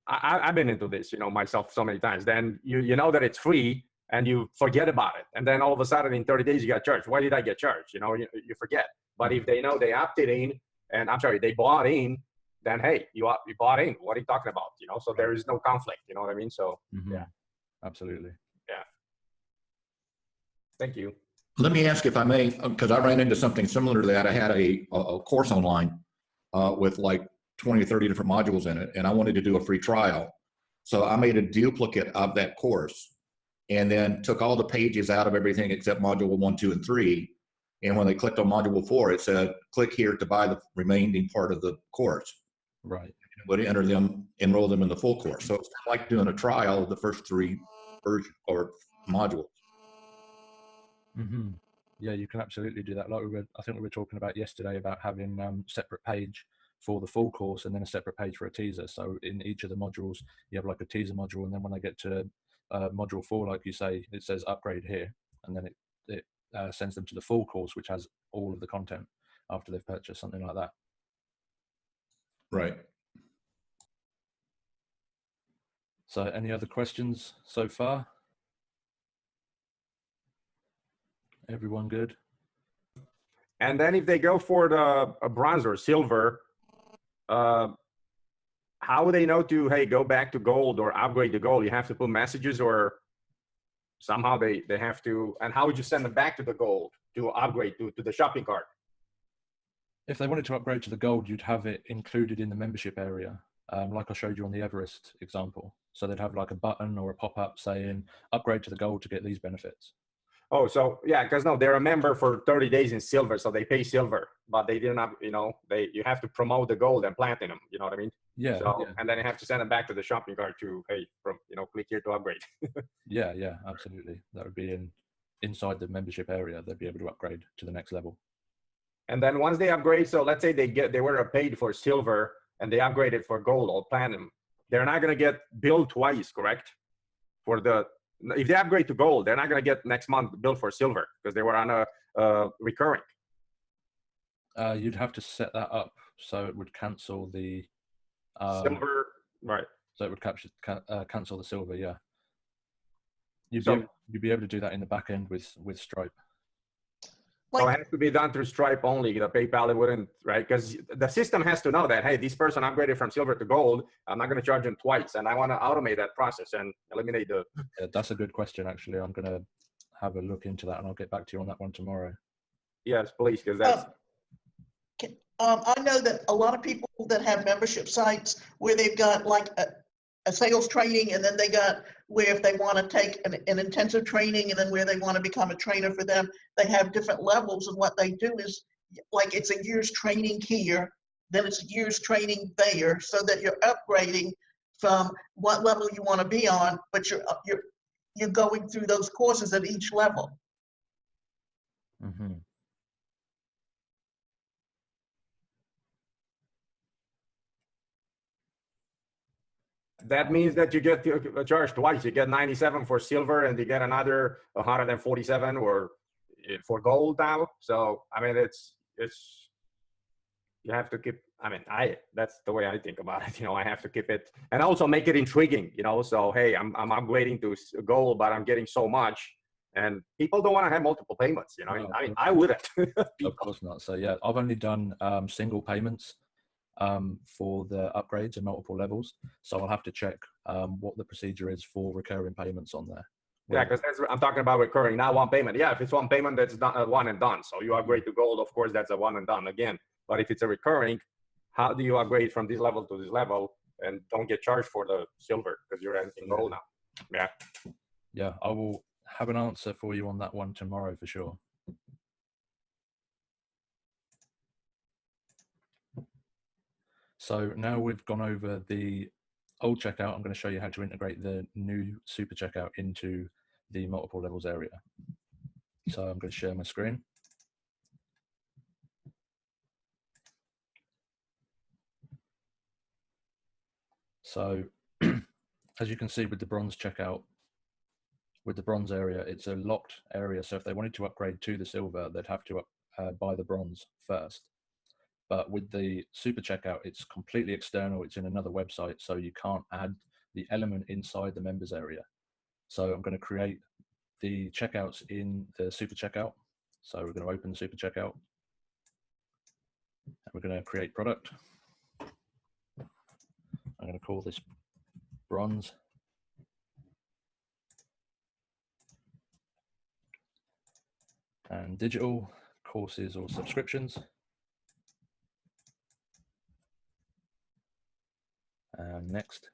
I've been into this, you know, myself so many times. Then you know that it's free and you forget about it. And then all of a sudden in 30 days you got charged. Why did I get charged? You know, you forget. But if they know they opted in, and I'm sorry, they bought in, then hey, you bought in. What are you talking about? You know, so there is no conflict. You know what I mean? So yeah, absolutely. Yeah. Thank you. Let me ask if I may, because I ran into something similar to that. I had a course online with like 20 or 30 different modules in it, and I wanted to do a free trial. So I made a duplicate of that course and then took all the pages out of everything except module 1, 2, and 3. And when they clicked on module 4, it said, click here to buy the remaining part of the course. Right. It would enter them, enroll them in the full course. So it's kind of like doing a trial of the first 3 versions or modules. Yeah, you can absolutely do that. Like I think we were talking about yesterday about having separate page for the full course and then a separate page for a teaser. So in each of the modules, you have like a teaser module, and then when they get to module 4, like you say, it says upgrade here, and then it sends them to the full course, which has all of the content after they've purchased, something like that. Right. So any other questions so far? Everyone good? And then if they go for the bronze or silver, how would they know to, hey, go back to gold or upgrade to gold? You have to put messages, or somehow they have to, and how would you send them back to the gold to upgrade to the shopping cart? If they wanted to upgrade to the gold, you'd have it included in the membership area, like I showed you on the Everest example. So they'd have like a button or a pop-up saying, upgrade to the gold to get these benefits. Oh, so yeah, because no, they're a member for 30 days in silver, so they pay silver, but they didn't have, you know, you have to promote the gold and platinum, you know what I mean? Yeah. So, and then you have to send them back to the shopping cart to, hey, click here to upgrade. Yeah, absolutely. That would be inside the membership area. They'd be able to upgrade to the next level. And then once they upgrade, so let's say they were paid for silver and they upgraded for gold or platinum, they're not going to get billed twice, correct? If they upgrade to gold, they're not going to get next month billed for silver because they were on a recurring. You'd have to set that up so it would cancel the silver, right? So it would cancel the silver. Yeah. You'd be able to do that in the back end with Stripe. So it has to be done through Stripe only. The PayPal, it wouldn't, right? Because the system has to know that, hey, this person upgraded from silver to gold. I'm not going to charge them twice, and I want to automate that process and eliminate the. Yeah, that's a good question. Actually, I'm going to have a look into that, and I'll get back to you on that one tomorrow. Yes, please, because that's. I know that a lot of people that have membership sites where they've got like a sales training, and then they got where if they want to take an intensive training, and then where they want to become a trainer for them, they have different levels. And what they do is like it's a year's training here, then it's a year's training there, so that you're upgrading from what level you want to be on, but you're going through those courses at each level. That means that you get charged twice. You get 97 for silver, and you get another 147 or for gold now. So I mean, it's you have to keep. I mean, that's the way I think about it. You know, I have to keep it and also make it intriguing. You know, so hey, I'm upgrading to gold, but I'm getting so much, and people don't want to have multiple payments. You know, I mean, I wouldn't. Of course not. So yeah, I've only done single payments for the upgrades in multiple levels, so I'll have to check what the procedure is for recurring payments on there. Yeah, because I'm talking about recurring, not one payment. Yeah, if it's one payment, that's not one and done. So you upgrade to gold, of course, that's a one and done again. But if it's a recurring, how do you upgrade from this level to this level and don't get charged for the silver because you're in gold now? Yeah, I will have an answer for you on that one tomorrow for sure. So now we've gone over the old checkout, I'm going to show you how to integrate the new super checkout into the multiple levels area. So I'm going to share my screen. So as you can see with the bronze checkout, with the bronze area, it's a locked area. So if they wanted to upgrade to the silver, they'd have to buy the bronze first. But with the super checkout, it's completely external. It's in another website, so you can't add the element inside the members area. So I'm going to create the checkouts in the super checkout. So we're going to open the super checkout and we're going to create product. I'm going to call this bronze. And digital, courses or subscriptions. And next.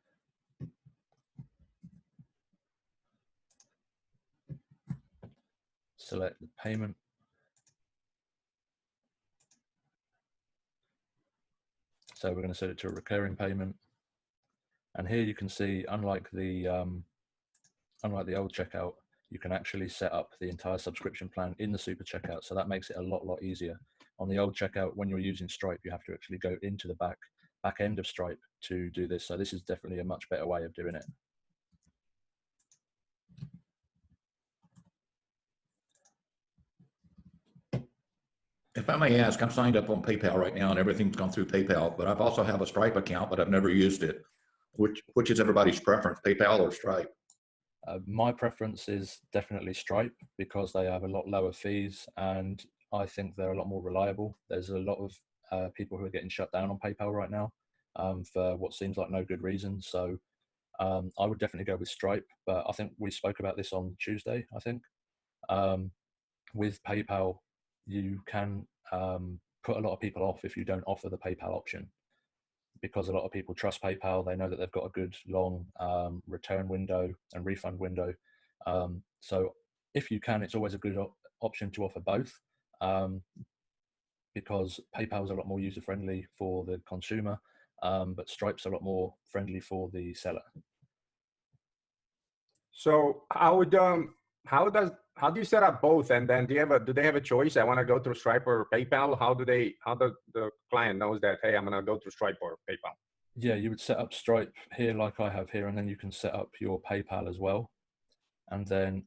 Select the payment. So we're going to set it to a recurring payment. And here you can see, unlike the old checkout, you can actually set up the entire subscription plan in the super checkout. So that makes it a lot easier. On the old checkout, when you're using Stripe, you have to actually go into the back end of Stripe to do this. So this is definitely a much better way of doing it. If I may ask, I'm signed up on PayPal right now and everything's gone through PayPal, but I've also have a Stripe account, but I've never used it. Which is everybody's preference, PayPal or Stripe? My preference is definitely Stripe because they have a lot lower fees and I think they're a lot more reliable. There's a lot of people who are getting shut down on PayPal right now for what seems like no good reason. So I would definitely go with Stripe, but I think we spoke about this on Tuesday, I think. With PayPal, you can put a lot of people off if you don't offer the PayPal option, because a lot of people trust PayPal. They know that they've got a good long return window and refund window. So if you can, it's always a good option to offer both, because PayPal is a lot more user friendly for the consumer, but Stripe's a lot more friendly for the seller. So how do you set up both? And then do they have a choice? I want to go through Stripe or PayPal. How does the client knows that, hey, I'm going to go through Stripe or PayPal? Yeah, you would set up Stripe here like I have here, and then you can set up your PayPal as well. And then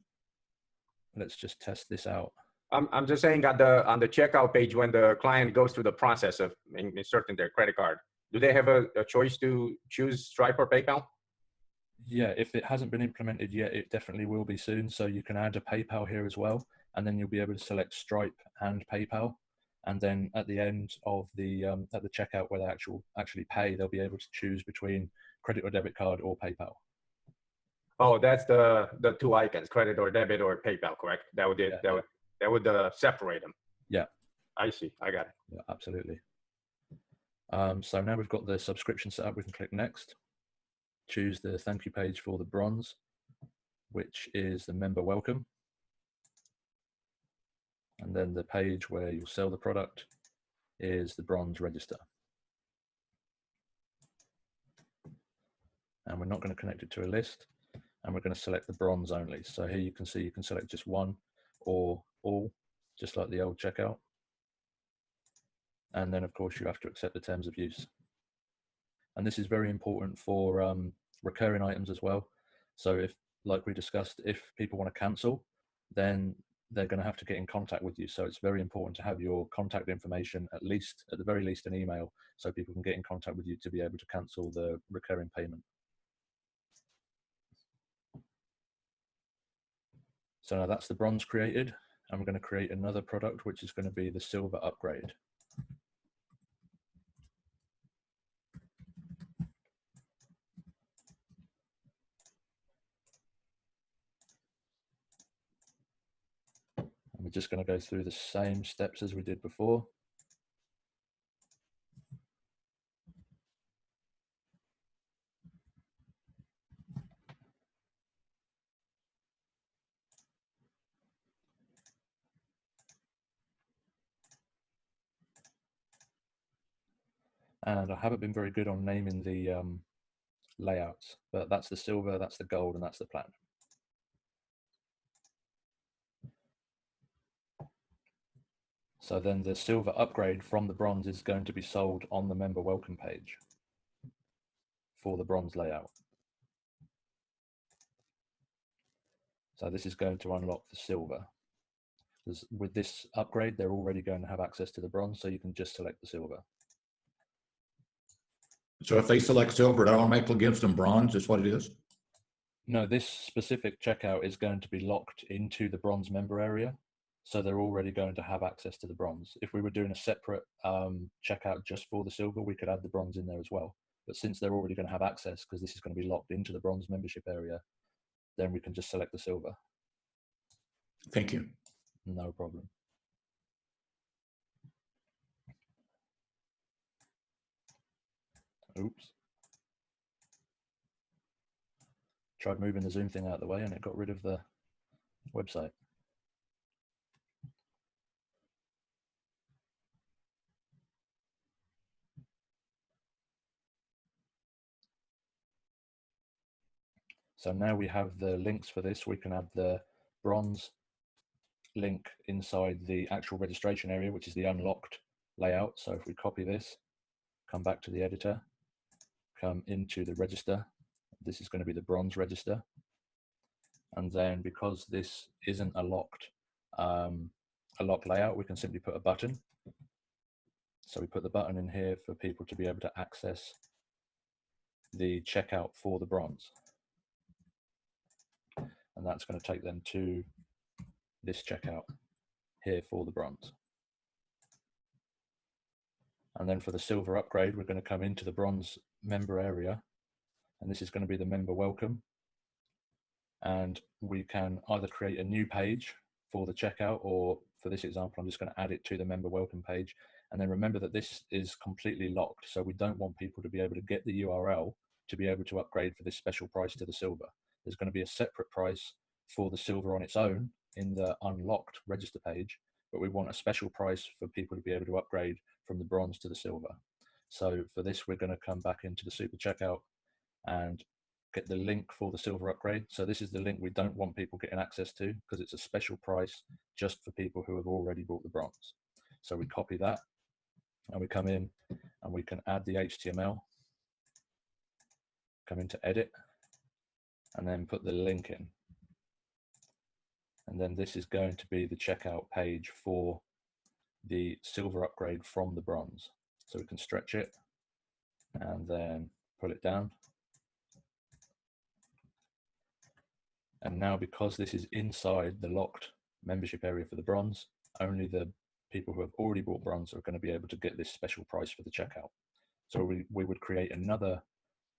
let's just test this out. I'm just saying on the checkout page, when the client goes through the process of inserting their credit card, do they have a choice to choose Stripe or PayPal? Yeah, if it hasn't been implemented yet, it definitely will be soon. So you can add a PayPal here as well, and then you'll be able to select Stripe and PayPal. And then at the end of the at the checkout where they actually pay, they'll be able to choose between credit or debit card or PayPal. Oh, that's the two icons, credit or debit or PayPal, correct? That would separate them. Yeah. I see. I got it. Yeah, absolutely. So now we've got the subscription set up, we can click next. Choose the thank you page for the bronze, which is the member welcome. And then the page where you'll sell the product is the bronze register. And we're not going to connect it to a list, and we're going to select the bronze only. So here you can see you can select just one or all, just like the old checkout. And then of course you have to accept the terms of use. And this is very important for recurring items as well. So if, like we discussed, if people want to cancel, then they're going to have to get in contact with you. So it's very important to have your contact information, at the very least an email, so people can get in contact with you to be able to cancel the recurring payment. So now that's the bronze created, and we're going to create another product, which is going to be the silver upgrade. We're just going to go through the same steps as we did before. And I haven't been very good on naming the layouts, but that's the silver, that's the gold, and that's the platinum. So then the silver upgrade from the bronze is going to be sold on the member welcome page for the bronze layout. So this is going to unlock the silver. Because with this upgrade, they're already going to have access to the bronze, so you can just select the silver. So if they select silver, it automatically gives them bronze, is what it is? No, this specific checkout is going to be locked into the bronze member area. So they're already going to have access to the bronze. If we were doing a separate checkout just for the silver, we could add the bronze in there as well. But since they're already going to have access, because this is going to be locked into the bronze membership area, then we can just select the silver. Thank you. No problem. Oops. Tried moving the Zoom thing out of the way and it got rid of the website. So now we have the links for this. We can have the bronze link inside the actual registration area, which is the unlocked layout. So if we copy this, come back to the editor, come into the register. This is going to be the bronze register. And then because this isn't a locked layout, we can simply put a button. So we put the button in here for people to be able to access the checkout for the bronze. And that's going to take them to this checkout here for the bronze. And then for the silver upgrade, we're going to come into the bronze member area, and this is going to be the member welcome. And we can either create a new page for the checkout, or for this example, I'm just going to add it to the member welcome page. And then remember that this is completely locked. So we don't want people to be able to get the URL to be able to upgrade for this special price to the silver. There's going to be a separate price for the silver on its own in the unlocked register page, but we want a special price for people to be able to upgrade from the bronze to the silver. So for this, we're going to come back into the super checkout and get the link for the silver upgrade. So this is the link we don't want people getting access to because it's a special price just for people who have already bought the bronze. So we copy that and we come in and we can add the HTML, come into edit, and then put the link in. And then this is going to be the checkout page for the silver upgrade from the bronze. So we can stretch it and then pull it down. And now because this is inside the locked membership area for the bronze, only the people who have already bought bronze are going to be able to get this special price for the checkout. So we would create another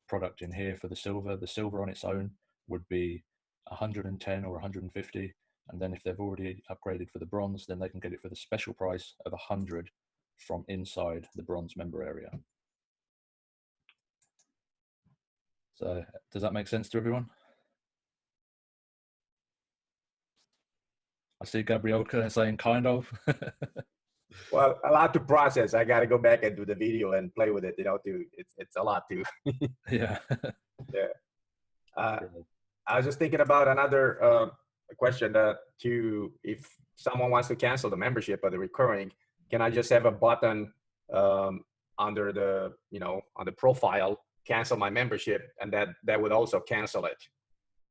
product in here for the silver. The silver on its own would be 110 or 150. And then if they've already upgraded for the bronze, then they can get it for the special price of 100 from inside the bronze member area. So does that make sense to everyone? I see Gabrielle saying kind of. Well, a lot to process. I got to go back and do the video and play with it. You know, it's a lot too. Yeah. Yeah. I was just thinking about another question to if someone wants to cancel the membership or the recurring, can I just have a button under the, you know, on the profile, cancel my membership, and that would also cancel it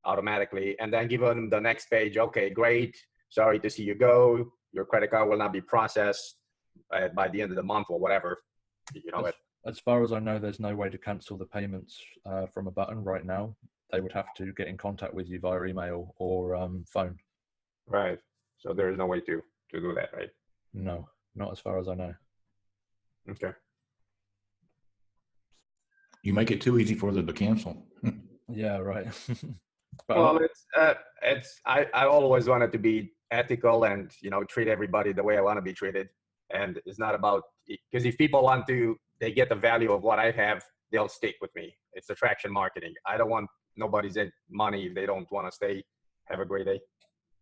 automatically, and then give them the next page. Okay, great. Sorry to see you go. Your credit card will not be processed by the end of the month or whatever. You know, as far as I know, there's no way to cancel the payments from a button right now. They would have to get in contact with you via email or phone. Right. So there's no way to do that, right? No, not as far as I know. Okay. You make it too easy for them to cancel. Yeah, right. Well, I always wanted to be ethical and, you know, treat everybody the way I want to be treated. And it's not about, because if people want to, they get the value of what I have, they'll stick with me. It's attraction marketing. I don't want nobody's money if they don't want to stay. Have a great day.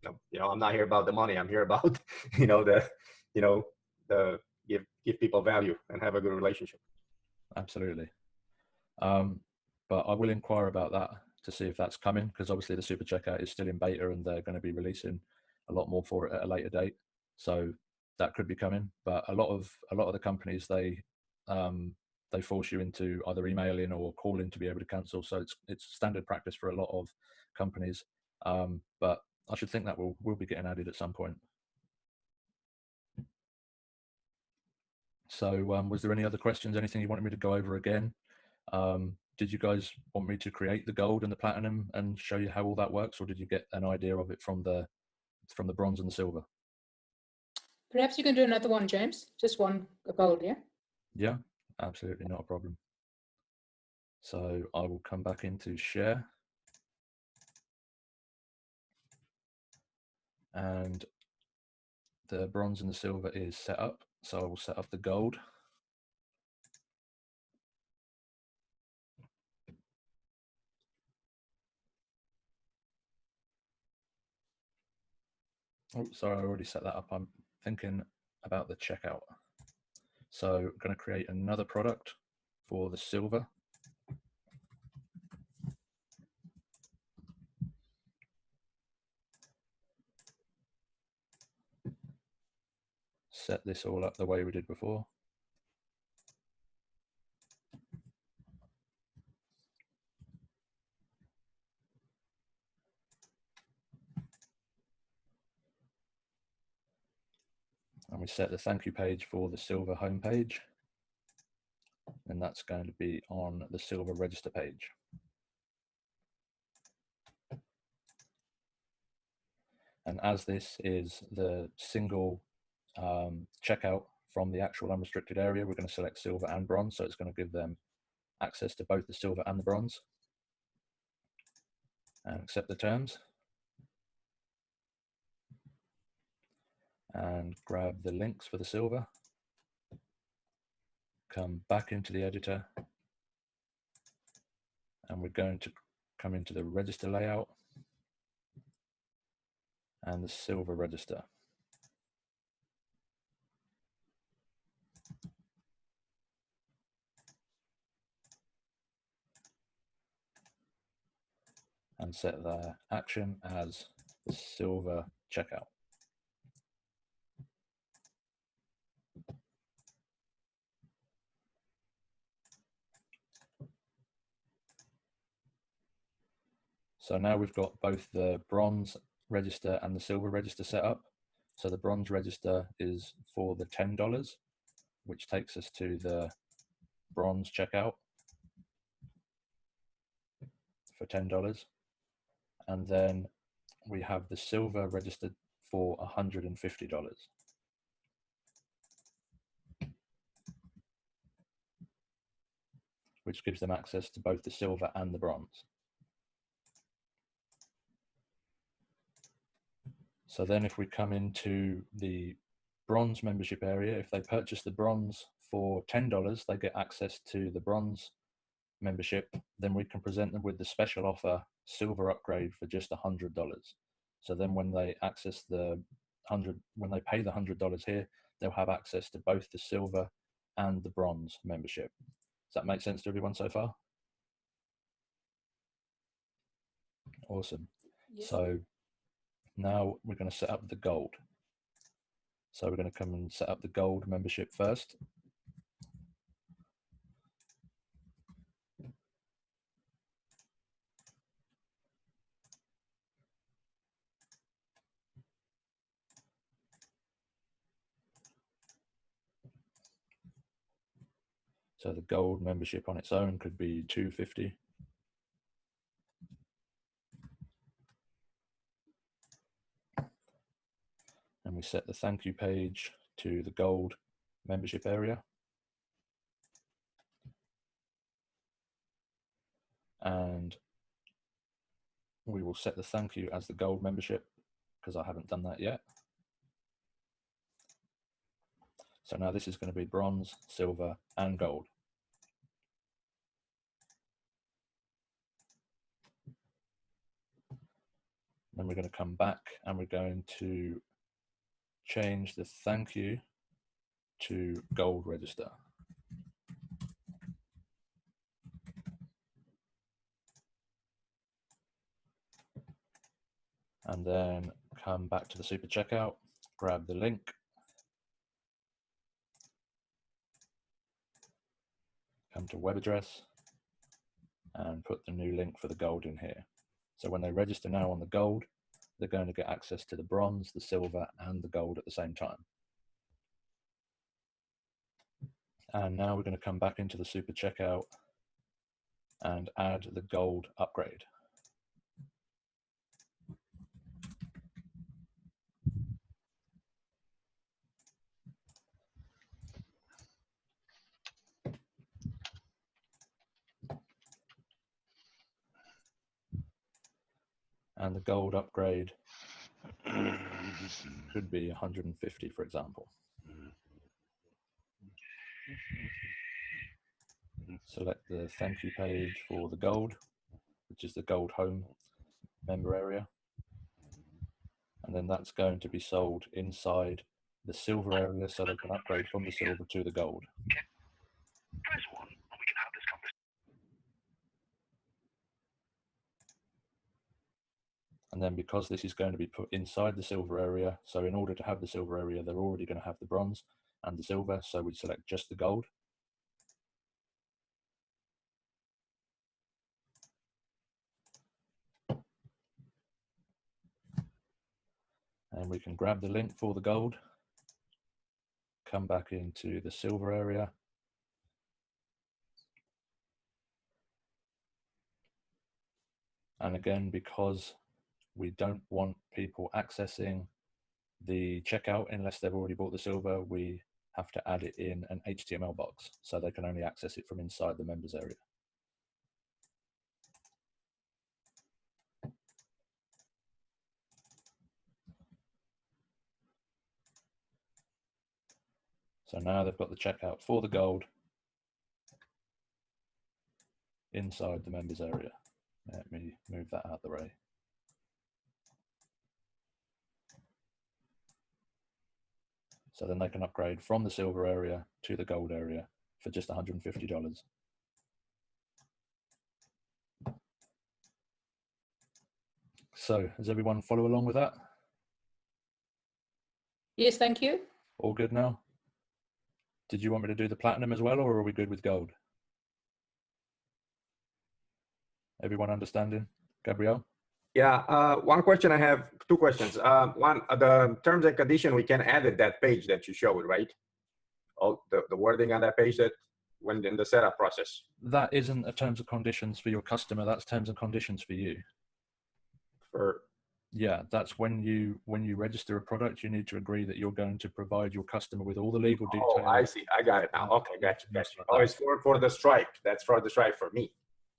No, you know, I'm not here about the money. I'm here about, give people value and have a good relationship. absolutely. But I will inquire about that to see if that's coming, because obviously the super checkout is still in beta and they're going to be releasing a lot more for it at a later date. So that could be coming. But a lot of the companies, they force you into either emailing or calling to be able to cancel. So it's standard practice for a lot of companies. But I should think that will be getting added at some point. So was there any other questions, anything you wanted me to go over again? Did you guys want me to create the gold and the platinum and show you how all that works, or did you get an idea of it from the bronze and the silver? Perhaps you can do another one, James. Just one gold, yeah? Yeah, absolutely, not a problem. So I will come back into share. And the bronze and the silver is set up. So I will set up the gold. Oh, sorry, I already set that up. I'm thinking about the checkout. So I'm going to create another product for the silver. Set this all up the way we did before. And we set the thank you page for the silver homepage. And that's going to be on the silver register page. And as this is the single checkout from the actual unrestricted area, we're going to select silver and bronze. So it's going to give them access to both the silver and the bronze. And accept the terms. And grab the links for the silver. Come back into the editor. And we're going to come into the register layout and the silver register. And set the action as the silver checkout. So now we've got both the bronze register and the silver register set up. So the bronze register is for the $10, which takes us to the bronze checkout for $10. And then we have the silver registered for $150. Which gives them access to both the silver and the bronze. So then if we come into the bronze membership area, if they purchase the bronze for $10, they get access to the bronze membership. Then we can present them with the special offer silver upgrade for just $100. So then when they access the when they pay the $100 here, they'll have access to both the silver and the bronze membership. Does that make sense to everyone so far? Awesome. Yes. So now we're going to set up the gold. So we're going to come and set up the gold membership first. So the gold membership on its own could be $250. And we set the thank you page to the gold membership area. And we will set the thank you as the gold membership because I haven't done that yet. So now this is going to be bronze, silver, and gold. Then we're going to come back and we're going to change the thank you to gold register. and then come back to the super checkout, grab the link, come to web address, and put the new link for the gold in here. So when they register now on the gold, they're going to get access to the bronze, the silver, and the gold at the same time. And now we're going to come back into the super checkout and add the gold upgrade. And the gold upgrade could be 150, for example. Select the thank you page for the gold, which is the gold home member area. And then that's going to be sold inside the silver area, so they can upgrade from the silver to the gold. Press 1 and we can have this conversation. And then because this is going to be put inside the silver area, so in order to have the silver area, they're already going to have the bronze and the silver, so we select just the gold. And we can grab the link for the gold, come back into the silver area, and again, because we don't want people accessing the checkout unless they've already bought the silver, we have to add it in an HTML box, so they can only access it from inside the members area. So now they've got the checkout for the gold inside the members area. Let me move that out of the way. So then they can upgrade from the silver area to the gold area for just $150. So does everyone follow along with that? Yes, thank you. All good now? Did you want me to do the platinum as well, or are we good with gold? Everyone understanding? Gabrielle? Yeah, one question I have, two questions. One, the terms and condition, we can edit that page that you showed, right? All the wording on that page that went in the setup process. That isn't a terms and conditions for your customer, that's terms and conditions for you. Yeah, that's when you register a product, you need to agree that you're going to provide your customer with all the legal details. Oh, I see. I got it now. Okay, gotcha. Oh, it's for the stripe. That's for the stripe for me.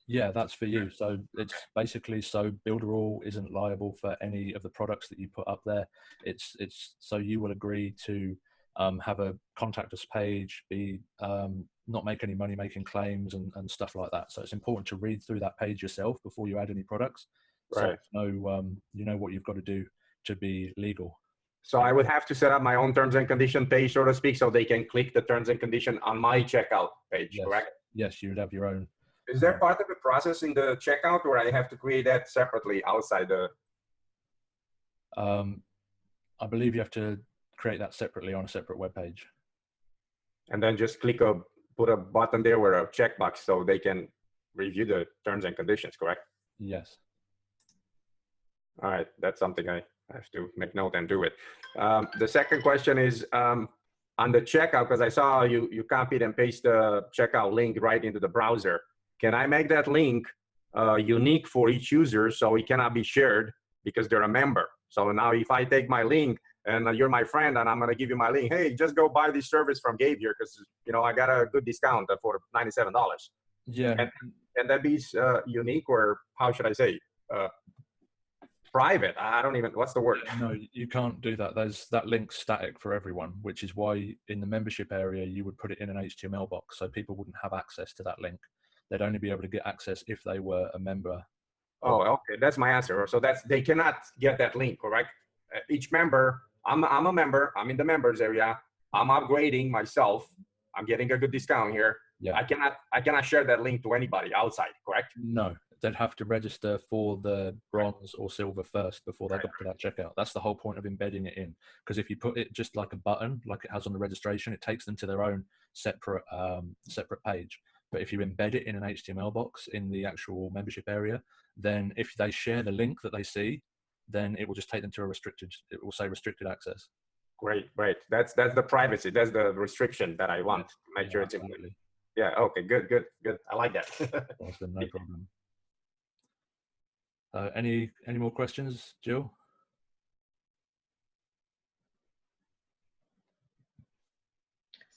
Yeah, that's for you. So it's basically so Builderall isn't liable for any of the products that you put up there. It's so you will agree to have a contact us page, be not make any money making claims and stuff like that. So it's important to read through that page yourself before you add any products. Right. So you know what you've got to do to be legal. So I would have to set up my own terms and condition page, so to speak, so they can click the terms and condition on my checkout page, Yes. correct? Yes, you would have your own. Is there part of the process in the checkout, or I have to create that separately outside the? I believe you have to create that separately on a separate web page. And then just put a button there with a checkbox so they can review the terms and conditions, correct? Yes. All right, that's something I have to make note and do it. The second question is on the checkout, because I saw you copied and paste the checkout link right into the browser. Can I make that link unique for each user so it cannot be shared because they're a member? So now if I take my link and you're my friend and I'm going to give you my link, hey, just go buy this service from Gabe here because I got a good discount for $97. Yeah. And that be unique, or how should I say? Private. I don't even, what's the word? No, you can't do that. That link's static for everyone, which is why in the membership area, you would put it in an HTML box so people wouldn't have access to that link. They'd only be able to get access if they were a member. Oh, okay. That's my answer. So they cannot get that link, correct? Each member, I'm a member, I'm in the members area. I'm upgrading myself. I'm getting a good discount here. Yeah. I cannot share that link to anybody outside, correct? No, they'd have to register for the bronze or silver first before they got to that checkout. That's the whole point of embedding it in. Because if you put it just like a button, like it has on the registration, it takes them to their own separate page. But if you embed it in an HTML box in the actual membership area, then if they share the link that they see, then it will just take them to a restricted, it will say restricted access. Great. That's the privacy. That's the restriction that I want to make sure it's absolutely. Yeah. Okay. Good. I like that. Awesome. No problem. Any more questions, Jill?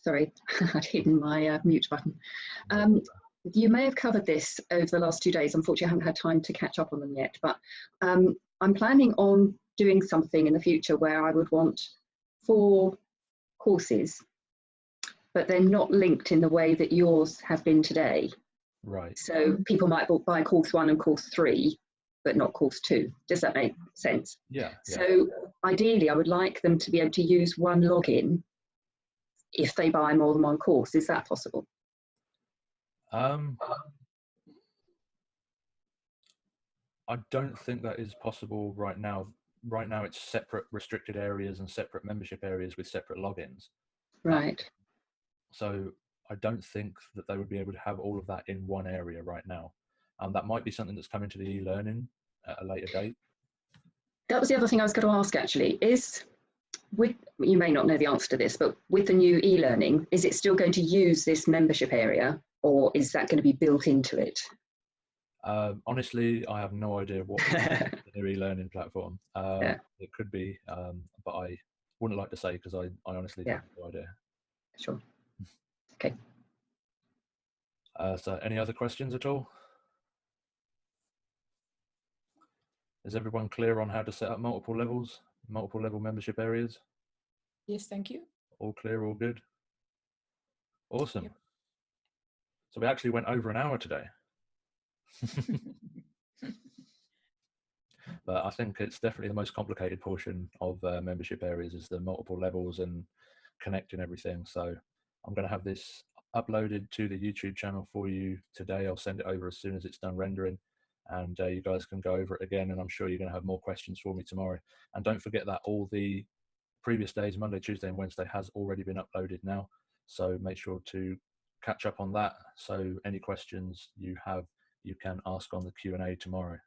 Sorry, I'd hidden my mute button. You may have covered this over the last 2 days. Unfortunately, I haven't had time to catch up on them yet, but I'm planning on doing something in the future where I would want 4 courses, but they're not linked in the way that yours have been today. Right. So people might buy course 1 and course 3, but not course 2. Does that make sense? Yeah. So ideally, I would like them to be able to use one login if they buy more than 1 course. Is that possible? I don't think that is possible right now. Right now, it's separate restricted areas and separate membership areas with separate logins. Right. So I don't think that they would be able to have all of that in one area right now. That might be something that's coming to the e-learning at a later date. That was the other thing I was going to ask, actually. You may not know the answer to this, but with the new e-learning, is it still going to use this membership area, or is that going to be built into it? Honestly, I have no idea what the new e-learning platform. It could be, but I wouldn't like to say because I honestly have no idea. Sure. Okay. So any other questions at all? Is everyone clear on how to set up multiple level membership areas? Yes, thank you. All clear, all good? Awesome. Yep. So we actually went over an hour today. But I think it's definitely the most complicated portion of membership areas is the multiple levels and connecting everything. So I'm going to have this uploaded to the YouTube channel for you today. I'll send it over as soon as it's done rendering, and you guys can go over it again, and I'm sure you're going to have more questions for me tomorrow. And don't forget that all the previous days, Monday, Tuesday and Wednesday, has already been uploaded now, so make sure to catch up on that. So any questions you have, you can ask on the Q&A tomorrow.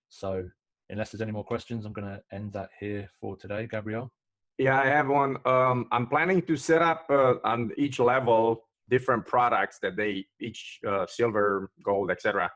So unless there's any more questions, I'm going to end that here for today. Gabriel? Yeah, I have one. I'm planning to set up on each level different products that each silver, gold, etc.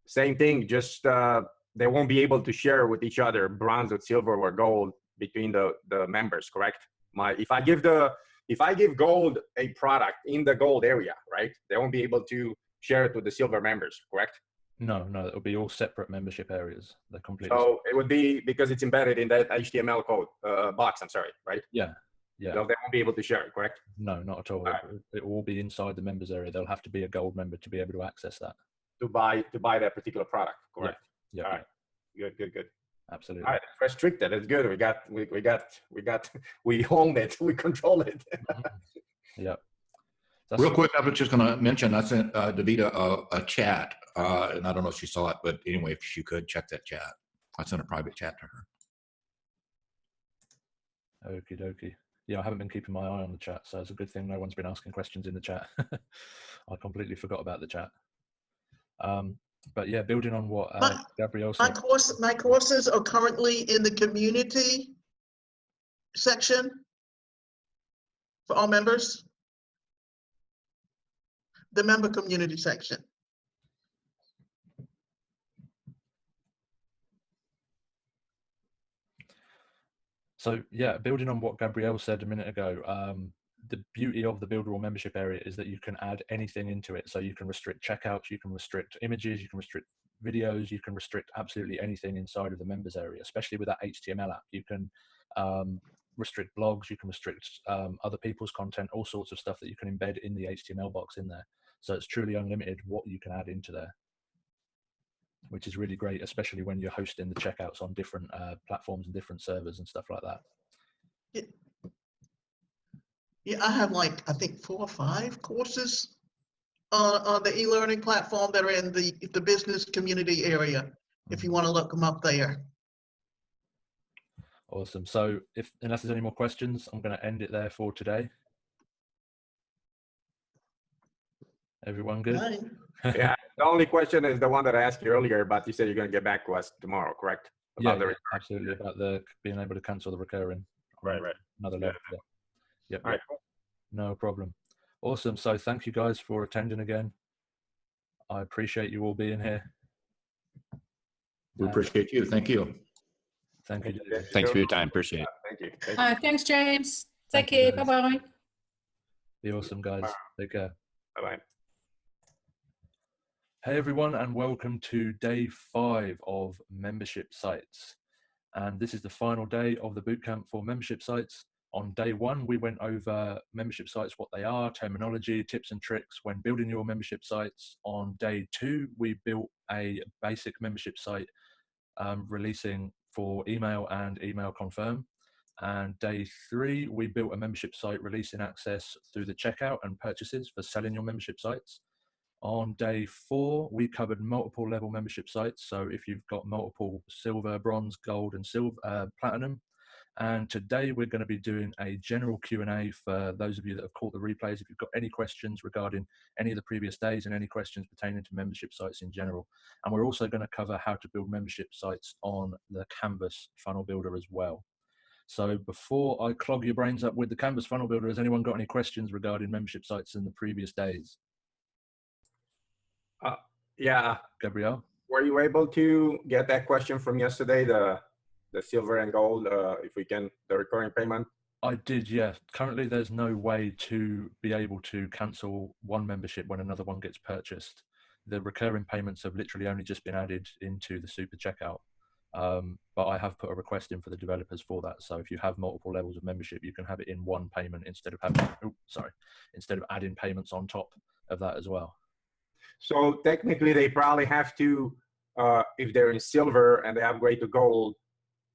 Same thing, just they won't be able to share with each other bronze or silver or gold between the members, correct? If I give gold a product in the gold area, right? They won't be able to share it with the silver members, correct? No, it'll be all separate membership areas. They're completely So separate. it would be because it's embedded in that HTML code box, I'm sorry, right? Yeah. So they won't be able to share it, correct? No, not at all. Right. It will all be inside the members area. They'll have to be a gold member to be able to access that. To buy that particular product, correct? Yeah. All right. Good. Absolutely. All right, restricted. It's good. We own it. We control it. Yeah. Real quick, I was just going to mention I sent Davida a chat, and I don't know if she saw it, but anyway, if she could check that chat, I sent a private chat to her. Okie dokie. Yeah, I haven't been keeping my eye on the chat, so it's a good thing no one's been asking questions in the chat. I completely forgot about the chat. But yeah, building on what Gabrielle said. My courses are currently in the community section for all members. The member community section. So yeah, building on what Gabrielle said a minute ago, the beauty of the Builderall membership area is that you can add anything into it. So you can restrict checkouts, you can restrict images, you can restrict videos, you can restrict absolutely anything inside of the members area, especially with that HTML app. You can restrict blogs, you can restrict other people's content, all sorts of stuff that you can embed in the HTML box in there. So it's truly unlimited what you can add into there, which is really great, especially when you're hosting the checkouts on different platforms and different servers and stuff like that. Yeah, I have I think 4 or 5 courses on the e-learning platform that are in the business community area, if you want to look them up there. Awesome. So unless there's any more questions, I'm going to end it there for today. Everyone good? Yeah, the only question is the one that I asked you earlier, but you said you're going to get back to us tomorrow, correct? Yeah, absolutely. About the being able to cancel the recurring. Right. Another level. Yeah. Yep. All right, cool. No problem. Awesome. So thank you guys for attending again. I appreciate you all being here. We appreciate you. Thank you. Thank you. Thanks for your time. Appreciate it. Thank you. Thanks, James. Take Thank you, care. guys. Bye-bye. Be awesome, guys. Take care. Bye-bye. Hey, everyone, and welcome to day 5 of membership sites. And this is the final day of the bootcamp for membership sites. On day 1, we went over membership sites, what they are, terminology, tips and tricks when building your membership sites. On day 2, we built a basic membership site releasing for email and email confirm. And day 3, we built a membership site releasing access through the checkout and purchases for selling your membership sites. On day 4, we covered multiple level membership sites. So if you've got multiple silver, bronze, gold, and silver, platinum. And today we're going to be doing a general Q&A for those of you that have caught the replays. If you've got any questions regarding any of the previous days and any questions pertaining to membership sites in general. And we're also going to cover how to build membership sites on the Canvas funnel builder as well. So before I clog your brains up with the Canvas funnel builder, has anyone got any questions regarding membership sites in the previous days? Yeah. Gabrielle? Were you able to get that question from yesterday, the silver and gold, if we can, the recurring payment? I did, yeah. Currently, there's no way to be able to cancel one membership when another one gets purchased. The recurring payments have literally only just been added into the super checkout. But I have put a request in for the developers for that. So if you have multiple levels of membership, you can have it in one payment instead of having, instead of adding payments on top of that as well. So technically, they probably have to, if they're in silver and they upgrade to gold,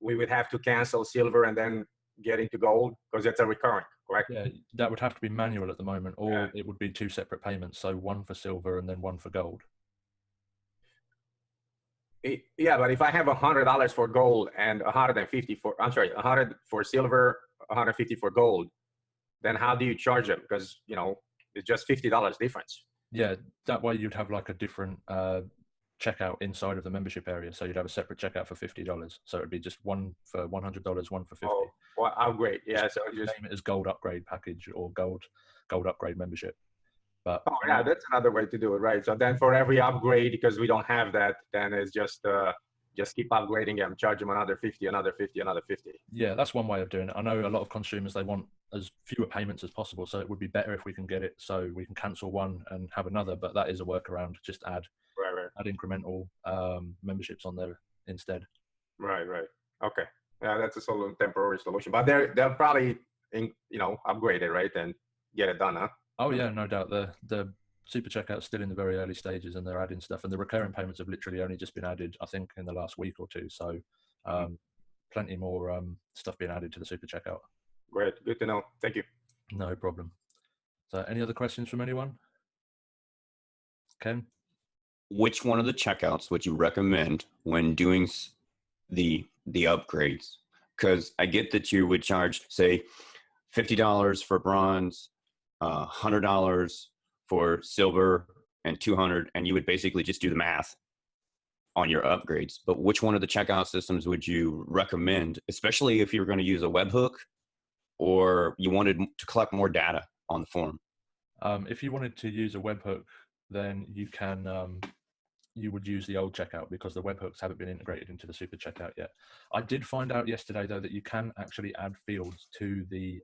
we would have to cancel silver and then get into gold because it's a recurring, correct? Yeah, that would have to be manual at the moment, or it would be 2 separate payments. So one for silver and then one for gold. Yeah, but if I have $100 for gold and 150 for, I'm sorry, 100 for silver, 150 for gold, then how do you charge them? Because, you know, it's just $50 difference. Yeah, that way you'd have like a different checkout inside of the membership area. So you'd have a separate checkout for $50. So it'd be just one for $100, one for $50. Oh, well, upgrade. Yeah, so just name it as gold upgrade package or gold upgrade membership. But oh yeah, that's another way to do it, right? So then for every upgrade, because we don't have that, then it's just keep upgrading them, charge them another 50, another 50, another 50. Yeah, that's one way of doing it. I know a lot of consumers, they want as fewer payments as possible. So it would be better if we can get it so we can cancel one and have another, but that is a workaround. Just add incremental memberships on there instead. Right. Okay. Yeah, that's a temporary solution, but they'll probably, upgrade it, right? And get it done, huh? Oh yeah, no doubt. The super checkout's still in the very early stages and they're adding stuff, and the recurring payments have literally only just been added, I think, in the last week or two. So plenty more stuff being added to the super checkout. Great, good to know. Thank you. No problem. So any other questions from anyone? Ken? Which one of the checkouts would you recommend when doing the upgrades? Because I get that you would charge, say, $50 for bronze, $100 for silver, and $200, and you would basically just do the math on your upgrades. But which one of the checkout systems would you recommend, especially if you're going to use a webhook or you wanted to collect more data on the form? If you wanted to use a webhook, then you can you would use the old checkout because the webhooks haven't been integrated into the super checkout yet. I did find out yesterday though that you can actually add fields to the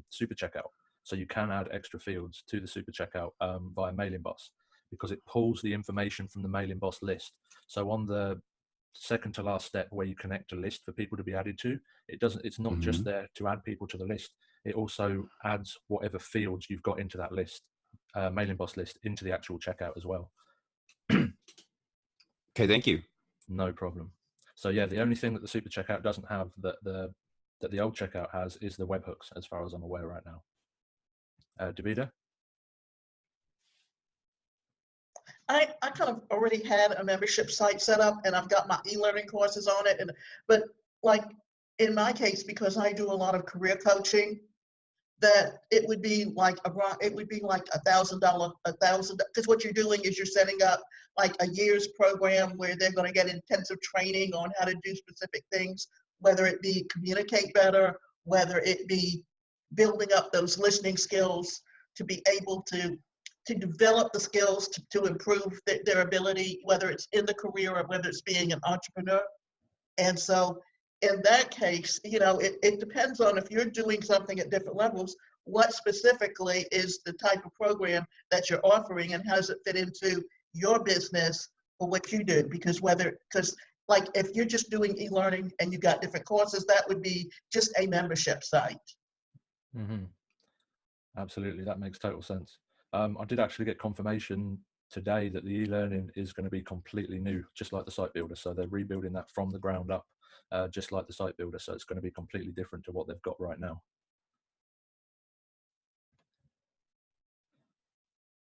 super checkout. So you can add extra fields to the super checkout via Mailing Boss because it pulls the information from the Mailing Boss list. So on the second to last step where you connect a list for people to be added to, it's not just there to add people to the list. It also adds whatever fields you've got into that list, Mailing Boss list, into the actual checkout as well. Okay, thank you. No problem. So yeah, the only thing that the super checkout doesn't have that the old checkout has is the webhooks, as far as I'm aware right now. Davida? I kind of already had a membership site set up, and I've got my e-learning courses on it. But like in my case, because I do a lot of career coaching, that it would be like $1,000, because what you're doing is you're setting up like a year's program where they're going to get intensive training on how to do specific things, whether it be communicate better, whether it be building up those listening skills to be able to develop the skills to improve their ability, whether it's in the career or whether it's being an entrepreneur. And so in that case, you know, it depends on if you're doing something at different levels, what specifically is the type of program that you're offering and how does it fit into your business or what you do? Because like if you're just doing e-learning and you got different courses, that would be just a membership site. Mm-hmm. Absolutely, that makes total sense. I did actually get confirmation today that the e-learning is going to be completely new, just like the site builder. So they're rebuilding that from the ground up, just like the site builder. So it's going to be completely different to what they've got right now.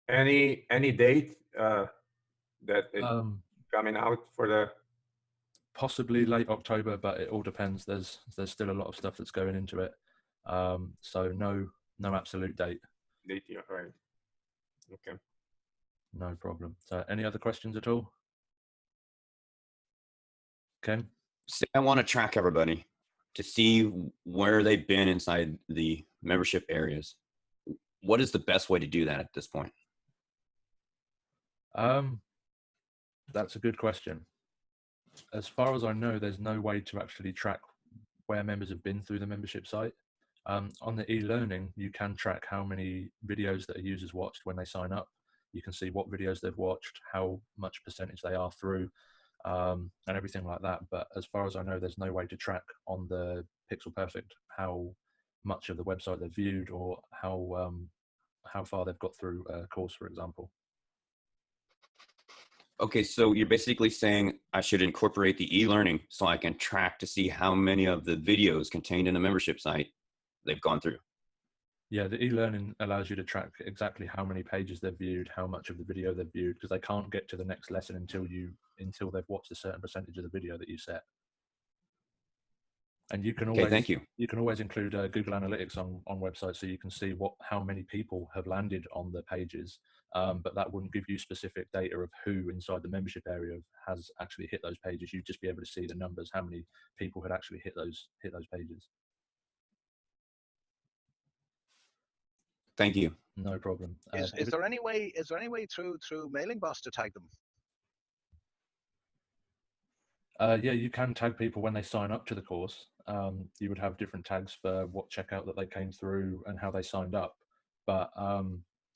Any date that it's coming out for the? Possibly late October, but it all depends. There's still a lot of stuff that's going into it. So no absolute date. Date, yeah, right. Okay. No problem. So any other questions at all? Ken? Say I want to track everybody to see where they've been inside the membership areas. What is the best way to do that at this point? That's a good question. As far as I know, there's no way to actually track where members have been through the membership site. On the e-learning, you can track how many videos that a user's watched when they sign up. You can see what videos they've watched, how much percentage they are through, and everything like that. But as far as I know, there's no way to track on the Pixel Perfect how much of the website they've viewed or how far they've got through a course, for example. Okay, so you're basically saying I should incorporate the e-learning so I can track to see how many of the videos contained in the membership site they've gone through. Yeah, the e-learning allows you to track exactly how many pages they've viewed, how much of the video they've viewed, because they can't get to the next lesson until they've watched a certain percentage of the video that you set. And you can always, thank you. You can always include Google Analytics on websites, so you can see how many people have landed on the pages. But that wouldn't give you specific data of who inside the membership area has actually hit those pages. You'd just be able to see the numbers, how many people had actually hit those pages. Thank you. No problem. Is there any way through Mailing Boss to tag them? Yeah, you can tag people when they sign up to the course. You would have different tags for what checkout that they came through and how they signed up. But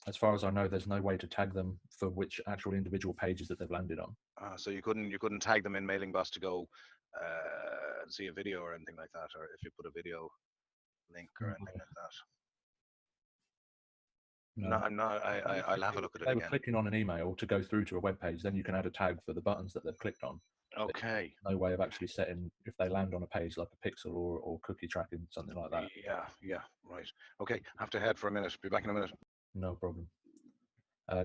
as far as I know, there's no way to tag them for which actual individual pages that they've landed on. So you couldn't tag them in Mailing Boss to go and see a video or anything like that, or if you put a video link or anything like that. No, I'm not. I'll have a look at it They were again. clicking on an email to go through to a web page. Then you can add a tag for the buttons that they've clicked on. Okay. No way of actually setting if they land on a page like a pixel or cookie tracking, something like that. Yeah, right. Okay, I have to head for a minute. Be back in a minute. No problem.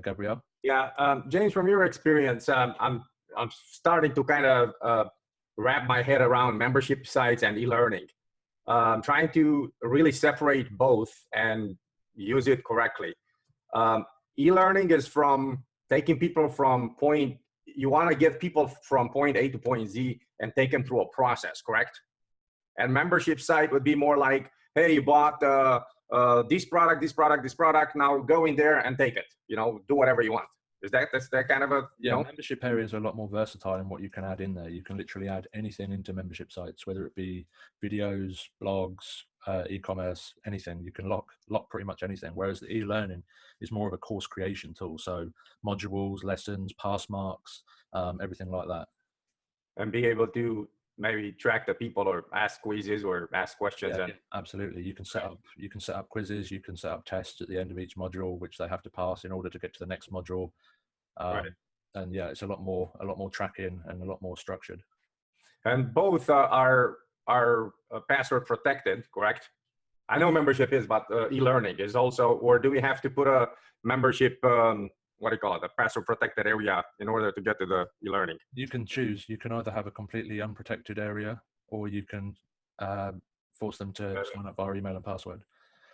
Gabrielle? Yeah, James, from your experience, I'm starting to kind of wrap my head around membership sites and e-learning. Trying to really separate both and use it correctly. E-learning is from taking people from you want to get people from point A to point Z and take them through a process, correct? And membership site would be more like, hey, you bought this product, now go in there and take it, do whatever you want. That's that kind of a, membership areas are a lot more versatile in what you can add in there. You can literally add anything into membership sites, whether it be videos, blogs, e-commerce, anything. You can lock pretty much anything, whereas the e-learning is more of a course creation tool. So modules, lessons, pass marks, everything like that. And be able to maybe track the people or ask quizzes or ask questions. Yeah, absolutely. You can set up quizzes, you can set up tests at the end of each module, which they have to pass in order to get to the next module. Right. And yeah, it's a lot more tracking and a lot more structured. And both are password protected, correct? I know membership is, but e-learning is also, or do we have to put a membership what do you call it, a password protected area in order to get to the e-learning? You can choose. You can either have a completely unprotected area, or you can force them to sign up via email and password.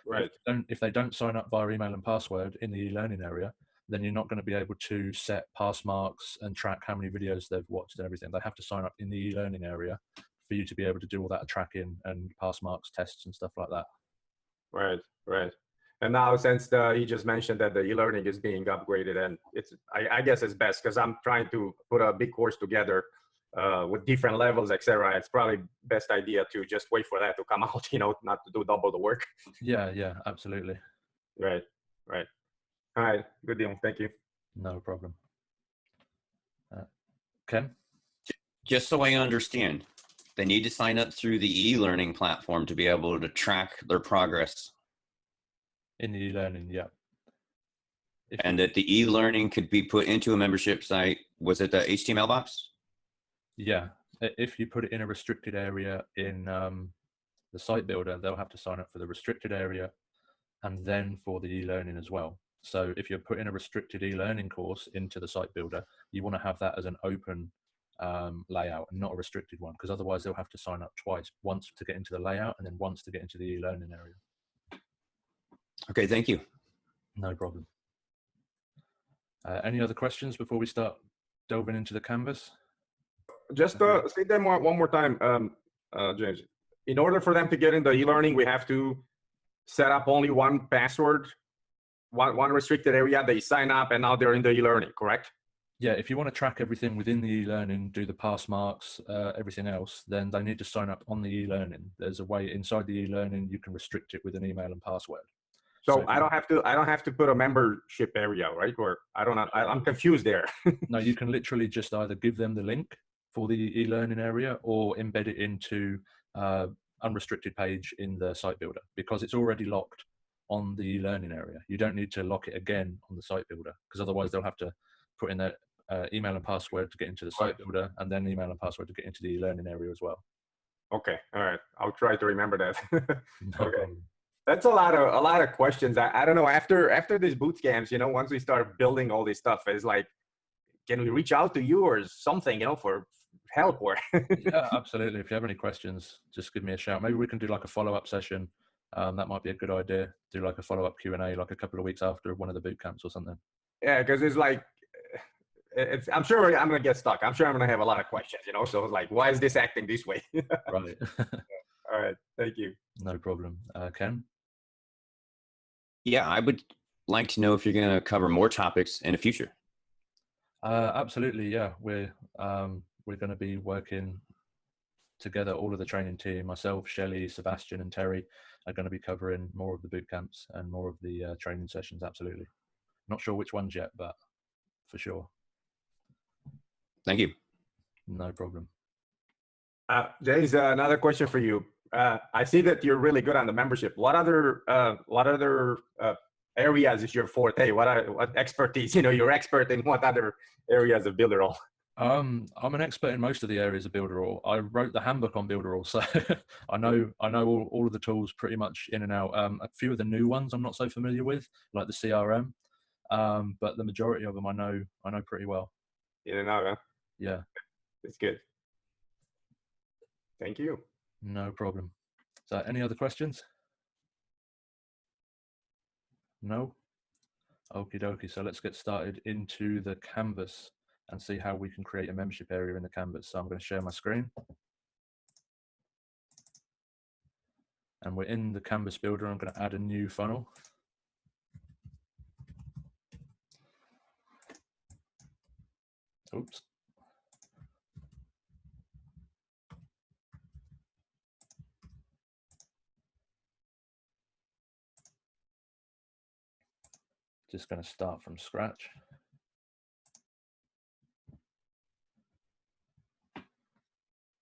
Right. If they don't sign up via email and password in the e-learning area, then you're not going to be able to set pass marks and track how many videos they've watched and everything. They have to sign up in the e-learning area for you to be able to do all that tracking and pass marks tests and stuff like that. Right, right. And now, since you just mentioned that the e-learning is being upgraded, and I guess it's best because I'm trying to put a big course together with different levels, etc. It's probably best idea to just wait for that to come out, you know, not to do double the work. Yeah, yeah, absolutely. Right, right. All right, good deal. Thank you. No problem. Ken? Just so I understand, they need to sign up through the e-learning platform to be able to track their progress. In the e-learning, yeah. And that the e-learning could be put into a membership site. Was it the HTML box? Yeah, if you put it in a restricted area in the site builder, they'll have to sign up for the restricted area and then for the e-learning as well. So if you're putting a restricted e-learning course into the site builder, you want to have that as an open layout and not a restricted one, because otherwise they'll have to sign up twice, once to get into the layout and then once to get into the e-learning area. Okay, thank you. No problem. Any other questions before we start delving into the canvas? Just say them one more time, James. In order for them to get in the e-learning, we have to set up only one password, one restricted area. They sign up and now they're in the e-learning, correct? Yeah, if you want to track everything within the e-learning, do the pass marks, everything else, then they need to sign up on the e-learning. There's a way inside the e-learning you can restrict it with an email and password. So I don't have to put a membership area, right? Or I'm confused there. No, you can literally just either give them the link for the e-learning area or embed it into unrestricted page in the site builder, because it's already locked on the e-learning area. You don't need to lock it again on the site builder, because otherwise they'll have to put in their email and password to get into the site builder, and then email and password to get into the e-learning area as well. Okay, all right. I'll try to remember that. No okay. problem. That's a lot of questions. I don't know, after these boot camps, you know, once we start building all this stuff, it's like, can we reach out to you or something, you know, for help or Yeah, absolutely. If you have any questions, just give me a shout. Maybe we can do like a follow-up session. That might be a good idea. Do like a follow-up Q&A like a couple of weeks after one of the boot camps or something. Yeah, because it's like, I'm sure I'm gonna get stuck. I'm sure I'm gonna have a lot of questions, you know, so it's like, why is this acting this way? Right. All right, thank you. No problem. Ken? Yeah, I would like to know if you're going to cover more topics in the future. Absolutely, yeah. We're going to be working together. All of the training team, myself, Shelley, Sebastian, and Terry, are going to be covering more of the boot camps and more of the training sessions. Absolutely. Not sure which ones yet, but for sure. Thank you. No problem. There's another question for you. I see that you're really good on the membership. What other areas is your forte? What expertise? You know, you're expert in what other areas of Builderall? I'm an expert in most of the areas of Builderall. I wrote the handbook on Builderall, so I know all of the tools pretty much in and out. A few of the new ones I'm not so familiar with, like the CRM, but the majority of them I know pretty well. In and out, huh? Yeah. It's good. Thank you. No problem. So any other questions? No? Okie dokie. So let's get started into the canvas and see how we can create a membership area in the canvas. So I'm going to share my screen. And we're in the canvas builder. I'm going to add a new funnel. Oops. Just going to start from scratch.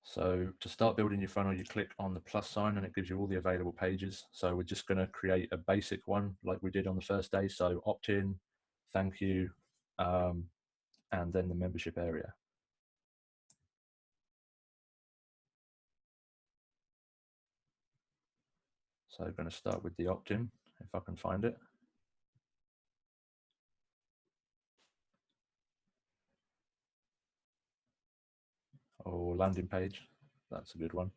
So to start building your funnel, you click on the plus sign and it gives you all the available pages. So we're just going to create a basic one like we did on the first day. So opt-in, thank you, and then the membership area. So I'm going to start with the opt-in, if I can find it. or landing page. That's a good one.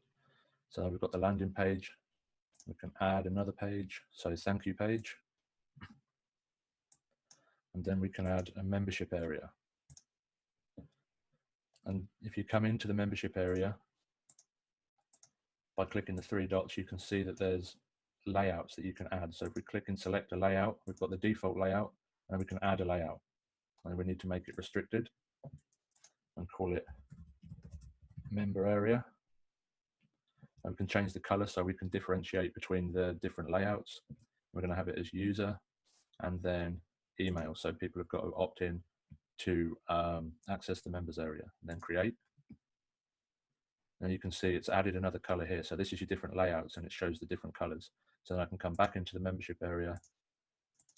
So we've got the landing page. We can add another page, so thank you page. And then we can add a membership area. And if you come into the membership area, by clicking the three dots, you can see that there's layouts that you can add. So if we click and select a layout, we've got the default layout, and we can add a layout. And we need to make it restricted and call it member area. And we can change the color so we can differentiate between the different layouts. We're going to have it as user and then email. So people have got to opt in to access the members area, and then create. Now you can see it's added another color here. So this is your different layouts and it shows the different colors. So then I can come back into the membership area,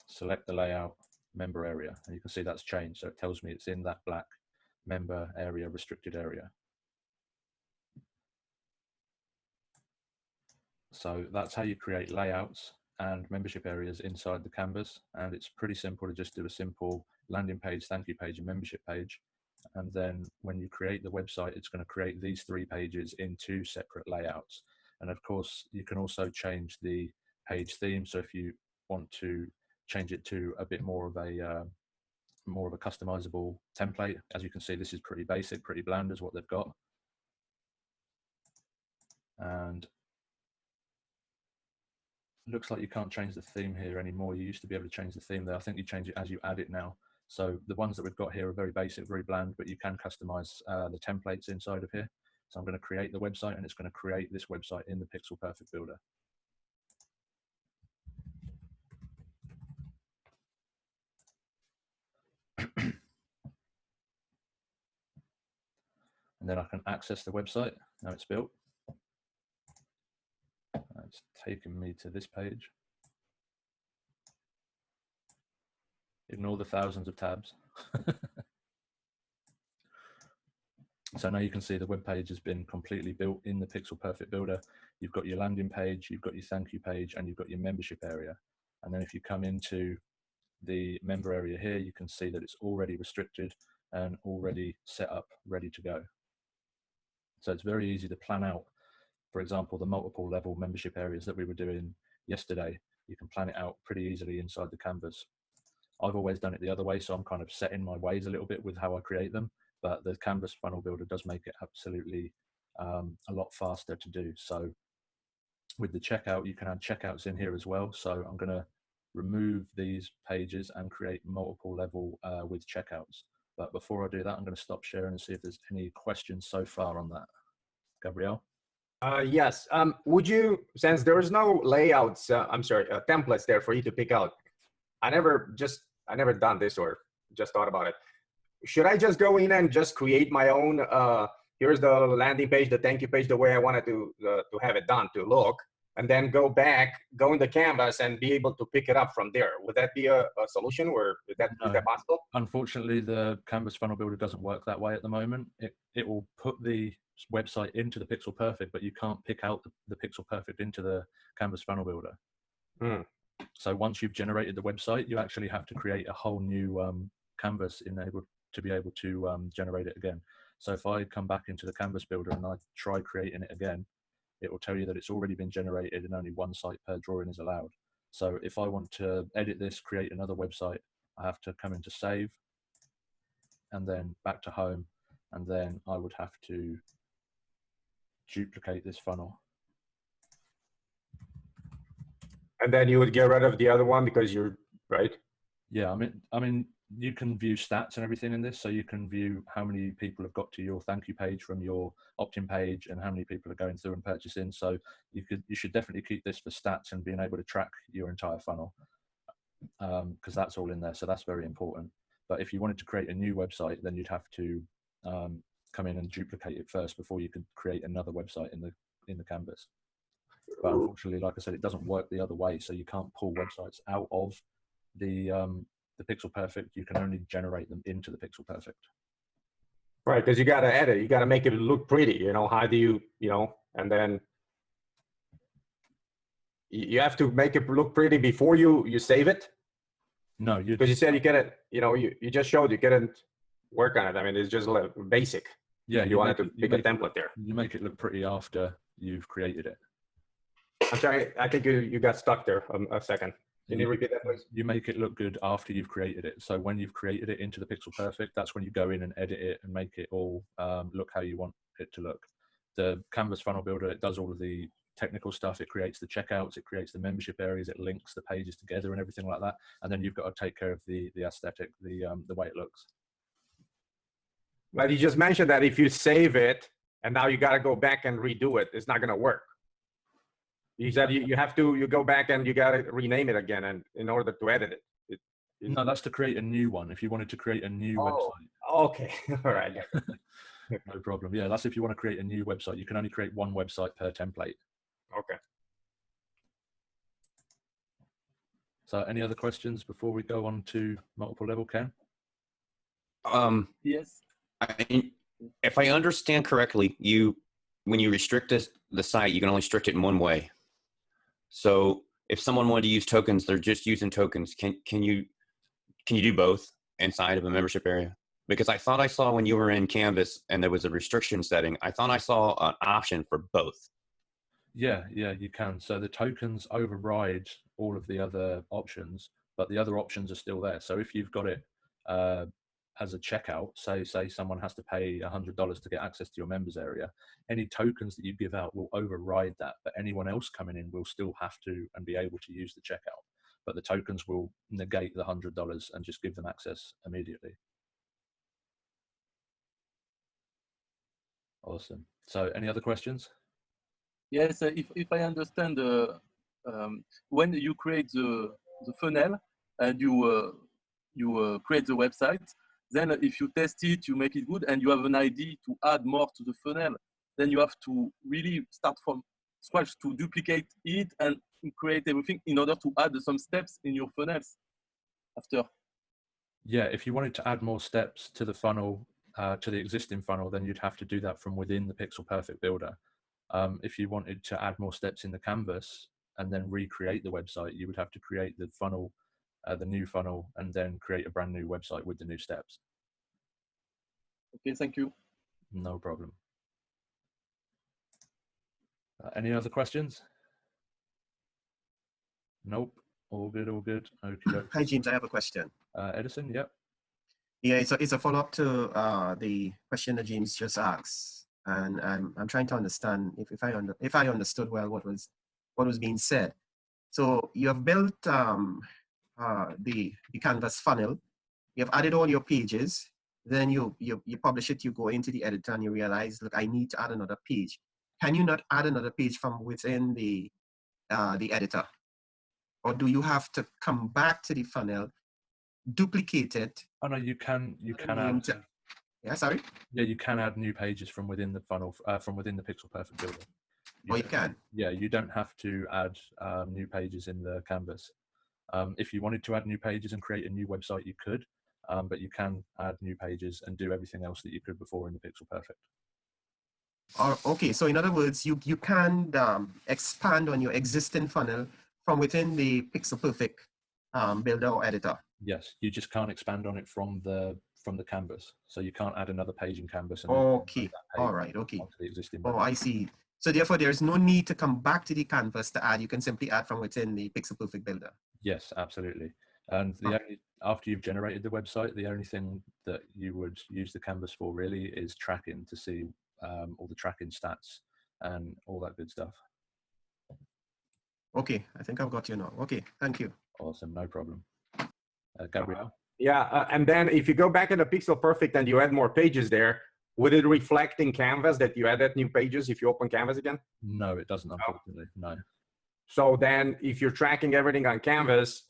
select the layout, member area, and you can see that's changed. So it tells me it's in that black member area, restricted area. So that's how you create layouts and membership areas inside the canvas. And it's pretty simple to just do a simple landing page, thank you page, and membership page. And then when you create the website, it's going to create these 3 pages in 2 separate layouts. And of course, you can also change the page theme. So if you want to change it to a bit more of a customizable template, as you can see, this is pretty basic, pretty bland is what they've got. And it looks like you can't change the theme here anymore. You used to be able to change the theme there. I think you change it as you add it now. So the ones that we've got here are very basic, very bland, but you can customize the templates inside of here. So I'm going to create the website, and it's going to create this website in the Pixel Perfect Builder. And then I can access the website. Now it's built. It's taken me to this page. Ignore the thousands of tabs. So now you can see the web page has been completely built in the Pixel Perfect Builder. You've got your landing page, you've got your thank you page, and you've got your membership area. And then if you come into the member area here, you can see that it's already restricted and already set up, ready to go. So it's very easy to plan out, for example, the multiple level membership areas that we were doing yesterday. You can plan it out pretty easily inside the canvas. I've always done it the other way, so I'm kind of set in my ways a little bit with how I create them, but the canvas funnel builder does make it absolutely a lot faster to do. So with the checkout, you can add checkouts in here as well. So I'm going to remove these pages and create multiple level with checkouts. But before I do that, I'm going to stop sharing and see if there's any questions so far on that. Gabrielle? Yes. Would you, since there's no layouts, templates there for you to pick out, I never done this or just thought about it. Should I just go in and just create my own, here's the landing page, the thank you page, the way I wanted to have it done to look, and then go in the canvas and be able to pick it up from there? Would that be a solution, or is that possible? Unfortunately, the canvas funnel builder doesn't work that way at the moment. It will put the website into the Pixel Perfect, but you can't pick out the Pixel Perfect into the canvas funnel builder. So once you've generated the website, you actually have to create a whole new canvas to be able to generate it again. So if I come back into the canvas builder and I try creating it again, it will tell you that it's already been generated and only 1 site per drawing is allowed. So if I want to edit this, create another website, I have to come into save and then back to home, and then I would have to duplicate this funnel. And then you would get rid of the other one because you're right. Yeah, I mean, you can view stats and everything in this, so you can view how many people have got to your thank you page from your opt-in page and how many people are going through and purchasing. So you should definitely keep this for stats and being able to track your entire funnel, because that's all in there. So that's very important. But if you wanted to create a new website, then you'd have to come in and duplicate it first before you could create another website in the canvas. But unfortunately, like I said, it doesn't work the other way. So you can't pull websites out of the Pixel Perfect. You can only generate them into the Pixel Perfect. Right, because you got to edit. You got to make it look pretty. You know, how do you, and then you have to make it look pretty before you save it. No, because you said you couldn't. You just showed you couldn't work on it. I mean, it's just basic. Yeah, you wanted to pick a template there. You make it look pretty after you've created it. I'm sorry, I think you got stuck there a second. Can you repeat that, please? You make it look good after you've created it. So when you've created it into the Pixel Perfect, that's when you go in and edit it and make it all look how you want it to look. The Canvas funnel builder, it does all of the technical stuff. It creates the checkouts, it creates the membership areas, it links the pages together and everything like that. And then you've got to take care of the aesthetic, the way it looks. But you just mentioned that if you save it and now you got to go back and redo it, it's not going to work. You said you go back and you got to rename it again and in order to edit it. No, that's to create a new one. If you wanted to create a new website. Okay, all right. No problem. Yeah, that's if you want to create a new website. You can only create one website per template. Okay. So any other questions before we go on to multiple level, Ken? Yes. If I understand correctly, when you restrict the site, you can only restrict it in one way. So if someone wanted to use tokens, they're just using tokens. Can you do both inside of a membership area? Because I thought I saw when you were in Canvas and there was a restriction setting, I thought I saw an option for both. Yeah, you can. So the tokens override all of the other options, but the other options are still there. So if you've got it as a checkout, say someone has to pay $100 to get access to your members area, any tokens that you give out will override that, but anyone else coming in will still have to and be able to use the checkout. But the tokens will negate the $100 and just give them access immediately. Awesome. So any other questions? Yes, if I understand, when you create the funnel and you create the website, then if you test it, you make it good, and you have an idea to add more to the funnel, then you have to really start from scratch to duplicate it and create everything in order to add some steps in your funnels after. Yeah, if you wanted to add more steps to the funnel, to the existing funnel, then you'd have to do that from within the Pixel Perfect Builder. If you wanted to add more steps in the canvas and then recreate the website, you would have to create the funnel, the new funnel, and then create a brand new website with the new steps. Okay, thank you. No problem. Any other questions? Nope. All good, all good. Okay. Hi, James, I have a question. Edison, yep. Yeah, it's a follow-up to the question that James just asked, and I'm trying to understand if I understood well what was being said. So you have built the canvas funnel, you have added all your pages, then you publish it, you go into the editor and you realize, look, I need to add another page. Can you not add another page from within the editor? Or do you have to come back to the funnel, duplicate it? Oh no, you can add. Yeah, sorry. Yeah, you can add new pages from within the funnel, from within the Pixel Perfect Builder. You can. Yeah, you don't have to add new pages in the canvas. If you wanted to add new pages and create a new website, you could, but you can add new pages and do everything else that you could before in the Pixel Perfect. Okay, so in other words, you can expand on your existing funnel from within the Pixel Perfect Builder or editor. Yes, you just can't expand on it from the canvas. So you can't add another page in canvas. And okay, all right, okay. The existing website. I see. So therefore, there's no need to come back to the canvas to add. You can simply add from within the Pixel Perfect Builder. Yes, absolutely. And after you've generated the website, the only thing that you would use the canvas for really is tracking, to see all the tracking stats and all that good stuff. Okay, I think I've got you now. Okay, thank you. Awesome, no problem. Gabriel? Yeah, and then if you go back in the Pixel Perfect and you add more pages there, would it reflect in Canvas that you added new pages if you open Canvas again? No, it doesn't, unfortunately, no. So then if you're tracking everything on Canvas,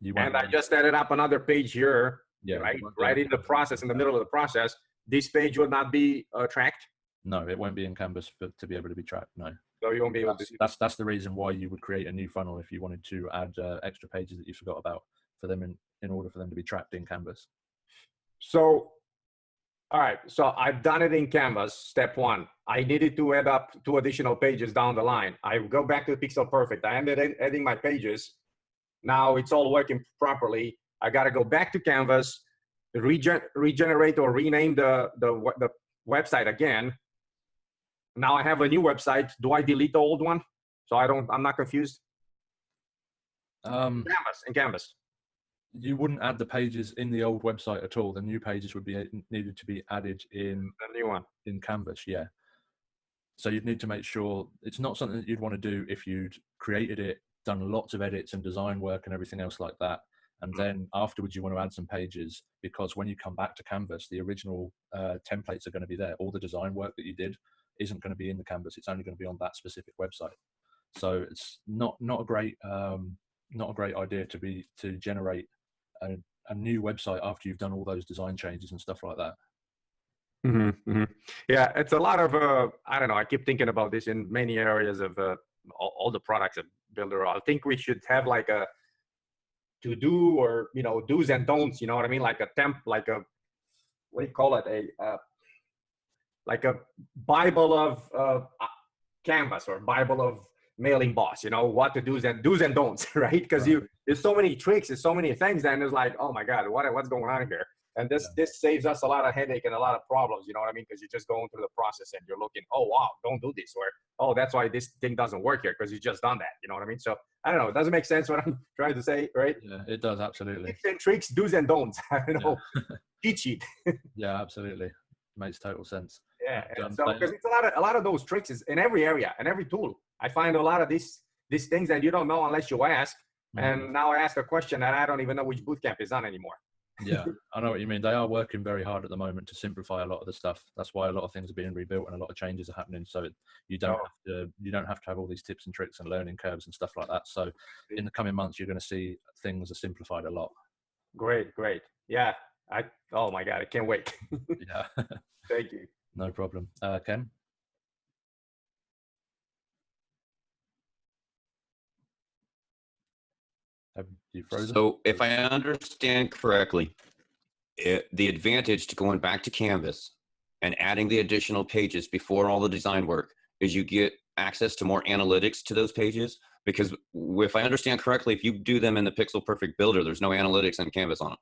and I just added up another page here, yeah, right in the process, in the middle of the process, this page will not be tracked? No, it won't be in Canvas to be able to be tracked, no. So you won't be able to see. That's the reason why you would create a new funnel if you wanted to add extra pages that you forgot about for them in order for them to be tracked in Canvas. So, all right, so I've done it in Canvas, step one. I needed to add up 2 additional pages down the line. I go back to the Pixel Perfect. I ended adding my pages. Now it's all working properly. I got to go back to Canvas, regenerate or rename the website again. Now I have a new website. Do I delete the old one? So I'm not confused. In Canvas. You wouldn't add the pages in the old website at all. The new pages would be needed to be added in the new one in Canvas. Yeah. So you'd need to make sure it's not something that you'd want to do if you'd created it, done lots of edits and design work and everything else like that. And then afterwards you want to add some pages, because when you come back to Canvas, the original templates are going to be there. All the design work that you did isn't going to be in the Canvas. It's only going to be on that specific website. So it's not a great idea to generate a new website after you've done all those design changes and stuff like that. Yeah, it's a lot of I don't know. I keep thinking about this in many areas of all the products of Builderall. I think we should have like a to do, or do's and don'ts. You know what I mean? Like a what do you call it? Like a Bible of Canvas, or Bible of Mailing Boss. What to do's and don'ts, right? Because there's so many tricks, there's so many things, and it's like, oh my God, what's going on here? And this saves us a lot of headache and a lot of problems, you know what I mean? Because you're just going through the process and you're looking, oh wow, don't do this, or oh, that's why this thing doesn't work here, because you just done that, you know what I mean? So I don't know, it doesn't make sense what I'm trying to say, right? Yeah, it does, absolutely. Tips and tricks, do's and don'ts. I don't know, cheat sheet. Yeah, absolutely, makes total sense. Yeah, so because it's a lot of those tricks is in every area and every tool. I find a lot of these things that you don't know unless you ask. And now I ask a question and I don't even know which bootcamp is on anymore. Yeah, I know what you mean. They are working very hard at the moment to simplify a lot of the stuff. That's why a lot of things are being rebuilt and a lot of changes are happening. So you don't have to have all these tips and tricks and learning curves and stuff like that. So in the coming months, you're going to see things are simplified a lot. Great. Yeah. Oh my God, I can't wait. Yeah. Thank you. No problem. Ken? Have you frozen? So if I understand correctly, the advantage to going back to Canvas and adding the additional pages before all the design work is you get access to more analytics to those pages. Because if I understand correctly, if you do them in the Pixel Perfect Builder, there's no analytics in Canvas on them.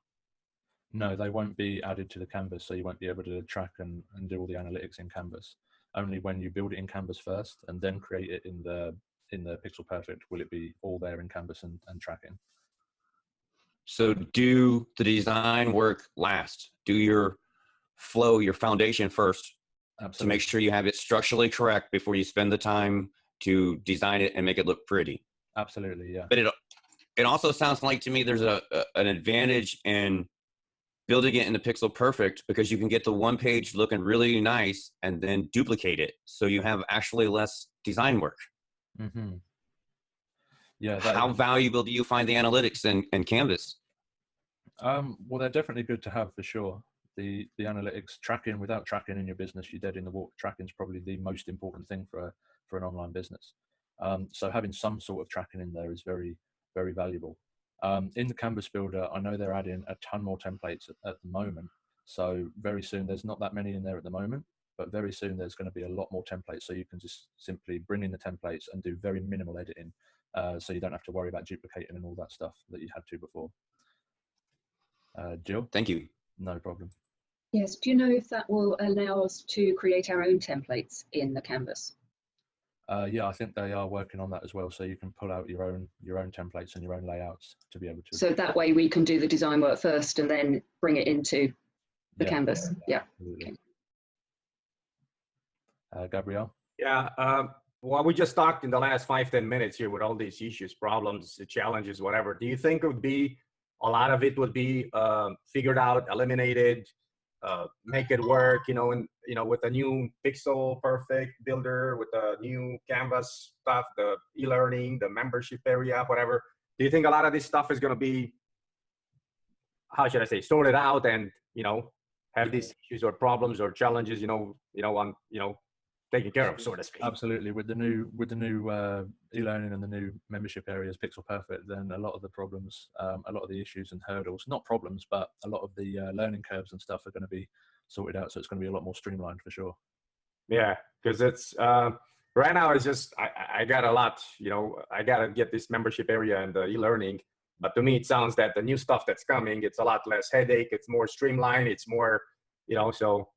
No, they won't be added to the Canvas, so you won't be able to track and do all the analytics in Canvas. Only when you build it in Canvas first and then create it in the Pixel Perfect will it be all there in Canvas and tracking. So do the design work last. Do your flow, your foundation first. Absolutely. To make sure you have it structurally correct before you spend the time to design it and make it look pretty. Absolutely, yeah. But it also sounds like to me there's an advantage in building it in the Pixel Perfect, because you can get the one page looking really nice and then duplicate it, so you have actually less design work. Mm-hmm. Yeah. How valuable do you find the analytics in Canvas? Well, they're definitely good to have for sure. The analytics tracking, without tracking in your business, you're dead in the water. Tracking is probably the most important thing for an online business. So having some sort of tracking in there is very, very valuable. In the Canvas Builder, I know they're adding a ton more templates at the moment. So very soon, there's not that many in there at the moment, but very soon there's going to be a lot more templates. So you can just simply bring in the templates and do very minimal editing. So you don't have to worry about duplicating and all that stuff that you had to before. Jill? Thank you. No problem. Yes, do you know if that will allow us to create our own templates in the Canvas? Yeah, I think they are working on that as well. So you can pull out your own templates and your own layouts to be able to. So that way we can do the design work first and then bring it into the Canvas. Yeah. Okay. Gabrielle? Yeah. Well, we just talked in the last 5-10 minutes here with all these issues, problems, challenges, whatever. Do you think it would be a lot of it would be figured out, eliminated, make it work, with the new Pixel Perfect Builder, with the new Canvas stuff, the e-learning, the membership area, whatever? Do you think a lot of this stuff is going to be, how should I say, sorted out and, have these issues or problems or challenges, taken care of, so to speak? Absolutely. With the new e-learning and the new membership areas, Pixel Perfect, then a lot of the problems, a lot of the issues and hurdles, not problems, but a lot of the learning curves and stuff are going to be sorted out. So it's going to be a lot more streamlined for sure. Yeah, because it's right now it's just I got a lot, I got to get this membership area and the e-learning. But to me, it sounds that the new stuff that's coming, it's a lot less headache. It's more streamlined. It's more, so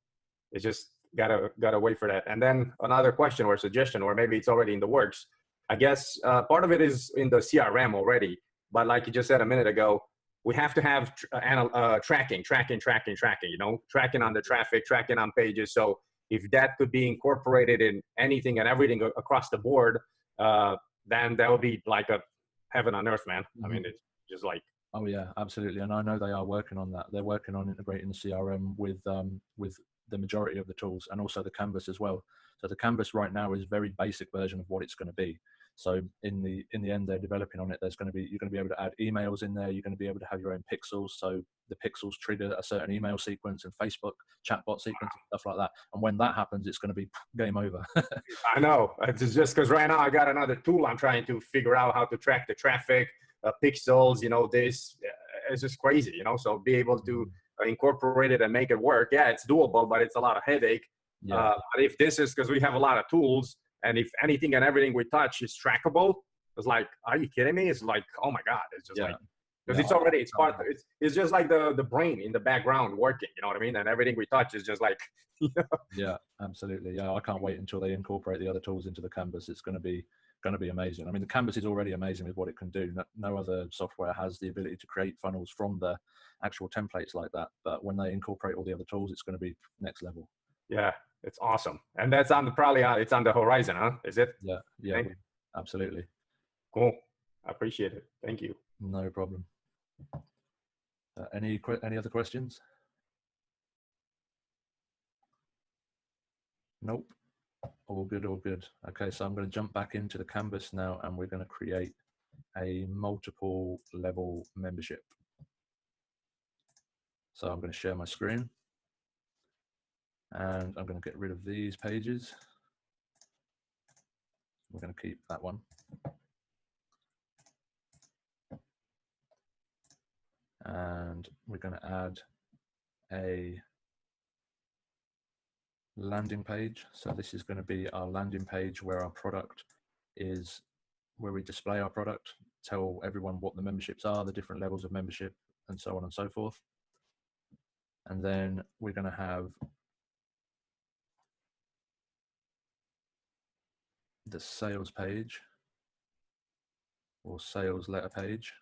it's just, gotta wait for that. And then another question or suggestion, or maybe it's already in the works. I guess part of it is in the CRM already, but like you just said a minute ago, we have to have tracking, you know, tracking on the traffic, tracking on pages. So if that could be incorporated in anything and everything across the board, then that would be like a heaven on earth, man. I mean, it's just like. Oh yeah, absolutely. And I know they are working on that. They're working on integrating the CRM with the majority of the tools, and also the canvas as well. So the canvas right now is a very basic version of what it's going to be. So in the end, they're developing on it. You're going to be able to add emails in there. You're going to be able to have your own pixels. So the pixels trigger a certain email sequence and Facebook chatbot sequence and stuff like that. And when that happens, it's going to be game over. I know. It's just because right now I got another tool. I'm trying to figure out how to track the traffic, pixels, you know, this, it's just crazy, you know, so be able to incorporate it and make it work. Yeah, it's doable, but it's a lot of headache. Yeah. But if this is, because we have a lot of tools, and if anything and everything we touch is trackable, it's like, are you kidding me? It's like, oh my God, it's just like, because it's already, it's part, it's just like the brain in the background working, you know what I mean? And everything we touch is just like, you know? Yeah, absolutely. Yeah, I can't wait until they incorporate the other tools into the canvas. It's going to be amazing. I mean, the canvas is already amazing with what it can do. No other software has the ability to create funnels from the actual templates like that. But when they incorporate all the other tools, it's going to be next level. Yeah, it's awesome. And that's on the, probably it's on the horizon, huh? Is it? Yeah, yeah, absolutely. Cool. I appreciate it. Thank you. No problem. Any other questions? Nope. All good, all good. Okay, so I'm going to jump back into the canvas now, and we're going to create a multiple level membership. So I'm going to share my screen, and I'm going to get rid of these pages. We're going to keep that one. And we're going to add a landing page. So this is going to be our landing page where our product is, where we display our product, tell everyone what the memberships are, the different levels of membership, and so on and so forth. And then we're going to have the sales page or sales letter page,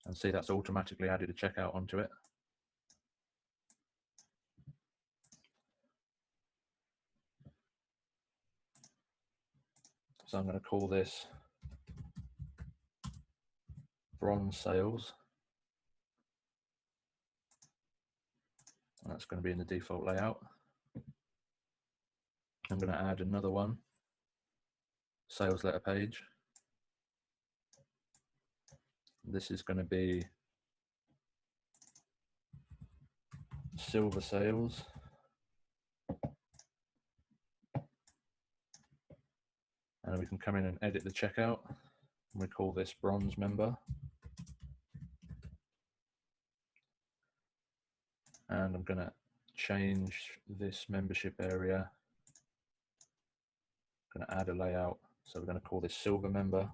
and see that's automatically added a checkout onto it. So I'm going to call this bronze sales. And that's going to be in the default layout. I'm going to add another one, sales letter page. This is going to be silver sales. And we can come in and edit the checkout. And we call this bronze member. And I'm going to change this membership area. I'm going to add a layout. So we're going to call this silver member.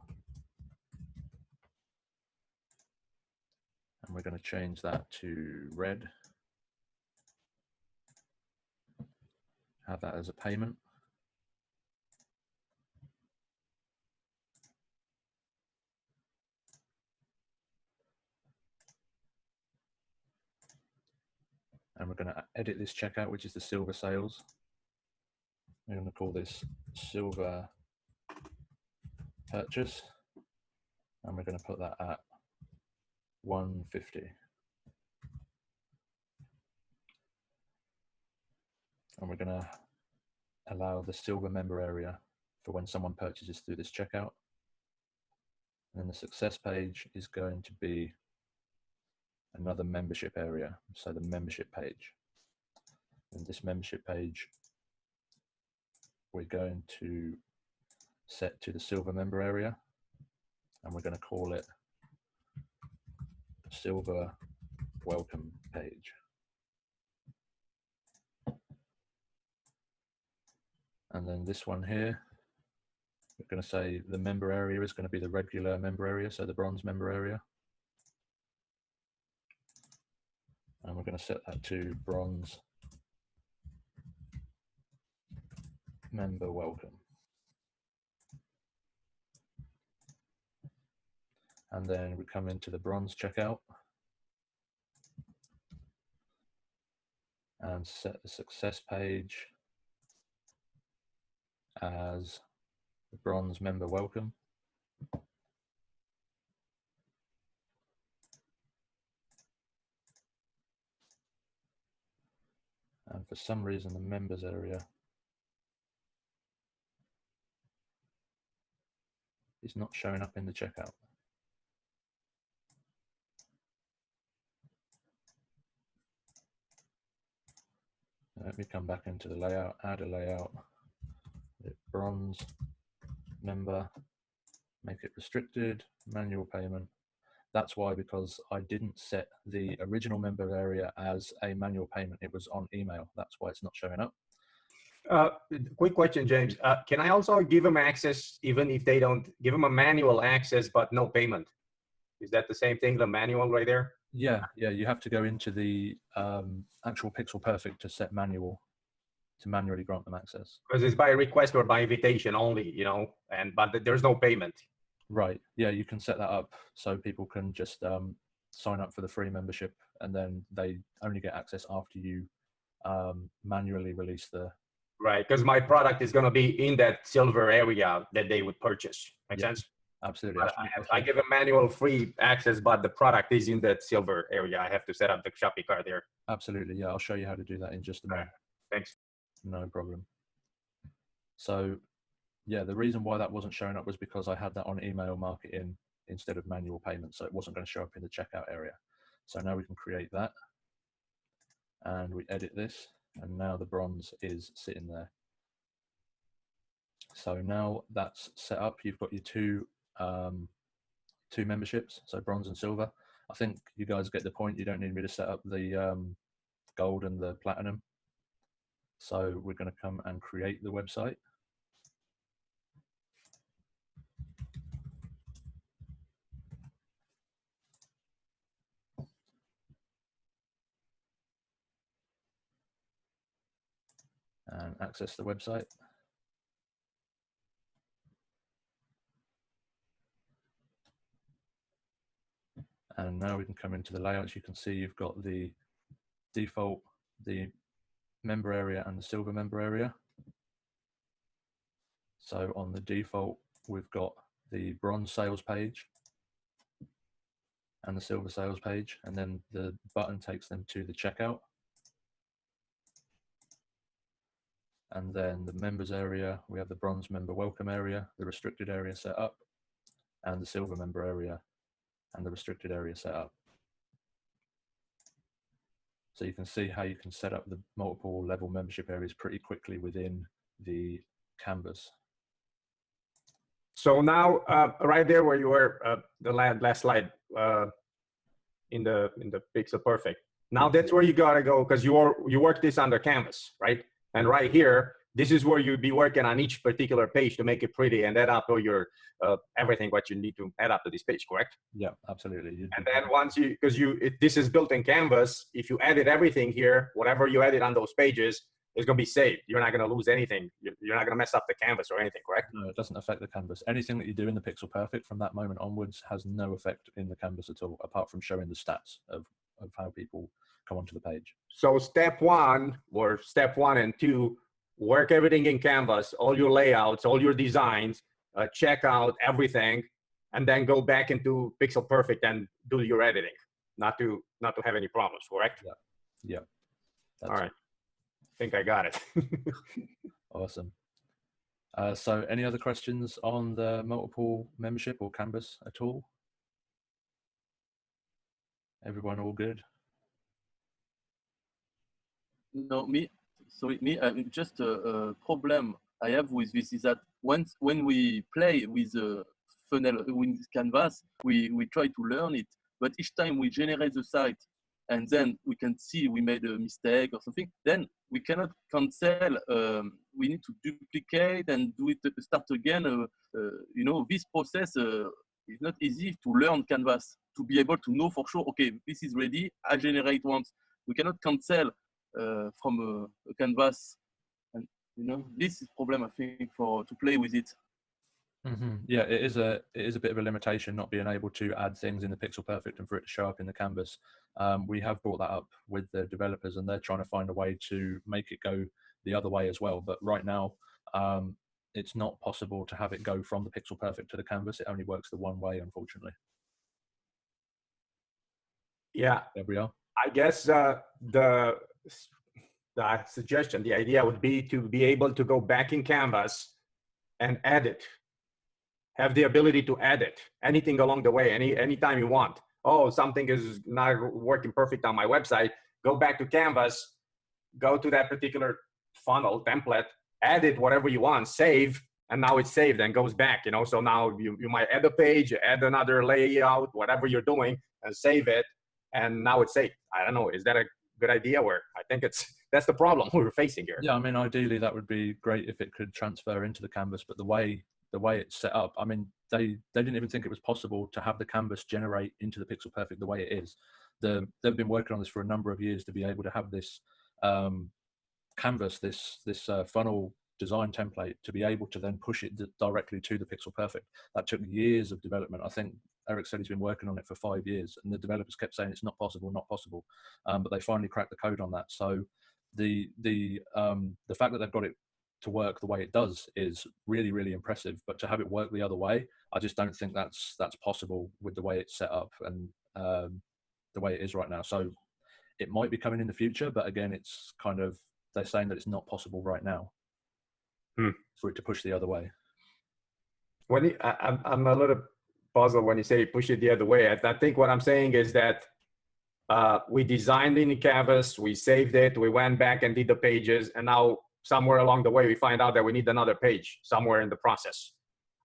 And we're going to change that to red. Have that as a payment. And we're going to edit this checkout, which is the silver sales. We're going to call this silver purchase. And we're going to put that at 150. And we're going to allow the silver member area for when someone purchases through this checkout. And the success page is going to be another membership area, so the membership page. And this membership page we're going to set to the silver member area, and we're going to call it silver welcome page. And then this one here, we're going to say the member area is going to be the regular member area, so the bronze member area. And we're going to set that to bronze member welcome. And then we come into the bronze checkout and set the success page as the bronze member welcome. And for some reason, the members area is not showing up in the checkout. Let me come back into the layout, add a layout, bronze, member, make it restricted, manual payment. That's why, because I didn't set the original member area as a manual payment. It was on email. That's why it's not showing up. Quick question, James. Can I also give them access even if they don't give them a manual access but no payment? Is that the same thing, the manual right there? Yeah, you have to go into the actual Pixel Perfect to set manual, to manually grant them access. Because it's by request or by invitation only, but there's no payment. Right, yeah, you can set that up so people can just sign up for the free membership, and then they only get access after you manually release the... Right, because my product is going to be in that silver area that they would purchase. Make sense? Absolutely. I give a manual free access, but the product is in that silver area. I have to set up the shopping cart there. Absolutely, yeah. I'll show you how to do that in just a moment. Thanks. No problem. So, yeah, the reason why that wasn't showing up was because I had that on email marketing instead of manual payment, so it wasn't going to show up in the checkout area. So now we can create that, and we edit this, and now the bronze is sitting there. So now that's set up, you've got your two memberships, so bronze and silver. I think you guys get the point. You don't need me to set up the gold and the platinum. So we're going to come and create the website. And access the website. And now we can come into the layouts. You can see you've got the default, the member area and the silver member area. So on the default, we've got the bronze sales page and the silver sales page, and then the button takes them to the checkout. And then the members area, we have the bronze member welcome area, the restricted area set up, and the silver member area and the restricted area set up. So you can see how you can set up the multiple level membership areas pretty quickly within the canvas. So now, right there where you were, the last slide, in the Pixel Perfect. Now that's where you gotta go, because you work this under canvas, right? And right here, this is where you'd be working on each particular page to make it pretty and add up all your everything what you need to add up to this page, correct? Yeah, absolutely. And then once this is built in Canvas, if you edit everything here, whatever you edit on those pages is going to be saved. You're not going to lose anything. You're not going to mess up the canvas or anything, correct? No, it doesn't affect the canvas. Anything that you do in the Pixel Perfect from that moment onwards has no effect in the canvas at all, apart from showing the stats of how people come onto the page. So step 1 and 2, work everything in Canvas, all your layouts, all your designs, check out everything, and then go back into Pixel Perfect and do your editing, not to have any problems, correct? Yeah. All right. I think I got it. Awesome. So any other questions on the multiple membership or canvas at all? Everyone all good? No, just a problem I have with this is that when we play with the funnel, with canvas, we try to learn it, but each time we generate the site and then we can see we made a mistake or something, then we cannot cancel. We need to duplicate and do it, start again. You know, this process is not easy to learn canvas, to be able to know for sure, okay, this is ready, I generate once. We cannot cancel from a canvas. And You know, this is problem, I think, to play with it. Yeah, it is a bit of a limitation not being able to add things in the Pixel Perfect and for it to show up in the canvas. We have brought that up with the developers, and they're trying to find a way to make it go the other way as well. But right now, it's not possible to have it go from the Pixel Perfect to the canvas. It only works the one way, unfortunately. Yeah, Gabriel? I guess the suggestion, the idea would be to be able to go back in Canvas and edit. Have the ability to edit anything along the way, anytime you want. Oh, something is not working perfect on my website. Go back to Canvas, go to that particular funnel template, edit whatever you want, save, and now it's saved and goes back. You know, so now you might add a page, add another layout, whatever you're doing, and save it, and now it's saved. I don't know. Is that a good idea? Or I think that's the problem we're facing here. Yeah, I mean, ideally that would be great if it could transfer into the canvas, but the way it's set up, I mean, they didn't even think it was possible to have the canvas generate into the Pixel Perfect the way it is. They've been working on this for a number of years to be able to have this canvas, this funnel design template, to be able to then push it directly to the Pixel Perfect. That took years of development. I think Eric said he's been working on it for 5 years, and the developers kept saying it's not possible, not possible. But they finally cracked the code on that. So the fact that they've got it to work the way it does is really, really impressive. But to have it work the other way, I just don't think that's possible with the way it's set up and the way it is right now. So it might be coming in the future, but again, it's kind of, they're saying that it's not possible right now for it to push the other way. When I'm a little puzzled when you say push it the other way. I think what I'm saying is that we designed in Canvas, we saved it, we went back and did the pages, and now somewhere along the way we find out that we need another page somewhere in the process.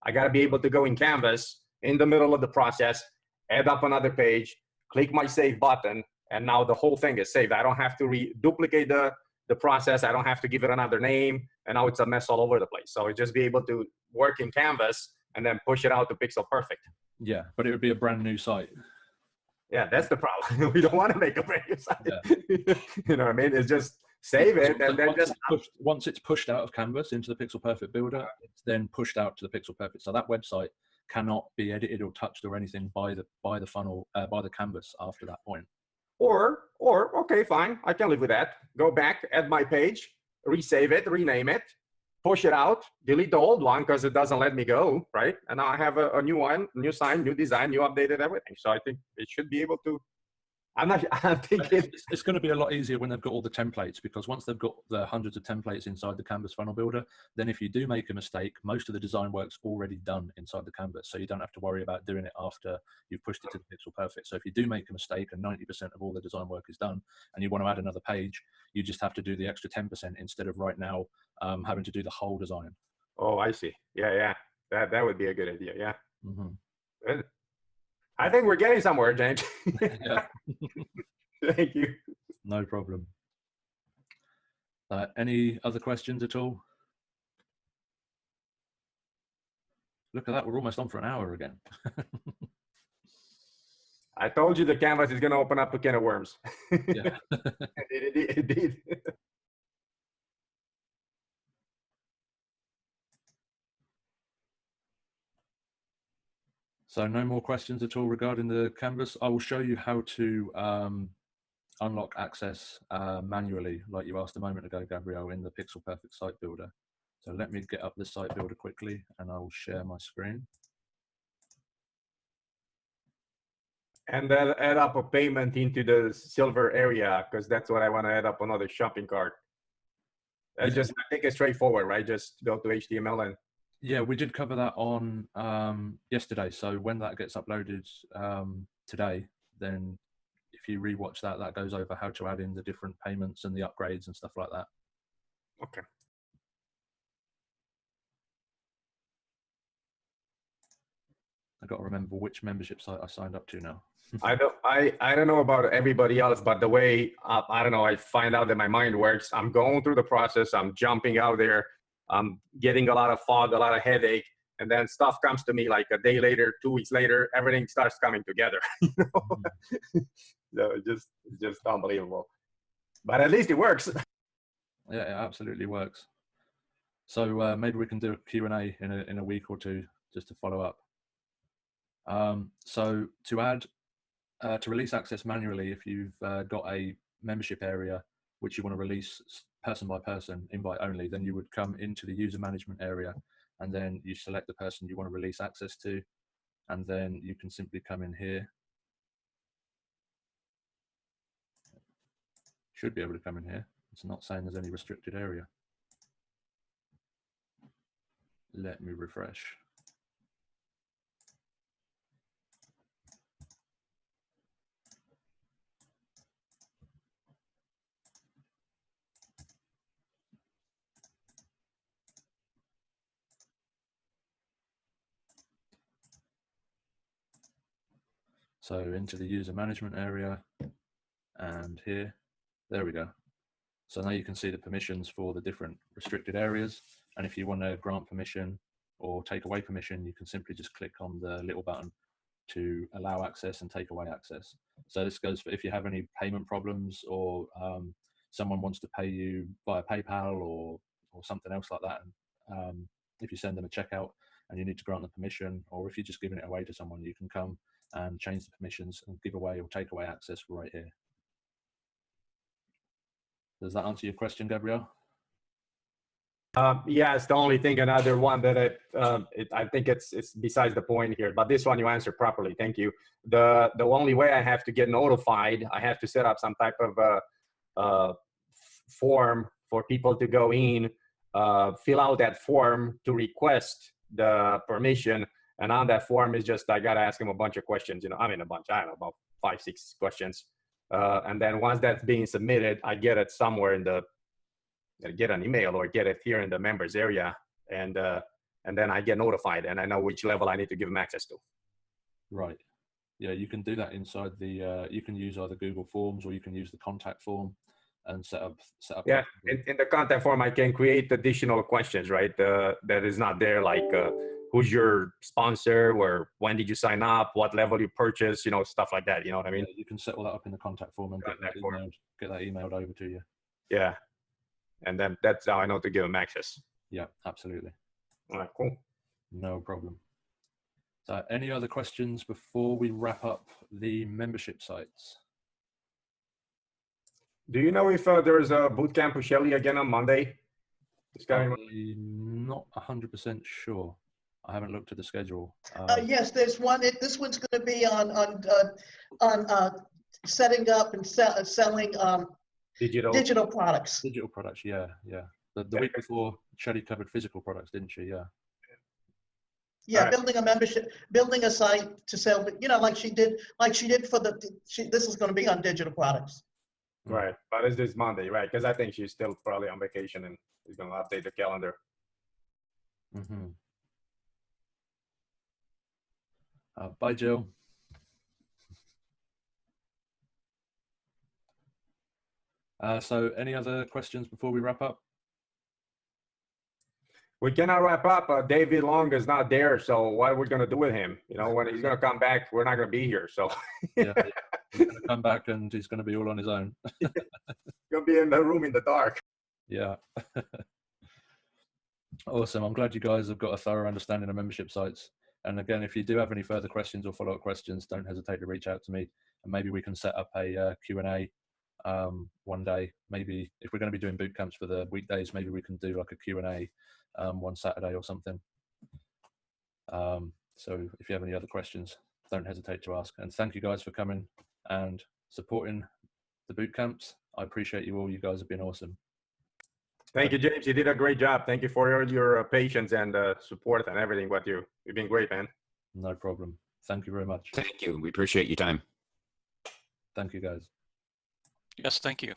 I got to be able to go in Canvas in the middle of the process, add up another page, click my save button, and now the whole thing is saved. I don't have to duplicate the process. I don't have to give it another name, and now it's a mess all over the place. So it just be able to work in Canvas and then push it out to Pixel Perfect. Yeah, but it would be a brand new site. Yeah, that's the problem. We don't want to make a brand new site. Yeah. You know what I mean? It's just save it, and then once it's pushed out of Canvas into the Pixel Perfect builder, it's then pushed out to the Pixel Perfect. So that website cannot be edited or touched or anything by the funnel, by the canvas after that point. Or okay, fine, I can live with that. Go back, add my page, resave it, rename it, push it out, delete the old one because it doesn't let me go, right? And now I have a new one, new sign, new design, new updated everything. So I think it should be able to. I'm thinking it's going to be a lot easier when they've got all the templates, because once they've got the hundreds of templates inside the Canvas funnel builder, then if you do make a mistake, most of the design work's already done inside the canvas. So you don't have to worry about doing it after you've pushed it to the Pixel Perfect. So if you do make a mistake and 90% of all the design work is done and you want to add another page, you just have to do the extra 10% instead of right now having to do the whole design. Oh, I see. Yeah. That would be a good idea. Yeah. Mm-hmm. I think we're getting somewhere, James. Yeah. Thank you. No problem. Any other questions at all? Look at that, we're almost on for an hour again. I told you the canvas is going to open up a can of worms. Yeah. It did. So no more questions at all regarding the canvas. I will show you how to unlock access manually, like you asked a moment ago, Gabriel, in the Pixel Perfect Site Builder. So let me get up the Site Builder quickly and I will share my screen. And then add up a payment into the silver area, because that's what I want to add up another shopping cart. I think it's straightforward, right? Just go to HTML and. Yeah, we did cover that on yesterday. So when that gets uploaded today, then if you rewatch that, that goes over how to add in the different payments and the upgrades and stuff like that. Okay. I got to remember which membership site I signed up to now. I don't know about everybody else, but the way I don't know, I find out that my mind works. I'm going through the process. I'm jumping out there. I'm getting a lot of fog, a lot of headache, and then stuff comes to me like a day later, 2 weeks later, everything starts coming together. You know? So it's just unbelievable. But at least it works. Yeah, it absolutely works. So maybe we can do a Q&A in a week or two just to follow up. So to release access manually, if you've got a membership area which you want to release person by person, invite only, then you would come into the user management area, and then you select the person you want to release access to, and then you can simply come in here. Should be able to come in here. It's not saying there's any restricted area. Let me refresh. So into the user management area, and here, there we go. So now you can see the permissions for the different restricted areas. And if you want to grant permission or take away permission, you can simply just click on the little button to allow access and take away access. So this goes for if you have any payment problems, or someone wants to pay you via PayPal or something else like that. If you send them a checkout and you need to grant them permission, or if you're just giving it away to someone, you can come and change the permissions and give away or take away access right here. Does that answer your question, Gabriel? Yeah, it's the only thing. Another one that I think it's besides the point here, but this one you answered properly. Thank you. The only way I have to get notified, I have to set up some type of form for people to go in, fill out that form to request the permission. And on that form is just, I got to ask them a bunch of questions, you know, I mean, a bunch, I don't know, about 5-6 questions. And then once that's being submitted, I get it somewhere in the, get an email or get it here in the members area. And then I get notified and I know which level I need to give them access to. Right. Yeah, you can do that inside the, you can use either Google Forms or you can use the contact form and set up. Yeah, in the contact form, I can create additional questions, right? That is not there, like who's your sponsor, or when did you sign up, what level you purchase, you know, stuff like that. You know what I mean? Yeah, you can set all that up in the contact form and get that emailed over to you. Yeah, and then that's how I know to give them access. Yeah, absolutely. All right, cool. No problem. So any other questions before we wrap up the membership sites? Do you know if there's a bootcamp with Shelley again on Monday? I'm not 100% sure. I haven't looked at the schedule. Yes, there's one. This one's going to be on setting up and selling digital products. Digital products, yeah, yeah. The week before, Shelley covered physical products, didn't she? Yeah. Yeah, right. Building a membership, building a site to sell, you know, like she did for this is going to be on digital products. Right, but it's this Monday, right? Because I think she's still probably on vacation and is going to update the calendar. Mm-hmm. Bye, Jill. So any other questions before we wrap up? We cannot wrap up. David Long is not there, so what are we going to do with him? You know, when he's going to come back, we're not going to be here. So yeah, he's going to come back and he's going to be all on his own. He's going to be in the room in the dark. Yeah. Awesome. I'm glad you guys have got a thorough understanding of membership sites. And again, if you do have any further questions or follow-up questions, don't hesitate to reach out to me, and maybe we can set up a Q&A one day. Maybe if we're going to be doing boot camps for the weekdays, maybe we can do like a Q&A one Saturday or something. So if you have any other questions, don't hesitate to ask. And thank you guys for coming and supporting the boot camps. I appreciate you all. You guys have been awesome. Thank you, James. You did a great job. Thank you for your patience and support and everything. But you've been great, man. No problem. Thank you very much. Thank you. We appreciate your time. Thank you, guys. Yes, thank you.